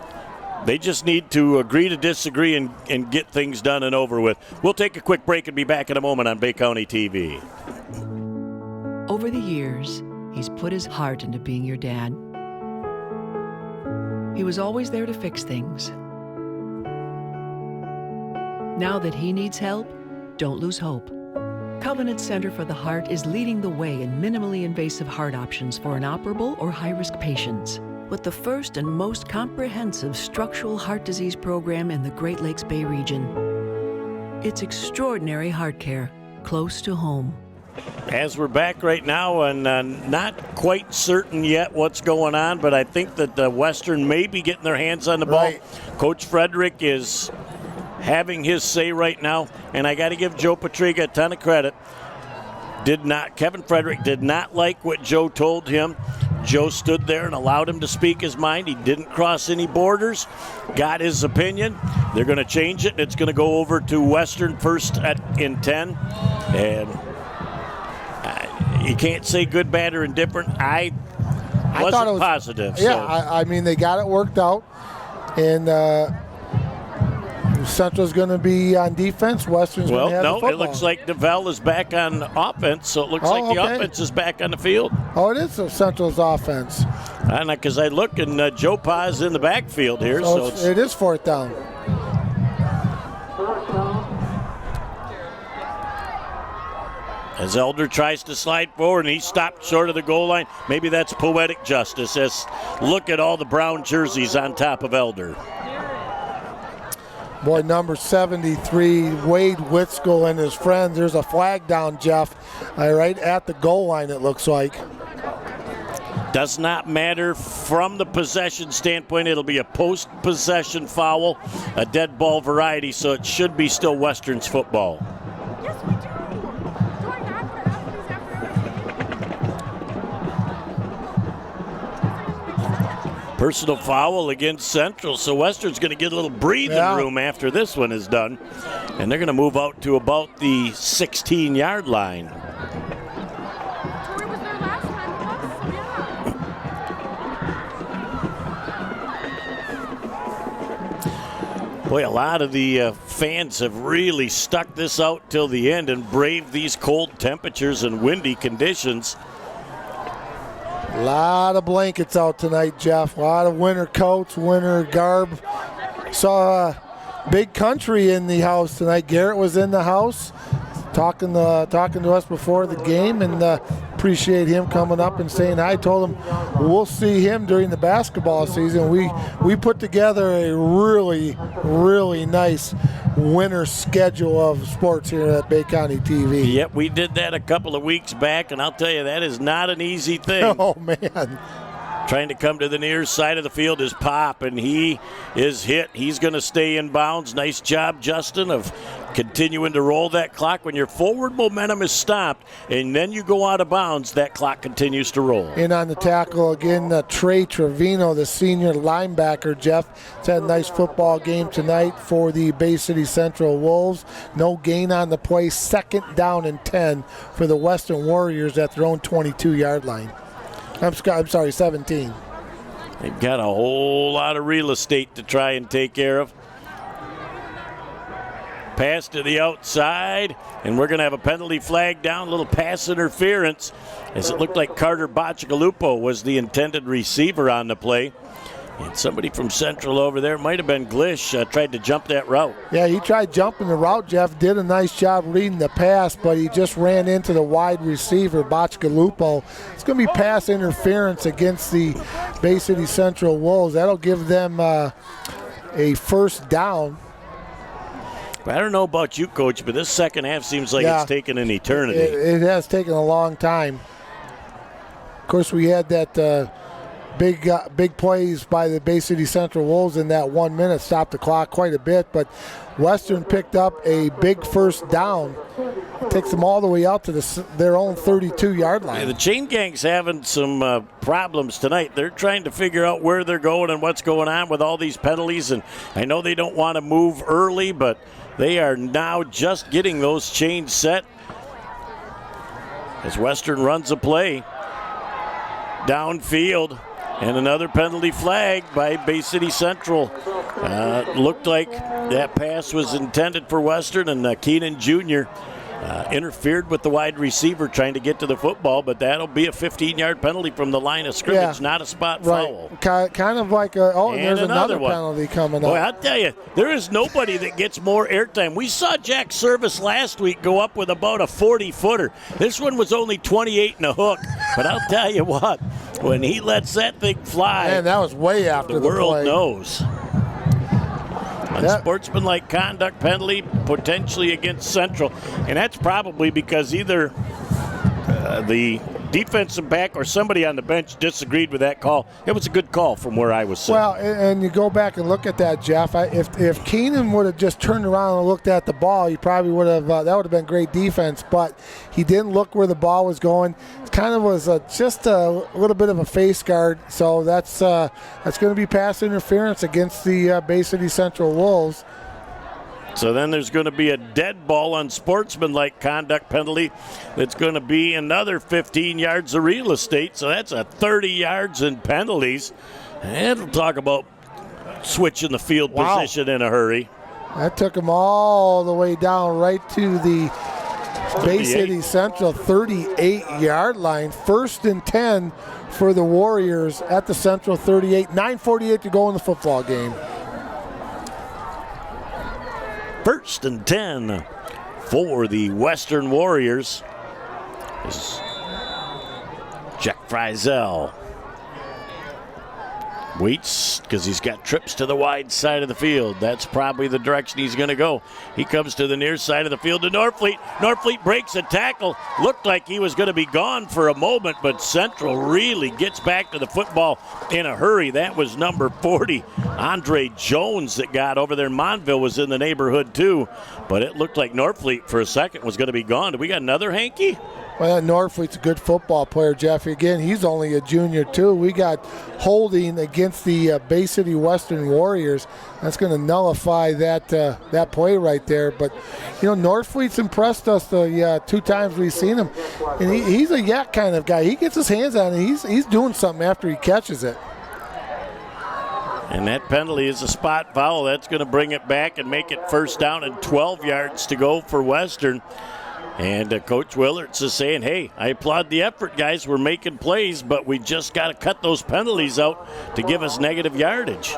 they just need to agree to disagree and get things done and over with. We'll take a quick break and be back in a moment on Bay County TV. Over the years, he's put his heart into being your dad. He was always there to fix things. Now that he needs help, don't lose hope. Covenant Center for the Heart is leading the way in minimally invasive heart options for inoperable or high-risk patients, with the first and most comprehensive structural heart disease program in the Great Lakes Bay region. It's extraordinary heart care, close to home. As we're back right now, and not quite certain yet what's going on, but I think that the Western may be getting their hands on the ball. Right. Coach Frederick is having his say right now, and I got to give Joe Patriga a ton of credit. Kevin Frederick did not like what Joe told him. Joe stood there and allowed him to speak his mind. He didn't cross any borders, got his opinion. They're going to change it, and it's going to go over to Western first in 10. And you can't say good, bad, or indifferent. I wasn't positive. Yeah, so. I mean, they got it worked out. and Central's going to be on defense. Western's going to have the football. It looks like DeVell is back on offense, so it looks like the offense is back on the field. Oh, it is Central's offense. I know, because I look, and Joe Pa's in the backfield here. So it is 4th down. As Elder tries to slide forward, and he stopped short of the goal line. Maybe that's poetic justice. As look at all the brown jerseys on top of Elder. Boy, number 73, Wade Whitskill and his friends. There's a flag down, Jeff, right at the goal line, it looks like. Does not matter from the possession standpoint. It'll be a post-possession foul, a dead ball variety, so it should be still Western's football. Personal foul against Central, so Western's going to get a little breathing room after this one is done. And they're going to move out to about the 16-yard line. Boy, a lot of the fans have really stuck this out till the end and braved these cold temperatures and windy conditions. A lot of blankets out tonight, Jeff. A lot of winter coats, winter garb. Saw Big Country in the house tonight. Garrett was in the house talking to us before the game, and appreciate him coming up and saying hi. I told him we'll see him during the basketball season. We put together a really, really nice winter schedule of sports here at Bay County TV. Yep, we did that a couple of weeks back, and I'll tell you, that is not an easy thing. Oh, man. Trying to come to the near side of the field is Pop, and he is hit. He's going to stay in bounds. Nice job, Justin, of continuing to roll that clock. When your forward momentum is stopped and then you go out of bounds, that clock continues to roll. In on the tackle again, Trey Trevino, the senior linebacker, Jeff. It's had a nice football game tonight for the Bay City Central Wolves. No gain on the play. 2nd down and 10 for the Western Warriors at their own 22-yard line. I'm sorry, 17. They've got a whole lot of real estate to try and take care of. Pass to the outside, and we're going to have a penalty flag down, a little pass interference, as it looked like Carter Bachagalupo was the intended receiver on the play. And somebody from Central over there, might have been Glish, tried to jump that route. Yeah, he tried jumping the route, Jeff. Did a nice job reading the pass, but he just ran into the wide receiver, Bachagalupo. It's going to be pass interference against the Bay City Central Wolves. That'll give them a 1st down. I don't know about you, Coach, but this second half seems like it's taken an eternity. It has taken a long time. Of course, we had that big plays by the Bay City Central Wolves in that 1 minute, stopped the clock quite a bit, but Western picked up a big 1st down. Takes them all the way out to their own 32-yard line. Yeah, the chain gang's having some problems tonight. They're trying to figure out where they're going and what's going on with all these penalties, and I know they don't want to move early, but they are now just getting those chains set as Western runs a play downfield. And another penalty flag by Bay City Central. Looked like that pass was intended for Western, and Keenan Jr. Interfered with the wide receiver trying to get to the football, but that'll be a 15-yard penalty from the line of scrimmage, not a spot foul. Kind of like there's another penalty coming up. Boy, I'll tell you, there is nobody that gets more airtime. We saw Jack Service last week go up with about a 40-footer. This one was only 28 and a hook, but I'll tell you what, when he lets that thing fly, man, that was way after the world play. Knows. Unsportsmanlike conduct penalty potentially against Central, and that's probably because either the defensive back or somebody on the bench disagreed with that call. It was a good call from where I was sitting. Well, and you go back and look at that, Jeff. If Keenan would have just turned around and looked at the ball, he probably would have. That would have been great defense. But he didn't look where the ball was going. It kind of was just a little bit of a face guard. So that's going to be pass interference against the Bay City Central Wolves. So then there's going to be a dead ball unsportsmanlike conduct penalty that's going to be another 15 yards of real estate. So that's a 30 yards in penalties. And we'll talk about switching the field position in a hurry. That took him all the way down right to the Bay City Central 38-yard line. 1st and 10 for the Warriors at the Central 38. 9:48 to go in the football game. 1st and 10 for the Western Warriors. This is Jack Frizel. Waits because he's got trips to the wide side of the field. That's probably the direction he's going to go. He comes to the near side of the field to Norfleet. Norfleet breaks a tackle. Looked like he was going to be gone for a moment, but Central really gets back to the football in a hurry. That was number 40, Andre Jones, that got over there. Monville was in the neighborhood too, but it looked like Norfleet for a second was going to be gone. Do we got another Hanky? Well, Norfleet's a good football player, Jeff. Again, he's only a junior, too. We got holding against the Bay City Western Warriors. That's going to nullify that play right there. But, Norfleet's impressed us the 2 times we've seen him. And he's a yak kind of guy. He gets his hands on it. He's doing something after he catches it. And that penalty is a spot foul. That's going to bring it back and make it 1st down and 12 yards to go for Western. And Coach Willards is saying, hey, I applaud the effort, guys. We're making plays, but we just got to cut those penalties out to give us negative yardage.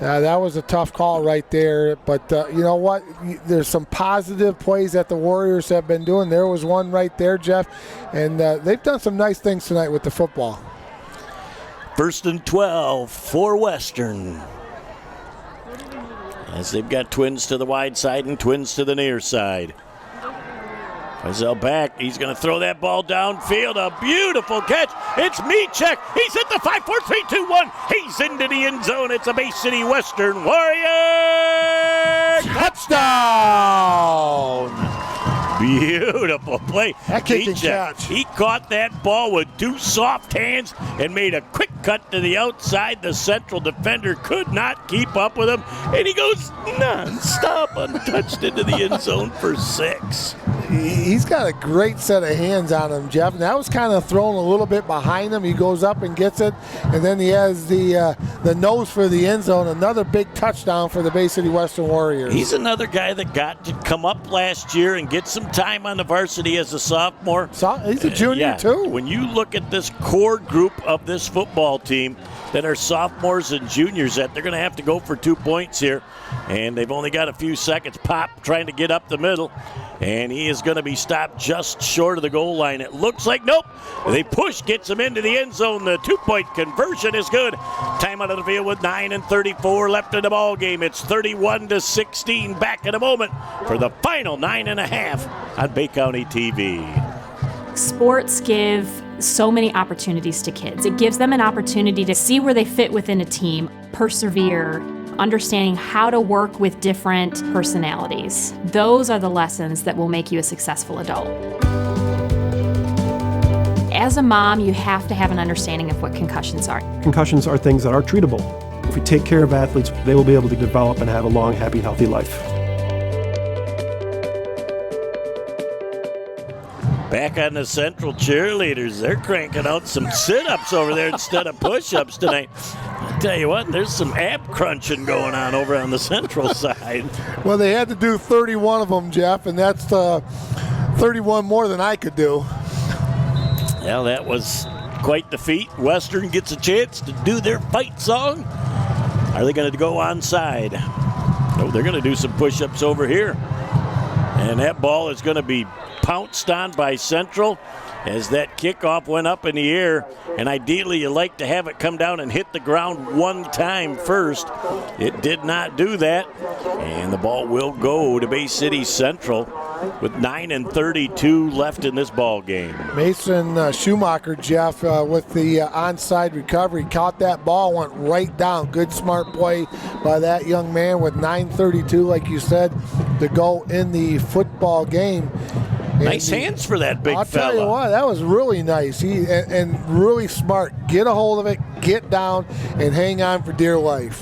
That was a tough call right there. But you know what? There's some positive plays that the Warriors have been doing. There was one right there, Jeff. And they've done some nice things tonight with the football. 1st and 12 for Western. As they've got twins to the wide side and twins to the near side. Frizel back. He's going to throw that ball downfield. A beautiful catch. It's Michek. He's at the 5, 4, 3, 2, 1. He's into the end zone. It's a Bay City Western Warrior touchdown. Beautiful play. That kick and catch. He caught that ball with 2 soft hands and made a quick cut to the outside. The Central defender could not keep up with him, and he goes non-stop, untouched into the end zone for 6. He's got a great set of hands on him, Jeff. And that was kind of thrown a little bit behind him. He goes up and gets it, and then he has the nose for the end zone. Another big touchdown for the Bay City Western Warriors. He's another guy that got to come up last year and get some time on the varsity as a sophomore. He's a junior too. When you look at this core group of this football team that are sophomores and juniors, that they're going to have to go for 2 points here, and they've only got a few seconds. Pop trying to get up the middle, and he is going to be stopped just short of the goal line. It looks like nope. They push, gets him into the end zone. The 2-point conversion is good. Time out of the field with 9:34 left in the ball game. It's 31-16. Back in a moment for the final 9.5 on Bay County TV. Sports give so many opportunities to kids. It gives them an opportunity to see where they fit within a team, persevere, understanding how to work with different personalities. Those are the lessons that will make you a successful adult. As a mom, you have to have an understanding of what concussions are. Concussions are things that are treatable. If we take care of athletes, they will be able to develop and have a long, happy, healthy life. Back on the Central cheerleaders, they're cranking out some sit-ups over there instead of push-ups tonight. I tell you what, there's some ab crunching going on over on the Central side. Well, they had to do 31 of them, Jeff, and that's 31 more than I could do. Well, that was quite the feat. Western gets a chance to do their fight song. Are they going to go onside? No, they're going to do some push-ups over here. And that ball is going to be pounced on by Central as that kickoff went up in the air, and ideally you like to have it come down and hit the ground one time first. It did not do that, and the ball will go to Bay City Central with 9:32 left in this ball game. Mason Schumacher, Jeff, with the onside recovery, caught that ball, went right down. Good smart play by that young man with 9:32, like you said, to go in the football game. Nice hands for that big fella. I'll tell you what, that was really nice. And really smart. Get a hold of it, get down, and hang on for dear life.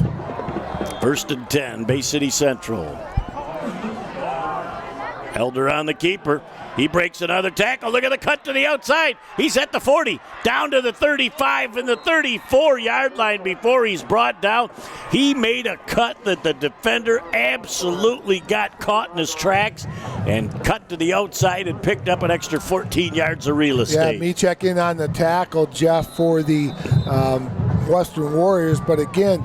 1st and 10, Bay City Central. Elder on the keeper. He breaks another tackle. Look at the cut to the outside. He's at the 40, down to the 35 and the 34-yard line before he's brought down. He made a cut that the defender absolutely got caught in his tracks and cut to the outside and picked up an extra 14 yards of real estate. Yeah, me check in on the tackle, Jeff, for the Western Warriors. But again,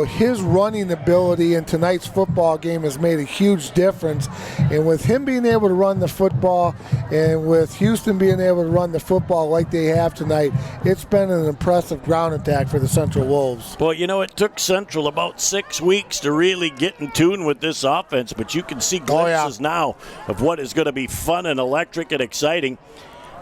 his running ability in tonight's football game has made a huge difference. And with him being able to run the football and with Houston being able to run the football like they have tonight, it's been an impressive ground attack for the Central Wolves. Well, it took Central about 6 weeks to really get in tune with this offense, but you can see glimpses now of what is going to be fun and electric and exciting.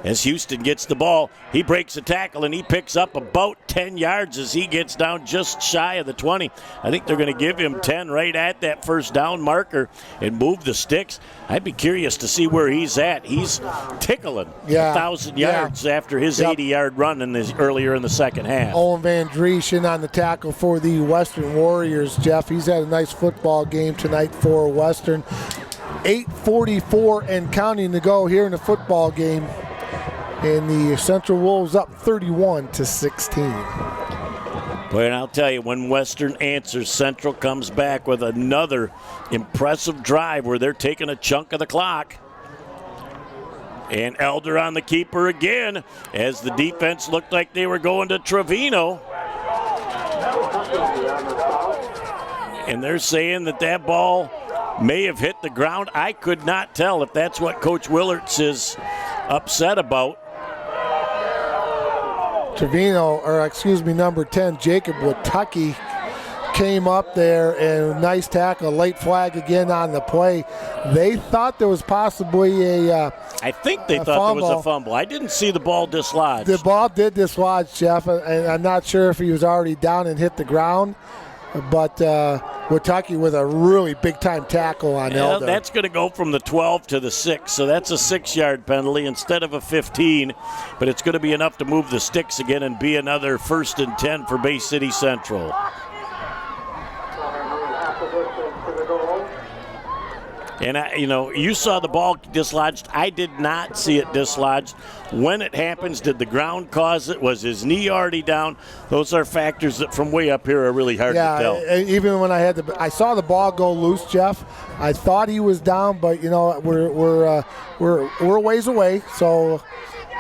As Houston gets the ball, he breaks a tackle and he picks up about 10 yards as he gets down just shy of the 20. I think they're going to give him 10 right at that first down marker and move the sticks. I'd be curious to see where he's at. He's tickling 1,000 yards after his 80-yard run earlier in the second half. Owen Van Driesch in on the tackle for the Western Warriors, Jeff. He's had a nice football game tonight for Western. 8:44 and counting to go here in the football game. And the Central Wolves up 31-16. Boy, and I'll tell you, when Western answers, Central comes back with another impressive drive where they're taking a chunk of the clock. And Elder on the keeper again as the defense looked like they were going to Trevino. And they're saying that ball may have hit the ground. I could not tell if that's what Coach Willerts is upset about. Number 10, Jacob Watucky came up there and nice tackle, late flag again on the play. They thought there was possibly I think they thought there was a fumble. I didn't see the ball dislodged. The ball did dislodge, Jeff, and I'm not sure if he was already down and hit the ground. But Watucky with a really big-time tackle on Elder. That's going to go from the 12 to the 6, so that's a 6-yard penalty instead of a 15. But it's going to be enough to move the sticks again and be another 1st and 10 for Bay City Central. And, you saw the ball dislodged. I did not see it dislodged. When it happens, did the ground cause it? Was his knee already down? Those are factors that from way up here are really hard to tell. Even when I saw the ball go loose, Jeff, I thought he was down, but, we're a ways away, so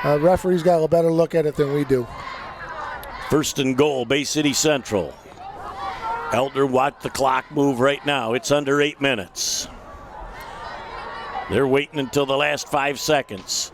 referee's got a better look at it than we do. 1st and goal, Bay City Central. Elder, watch the clock move right now. It's under 8 minutes. They're waiting until the last 5 seconds.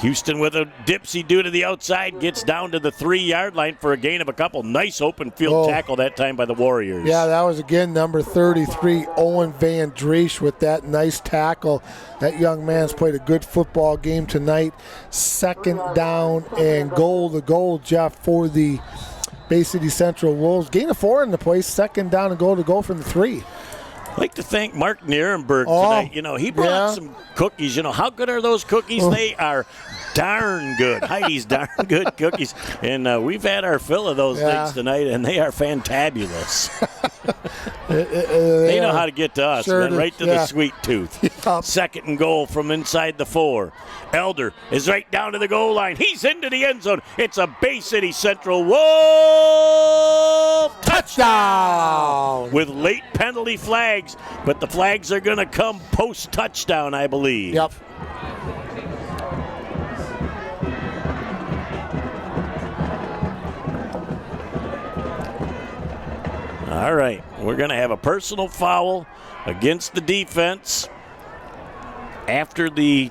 Houston with a dipsy-do to the outside, gets down to the 3-yard line for a gain of a couple. Nice open field tackle that time by the Warriors. Yeah, that was again number 33, Owen Van Driesch with that nice tackle. That young man's played a good football game tonight. 2nd down and goal to goal, Jeff, for the Bay City Central Wolves. Gain of 4 in the place, 2nd down and goal to go from the 3. I'd like to thank Mark Nierenberg tonight. He brought some cookies. How good are those cookies? They are darn good. Heidi's darn good cookies. And we've had our fill of those things tonight, and they are fantabulous. They know how to get to us, man, right to the sweet tooth. 2nd and goal from inside the 4. Elder is right down to the goal line. He's into the end zone. It's a Bay City Central Wolf touchdown with late penalty flags, but the flags are going to come post-touchdown, I believe. Yep. All right, we're going to have a personal foul against the defense after the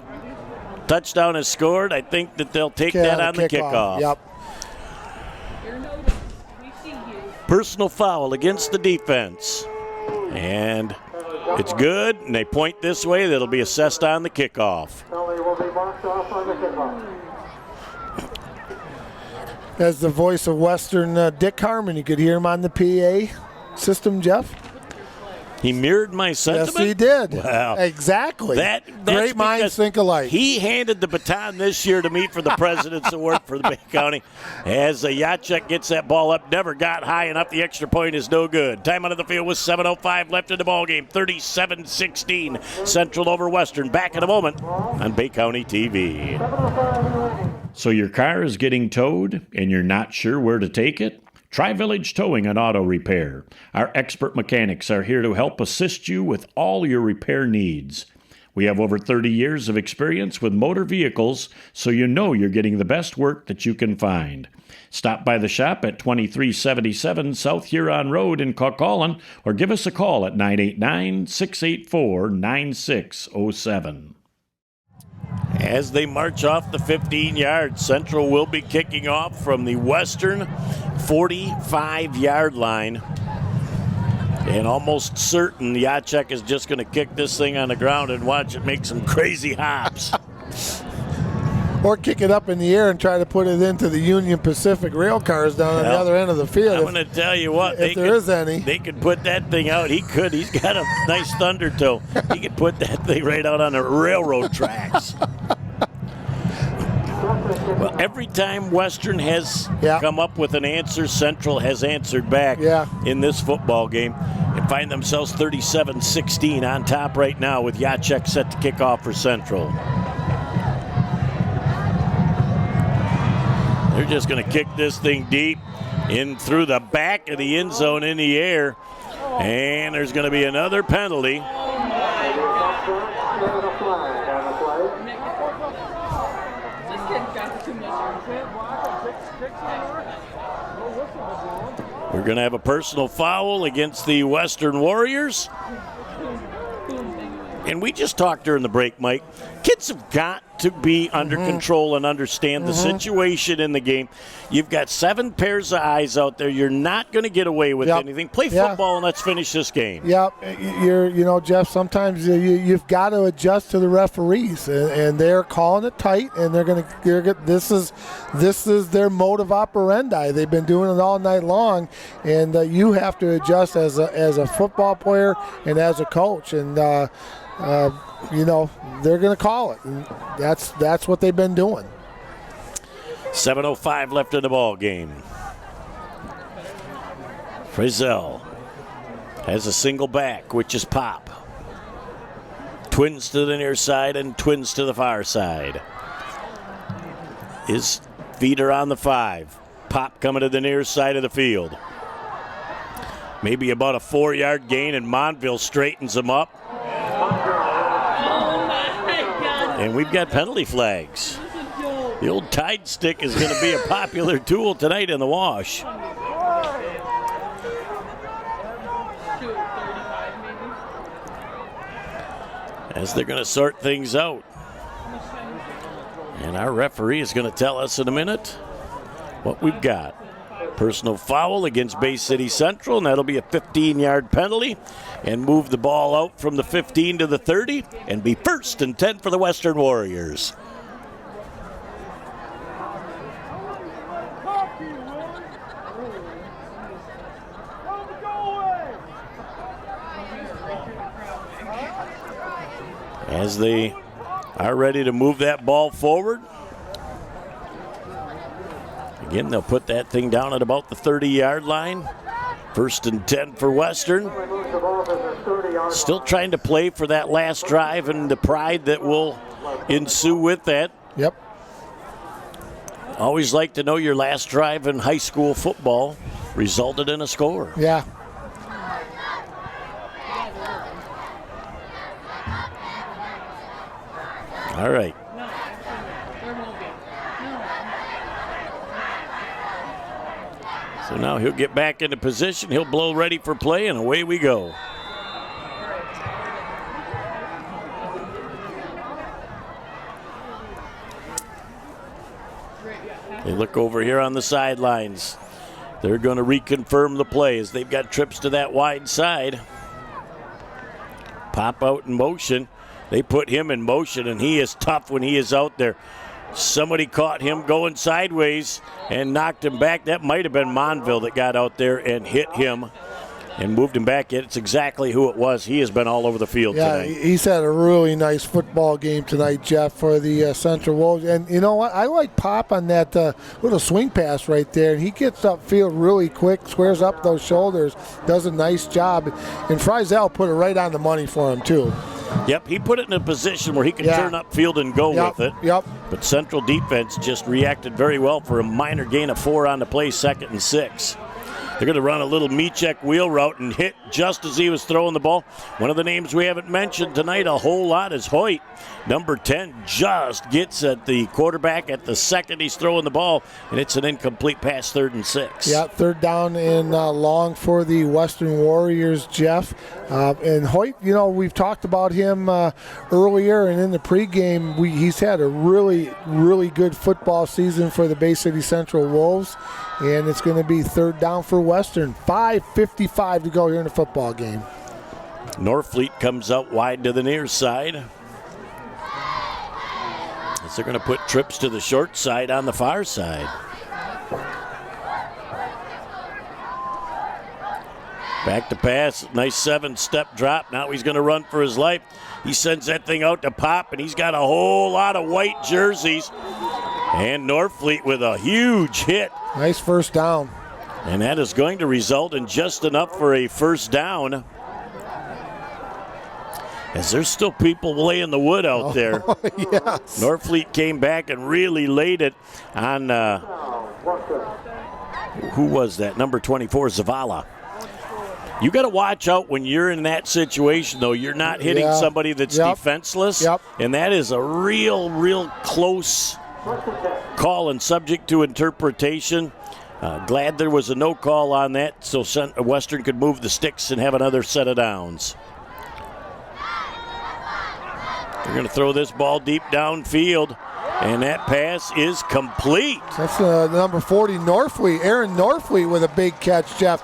touchdown is scored. I think that they'll take that on the kickoff. Yep. Personal foul against the defense. And it's good, and they point this way. That'll be assessed on the kickoff. As the voice of Western, Dick Harmon, you could hear him on the PA system, Jeff. He mirrored my sentiment? Yes, he did. Wow. Exactly. That's Great minds think alike. He handed the baton this year to me for the President's Award for the Bay County. As Jacek gets that ball up, never got high enough. The extra point is no good. Time out of the field with 7:05 left in the ballgame. 37-16. Central over Western. Back in a moment on Bay County TV. So your car is getting towed and you're not sure where to take it? Try Village Towing and Auto Repair. Our expert mechanics are here to help assist you with all your repair needs. We have over 30 years of experience with motor vehicles, so you know you're getting the best work that you can find. Stop by the shop at 2377 South Huron Road in Cuckolin, or give us a call at 989-684-9607. As they march off the 15 yards, Central will be kicking off from the Western 45-yard line. And almost certain Jacek is just going to kick this thing on the ground and watch it make some crazy hops. Or kick it up in the air and try to put it into the Union Pacific rail cars down on the other end of the field. I'm going to tell you what. If there is any. They could put that thing out. He could. He's got a nice thunder toe. He could put that thing right out on the railroad tracks. Well, every time Western has come up with an answer, Central has answered back in this football game and find themselves 37-16 on top right now with Jacek set to kick off for Central. They're just going to kick this thing deep in through the back of the end zone in the air. And there's going to be another penalty. We're going to have a personal foul against the Western Warriors. And we just talked during the break, Mike. Kids have got to be under control and understand the situation in the game. You've got 7 pairs of eyes out there. You're not going to get away with anything. Play football and let's finish this game. Yep. Jeff, sometimes you've got to adjust to the referees, and they're calling it tight, and this is their mode of operandi. They've been doing it all night long, and you have to adjust as a football player and as a coach, and they're going to call it. And that's what they've been doing. 7:05 left in the ball game. Frizzell has a single back, which is Pop. Twins to the near side and twins to the far side. His feet are on the 5. Pop coming to the near side of the field. Maybe about a 4-yard gain, and Monville straightens him up. And we've got penalty flags. The old Tide stick is going to be a popular tool tonight in the wash. As they're going to sort things out. And our referee is going to tell us in a minute what we've got. Personal foul against Bay City Central, and that'll be a 15-yard penalty, and move the ball out from the 15 to the 30 and be 1st and 10 for the Western Warriors. As they are ready to move that ball forward. Again, they'll put that thing down at about the 30-yard line. 1st and 10 for Western. Still trying to play for that last drive and the pride that will ensue with that. Yep. Always like to know your last drive in high school football resulted in a score. Yeah. All right. So now he'll get back into position. He'll blow ready for play, and away we go. They look over here on the sidelines. They're going to reconfirm the play as they've got trips to that wide side. Pop out in motion. They put him in motion, and he is tough when he is out there. Somebody caught him going sideways and knocked him back. That might have been Monville that got out there and hit him and moved him back in. It's exactly who it was. He has been all over the field tonight. He's had a really nice football game tonight, Jeff, for the Central Wolves. And you know what? I like Pop on that little swing pass right there. And he gets upfield really quick, squares up those shoulders, does a nice job. And Friesel put it right on the money for him, too. Yep, he put it in a position where he could turn upfield and go with it. Yep. But Central defense just reacted very well for a minor gain of 4 on the play, 2nd and 6. They're going to run a little Michek wheel route and hit just as he was throwing the ball. One of the names we haven't mentioned tonight a whole lot is Hoyt. Number 10 just gets at the quarterback at the second he's throwing the ball, and it's an incomplete pass, 3rd and 6. Yeah, 3rd down and long for the Western Warriors, Jeff. And Hoyt, you know, we've talked about him earlier, and in the pregame, he's had a really, really good football season for the Bay City Central Wolves. And it's going to be 3rd down for Western. 5:55 to go here in the football game. Norfleet comes out wide to the near side. As they're going to put trips to the short side on the far side. Back to pass. Nice 7-step drop. Now he's going to run for his life. He sends that thing out to Pop, and he's got a whole lot of white jerseys. And Norfleet with a huge hit. Nice 1st down. And that is going to result in just enough for a 1st down. As there's still people laying the wood out there. Yes. Norfleet came back and really laid it on, who was that? Number 24, Zavala. You got to watch out when you're in that situation, though. You're not hitting somebody that's defenseless. And that is a real close call and subject to interpretation. Glad there was a no call on that so Western could move the sticks and have another set of downs. They're going to throw this ball deep downfield, and that pass is complete. That's number 40, Norfleet. Aaron Norfleet with a big catch, Jeff.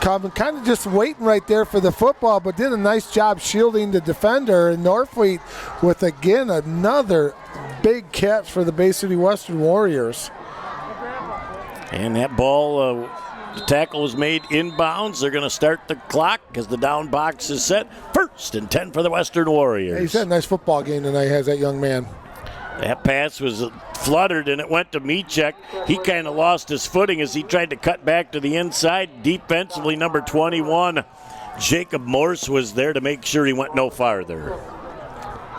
Kind of just waiting right there for the football, but did a nice job shielding the defender. And Norfleet with, again, another big catch for the Bay City Western Warriors. And that ball, the tackle was made inbounds. They're going to start the clock because the down box is set. 1st and 10 for the Western Warriors. He's had a nice football game tonight, has that young man. That pass was fluttered, and it went to Michek. He kind of lost his footing as he tried to cut back to the inside. Defensively, number 21, Jacob Morse, was there to make sure he went no farther.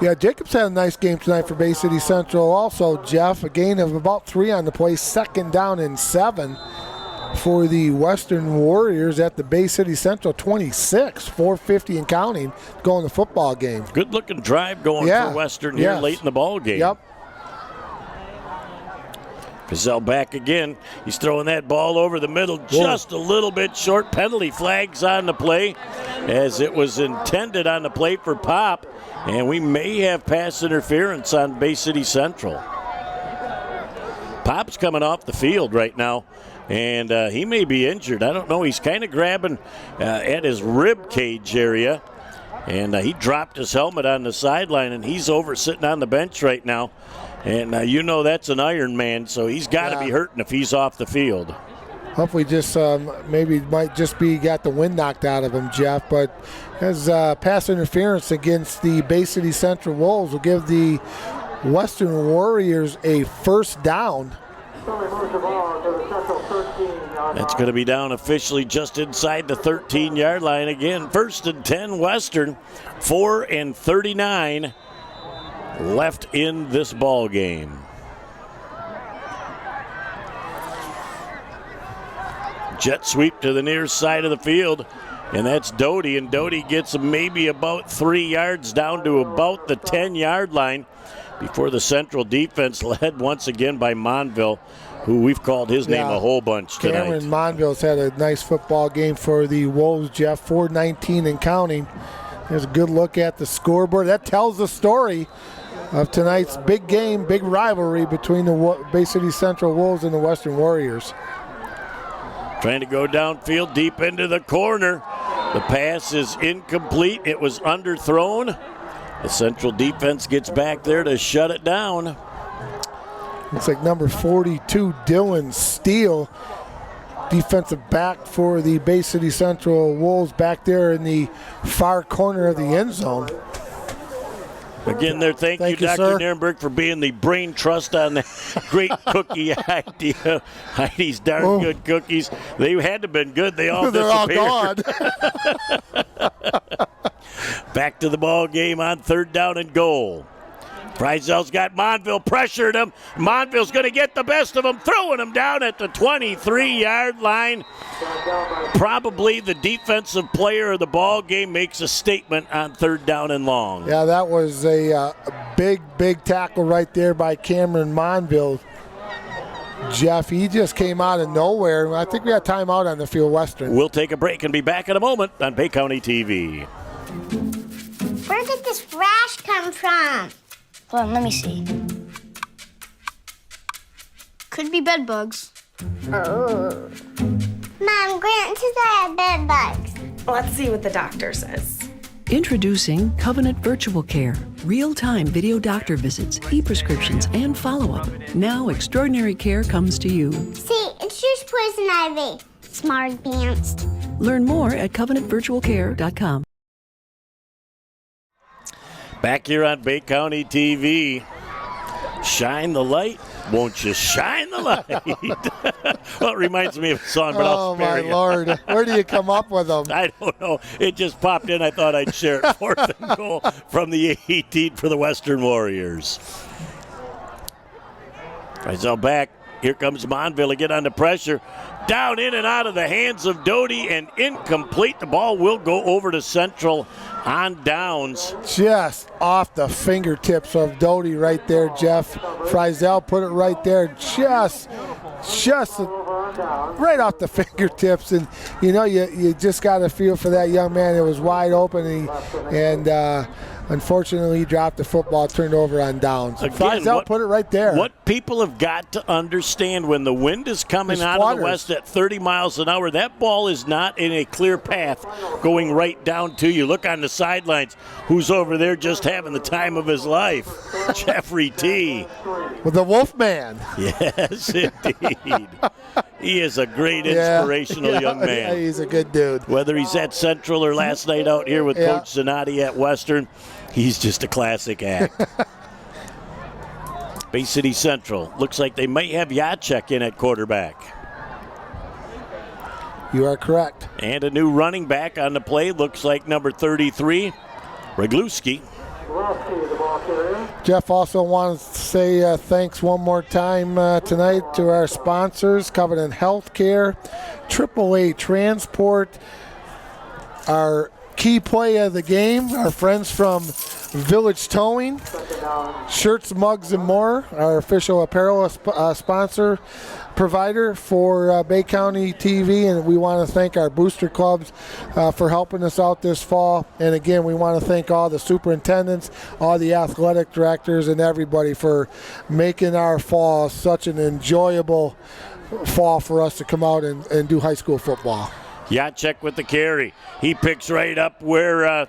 Yeah, Jacobs had a nice game tonight for Bay City Central. Also, Jeff, a gain of about 3 on the play, 2nd down and 7 for the Western Warriors at the Bay City Central 26, 4:50 and counting, going the football game. Good-looking drive going for Western here late in the ball game. Yep. Gazelle back again. He's throwing that ball over the middle just a little bit short. Penalty flags on the play as it was intended on the play for Pop. And we may have pass interference on Bay City Central. Pop's coming off the field right now, and he may be injured. I don't know. He's kind of grabbing at his rib cage area, and he dropped his helmet on the sideline, and he's over sitting on the bench right now. And you know that's an Iron Man, so he's got to be hurting if he's off the field. Hopefully just maybe might just be got the wind knocked out of him, Jeff. But as pass interference against the Bay City Central Wolves will give the Western Warriors a 1st down. That's going to be down officially just inside the 13-yard line again. 1st and 10 Western, 4:39 left in this ball game. Jet sweep to the near side of the field, and that's Doty, and Doty gets maybe about 3 yards down to about the 10-yard line before the Central defense led once again by Monville, who we've called his name a whole bunch tonight. Cameron Monville's had a nice football game for the Wolves, Jeff, 4:19 and counting. There's a good look at the scoreboard. That tells the story of tonight's big game, big rivalry between the Bay City Central Wolves and the Western Warriors. Trying to go downfield deep into the corner. The pass is incomplete. It was underthrown. The Central defense gets back there to shut it down. Looks like number 42, Dylan Steele, defensive back for the Bay City Central Wolves back there in the far corner of the end zone. Again, there, thank you, Dr. Nierenberg, for being the brain trust on the great cookie idea. Heidi's darn good cookies. They had to have been good. They all disappeared. They're all gone. Back to the ball game on 3rd down and goal. Frizel's got Monville, pressured him. Monville's going to get the best of him, throwing him down at the 23-yard line. Probably the defensive player of the ball game makes a statement on 3rd down and long. Yeah, that was a big tackle right there by Cameron Monville. Jeff, he just came out of nowhere. I think we got timeout on the field western. We'll take a break and be back in a moment on Bay County TV. Where did this rash come from? Hold on, let me see. Could be bed bugs. Oh. Mom, Grant says I have bed bugs. Let's see what the doctor says. Introducing Covenant Virtual Care. Real-time video doctor visits, e-prescriptions, and follow-up. Now extraordinary care comes to you. See, it's just poison ivy. Smart advanced. Learn more at covenantvirtualcare.com. Back here on Bay County TV. Shine the light. Won't you shine the light? Well, it reminds me of a song, but I'll spare you. Oh, my Lord. Where do you come up with them? I don't know. It just popped in. I thought I'd share it. 4th and goal from the 18 for the Western Warriors. Frizel back. Here comes Monville again under pressure. Down, in, and out of the hands of Doty, and incomplete. The ball will go over to Central on downs. Just off the fingertips of Doty right there, Jeff. Frizel put it right there, just right off the fingertips. And, you know, you just got to feel for that young man. It was wide open, and unfortunately, he dropped the football, turned over on downs. Frizel put it right there. What people have got to understand, when the wind is coming out of the west at 30 miles an hour, that ball is not in a clear path going right down to you. Look on the sidelines. Who's over there just having the time of his life? Jeffrey T. With the Wolfman. Yes, indeed. He is a great inspirational young man. Yeah, he's a good dude. Whether he's at Central or last night out here with Coach Zanotti at Western, he's just a classic act. Bay City Central. Looks like they might have Jacek in at quarterback. You are correct. And a new running back on the play. Looks like number 33, Ragluski. Jeff, also wants to say thanks one more time tonight to our sponsors, Covenant Healthcare, AAA Transport, our key play of the game, our friends from Village Towing, Shirts, Mugs, and More, our official apparel sponsor provider for Bay County TV, and we want to thank our booster clubs for helping us out this fall. And again, we want to thank all the superintendents, all the athletic directors, and everybody for making our fall such an enjoyable fall for us to come out and do high school football. Jacek with the carry. He picks right up where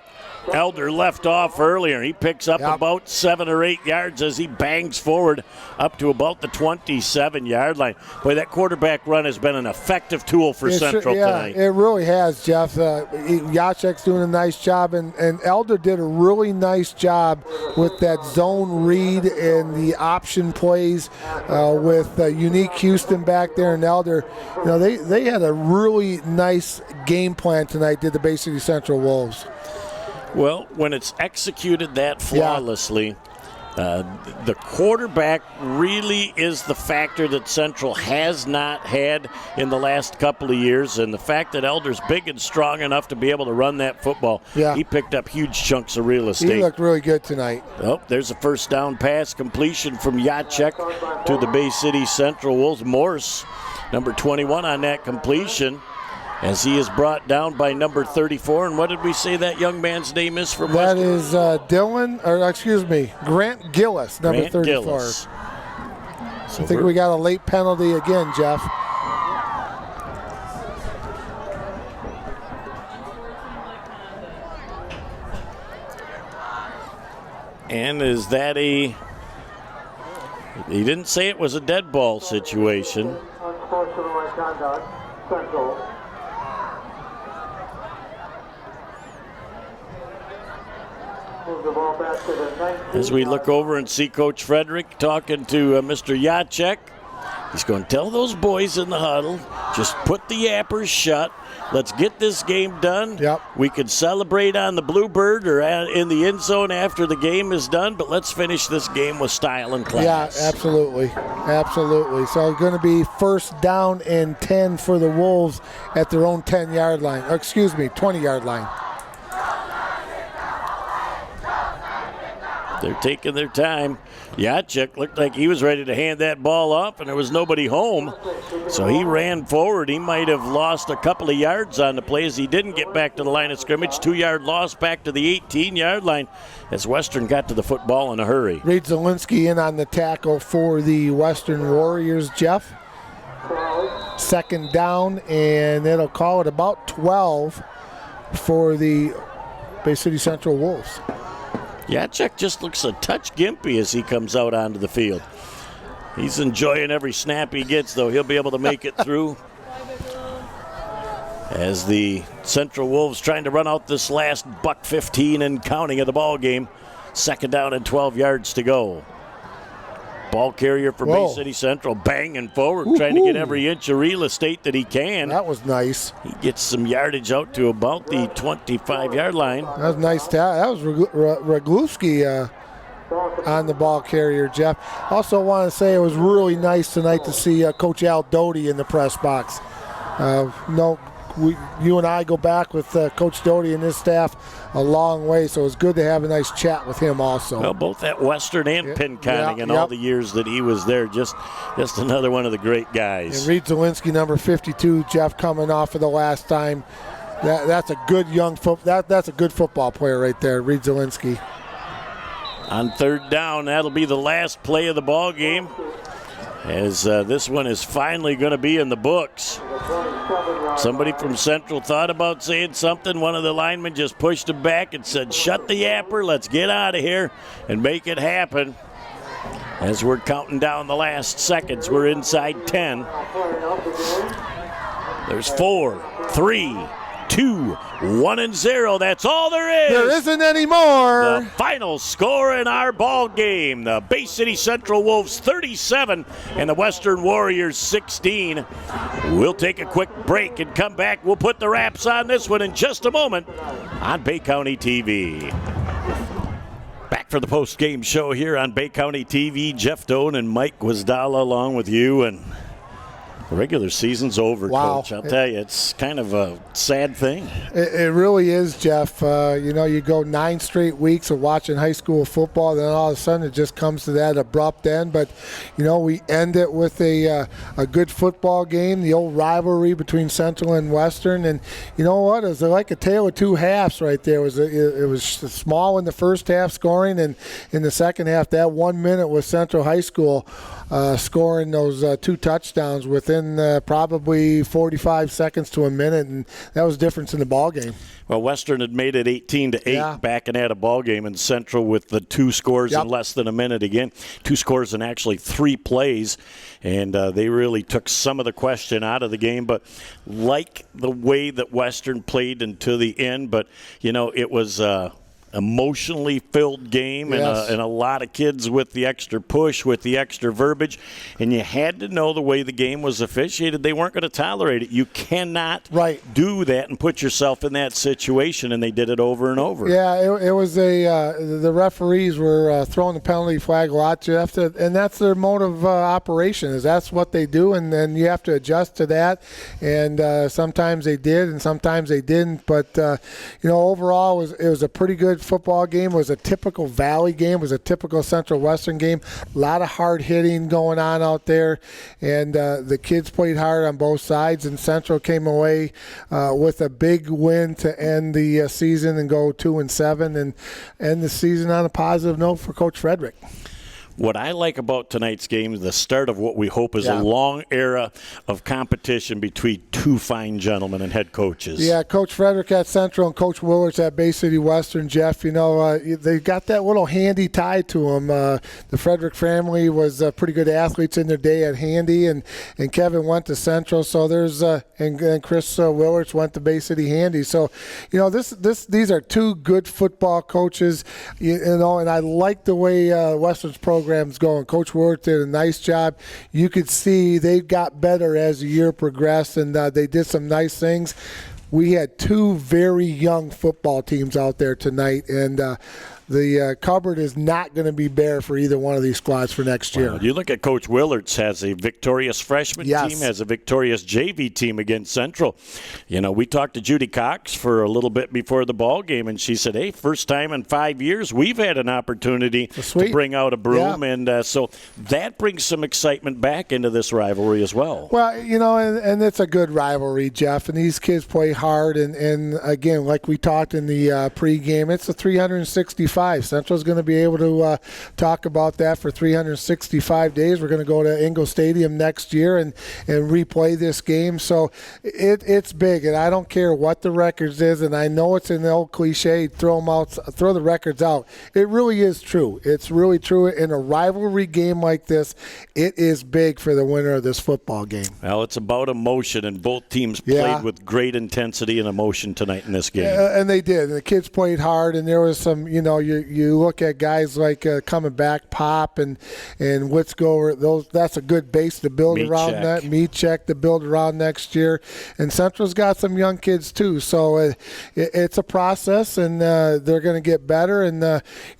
Elder left off earlier. He picks up about 7 or 8 yards as he bangs forward up to about the 27-yard line. Boy, that quarterback run has been an effective tool for Central tonight. It really has, Jeff. Jacek's doing a nice job, and Elder did a really nice job with that zone read and the option plays with Unique Houston back there and Elder. You know, they had a really nice game plan tonight, did the Bay City Central Wolves. Well, when it's executed that flawlessly, the quarterback really is the factor that Central has not had in the last couple of years, and the fact that Elder's big and strong enough to be able to run that football, he picked up huge chunks of real estate. He looked really good tonight. Oh, there's a first down pass completion from Jacek to the Bay City Central Wolves. Morse, number 21 on that completion, as he is brought down by number 34. And what did we say that young man's name is from That Western? is Grant Gillis, number Grant 34. Gillis. I think we got a late penalty again, Jeff. And is that he didn't say it was a dead ball situation. Unsportsmanlike conduct. Central. Move the ball back to the 19. As we look over and see Coach Frederick talking to Mr. Jacek, he's going to tell those boys in the huddle, just put the yappers shut. Let's get this game done. Yep. We can celebrate on the Bluebird or in the end zone after the game is done, but let's finish this game with style and class. Yeah, absolutely. Absolutely. So it's going to be first down and 10 for the Wolves at their own 10-yard line. Or, excuse me, 20-yard line. They're taking their time. Jacek looked like he was ready to hand that ball off, and there was nobody home. So he ran forward. He might have lost a couple of yards on the play as he didn't get back to the line of scrimmage. 2-yard loss back to the 18-yard line as Western got to the football in a hurry. Reed Zielinski in on the tackle for the Western Warriors, Jeff. Second down, and it'll call it about 12 for the Bay City Central Wolves. Jacek just looks a touch gimpy as he comes out onto the field. He's enjoying every snap he gets, though. He'll be able to make it through. As the Central Wolves trying to run out this last $1:15 and counting of the ball game. Second down and 12 yards to go. Ball carrier for Bay City Central banging forward, trying to get every inch of real estate that he can. That was nice. He gets some yardage out to about the 25-yard line. That was nice. That was Ragluski on the ball carrier, Jeff. Also want to say it was really nice tonight to see Coach Al Doty in the press box. You and I go back with Coach Doty and his staff a long way, so it was good to have a nice chat with him also. Well, both at Western and Pinconning in all the years that he was there. Just another one of the great guys. And Reed Zielinski, number 52, Jeff, coming off of the last time. That's a good that's a good football player right there, Reed Zielinski. On third down, that'll be the last play of the ball game, as this one is finally going to be in the books. Somebody from Central thought about saying something. One of the linemen just pushed him back and said, "Shut the yapper, let's get out of here and make it happen." As we're counting down the last seconds, we're inside 10. There's 4, 3, 2, 1, and 0. That's all there is. There isn't any more. The final score in our ball game: the Bay City Central Wolves 37 and the Western Warriors 16. We'll take a quick break and come back. We'll put the wraps on this one in just a moment on Bay County TV. Back for the post-game show here on Bay County TV. Jeff Doan and Mike Guazdala along with you, and the regular season's over, Coach. I'll tell you, it's kind of a sad thing. It really is, Jeff. You go 9 straight weeks of watching high school football, then all of a sudden it just comes to that abrupt end. But, we end it with a good football game, the old rivalry between Central and Western. And you know what? It was like a tale of two halves right there. It was small in the first half scoring, and in the second half, that 1 minute with Central High School scoring those 2 touchdowns within probably 45 seconds to a minute, and that was difference in the ball game. Well, Western had made it 18-8 back and had a ball game, in Central with the 2 scores in less than a minute again. 2 scores in actually 3 plays, and they really took some of the question out of the game. But like the way that Western played until the end, but it was emotionally filled game, and a lot of kids with the extra push, with the extra verbiage, and you had to know the way the game was officiated. They weren't going to tolerate it. You cannot do that and put yourself in that situation, and they did it over and over. Yeah, it was the referees were throwing the penalty flag a lot, Jeff, and that's their mode of operation. Is that's what they do, and then you have to adjust to that. And sometimes they did, and sometimes they didn't. But overall, it was a pretty good football game. It was a typical Valley game. It was a typical Central Western game. A lot of hard hitting going on out there, and the kids played hard on both sides, and Central came away with a big win to end the season and go 2-7 and end the season on a positive note for Coach Frederick. What I like about tonight's game is the start of what we hope is a long era of competition between two fine gentlemen and head coaches. Yeah, Coach Frederick at Central and Coach Willards at Bay City Western, Jeff. They got that little Handy tie to them. The Frederick family was pretty good athletes in their day at Handy, and Kevin went to Central. So there's and Chris Willards went to Bay City Handy. So, these are two good football coaches. And I like the way Western's program's going. Coach Willards did a nice job. You could see they got better as the year progressed, and they did some nice things. We had two very young football teams out there tonight, and the cupboard is not going to be bare for either one of these squads for next year. You look at Coach Willards has a victorious freshman team, has a victorious JV team against Central. We talked to Judy Cox for a little bit before the ball game, and she said, hey, first time in 5 years we've had an opportunity to bring out a broom, and so that brings some excitement back into this rivalry as well. Well, and it's a good rivalry, Jeff, and these kids play hard, and again, like we talked in the pregame, it's a 365. Central's going to be able to talk about that for 365 days. We're going to go to Ingle Stadium next year and replay this game. So it's big, and I don't care what the records is, and I know it's an old cliche, throw the records out. It really is true. It's really true. In a rivalry game like this, it is big for the winner of this football game. Well, it's about emotion, and both teams played with great intensity and emotion tonight in this game. And they did. And the kids played hard, and there was some, you look at guys like coming back, Pop and Witzko. That's a good base to build around that. Meachek to build around next year. And Central's got some young kids too. So it's a process, and they're going to get better. And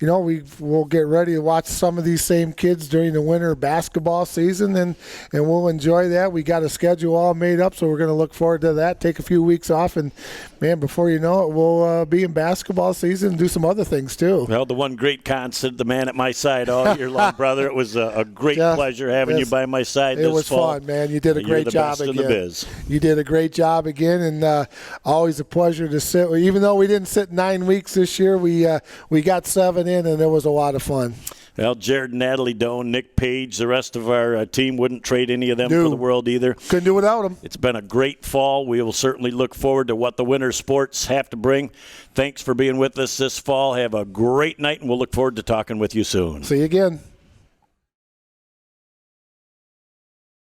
we'll get ready to watch some of these same kids during the winter basketball season, and we'll enjoy that. We got a schedule all made up, so we're going to look forward to that. Take a few weeks off, and man, before you know it, we'll be in basketball season and do some other things too. Well, the one great constant, the man at my side all year long, brother. It was a great pleasure having you by my side this fall. It was fun, man. You did a great job again. You're the best in the biz. You did a great job again, and always a pleasure to sit. Even though we didn't sit 9 weeks this year, we got 7 in, and it was a lot of fun. Well, Jared and Natalie Doan, Nick Page, the rest of our team wouldn't trade any of them for the world either. Couldn't do without them. It's been a great fall. We will certainly look forward to what the winter sports have to bring. Thanks for being with us this fall. Have a great night, and we'll look forward to talking with you soon. See you again.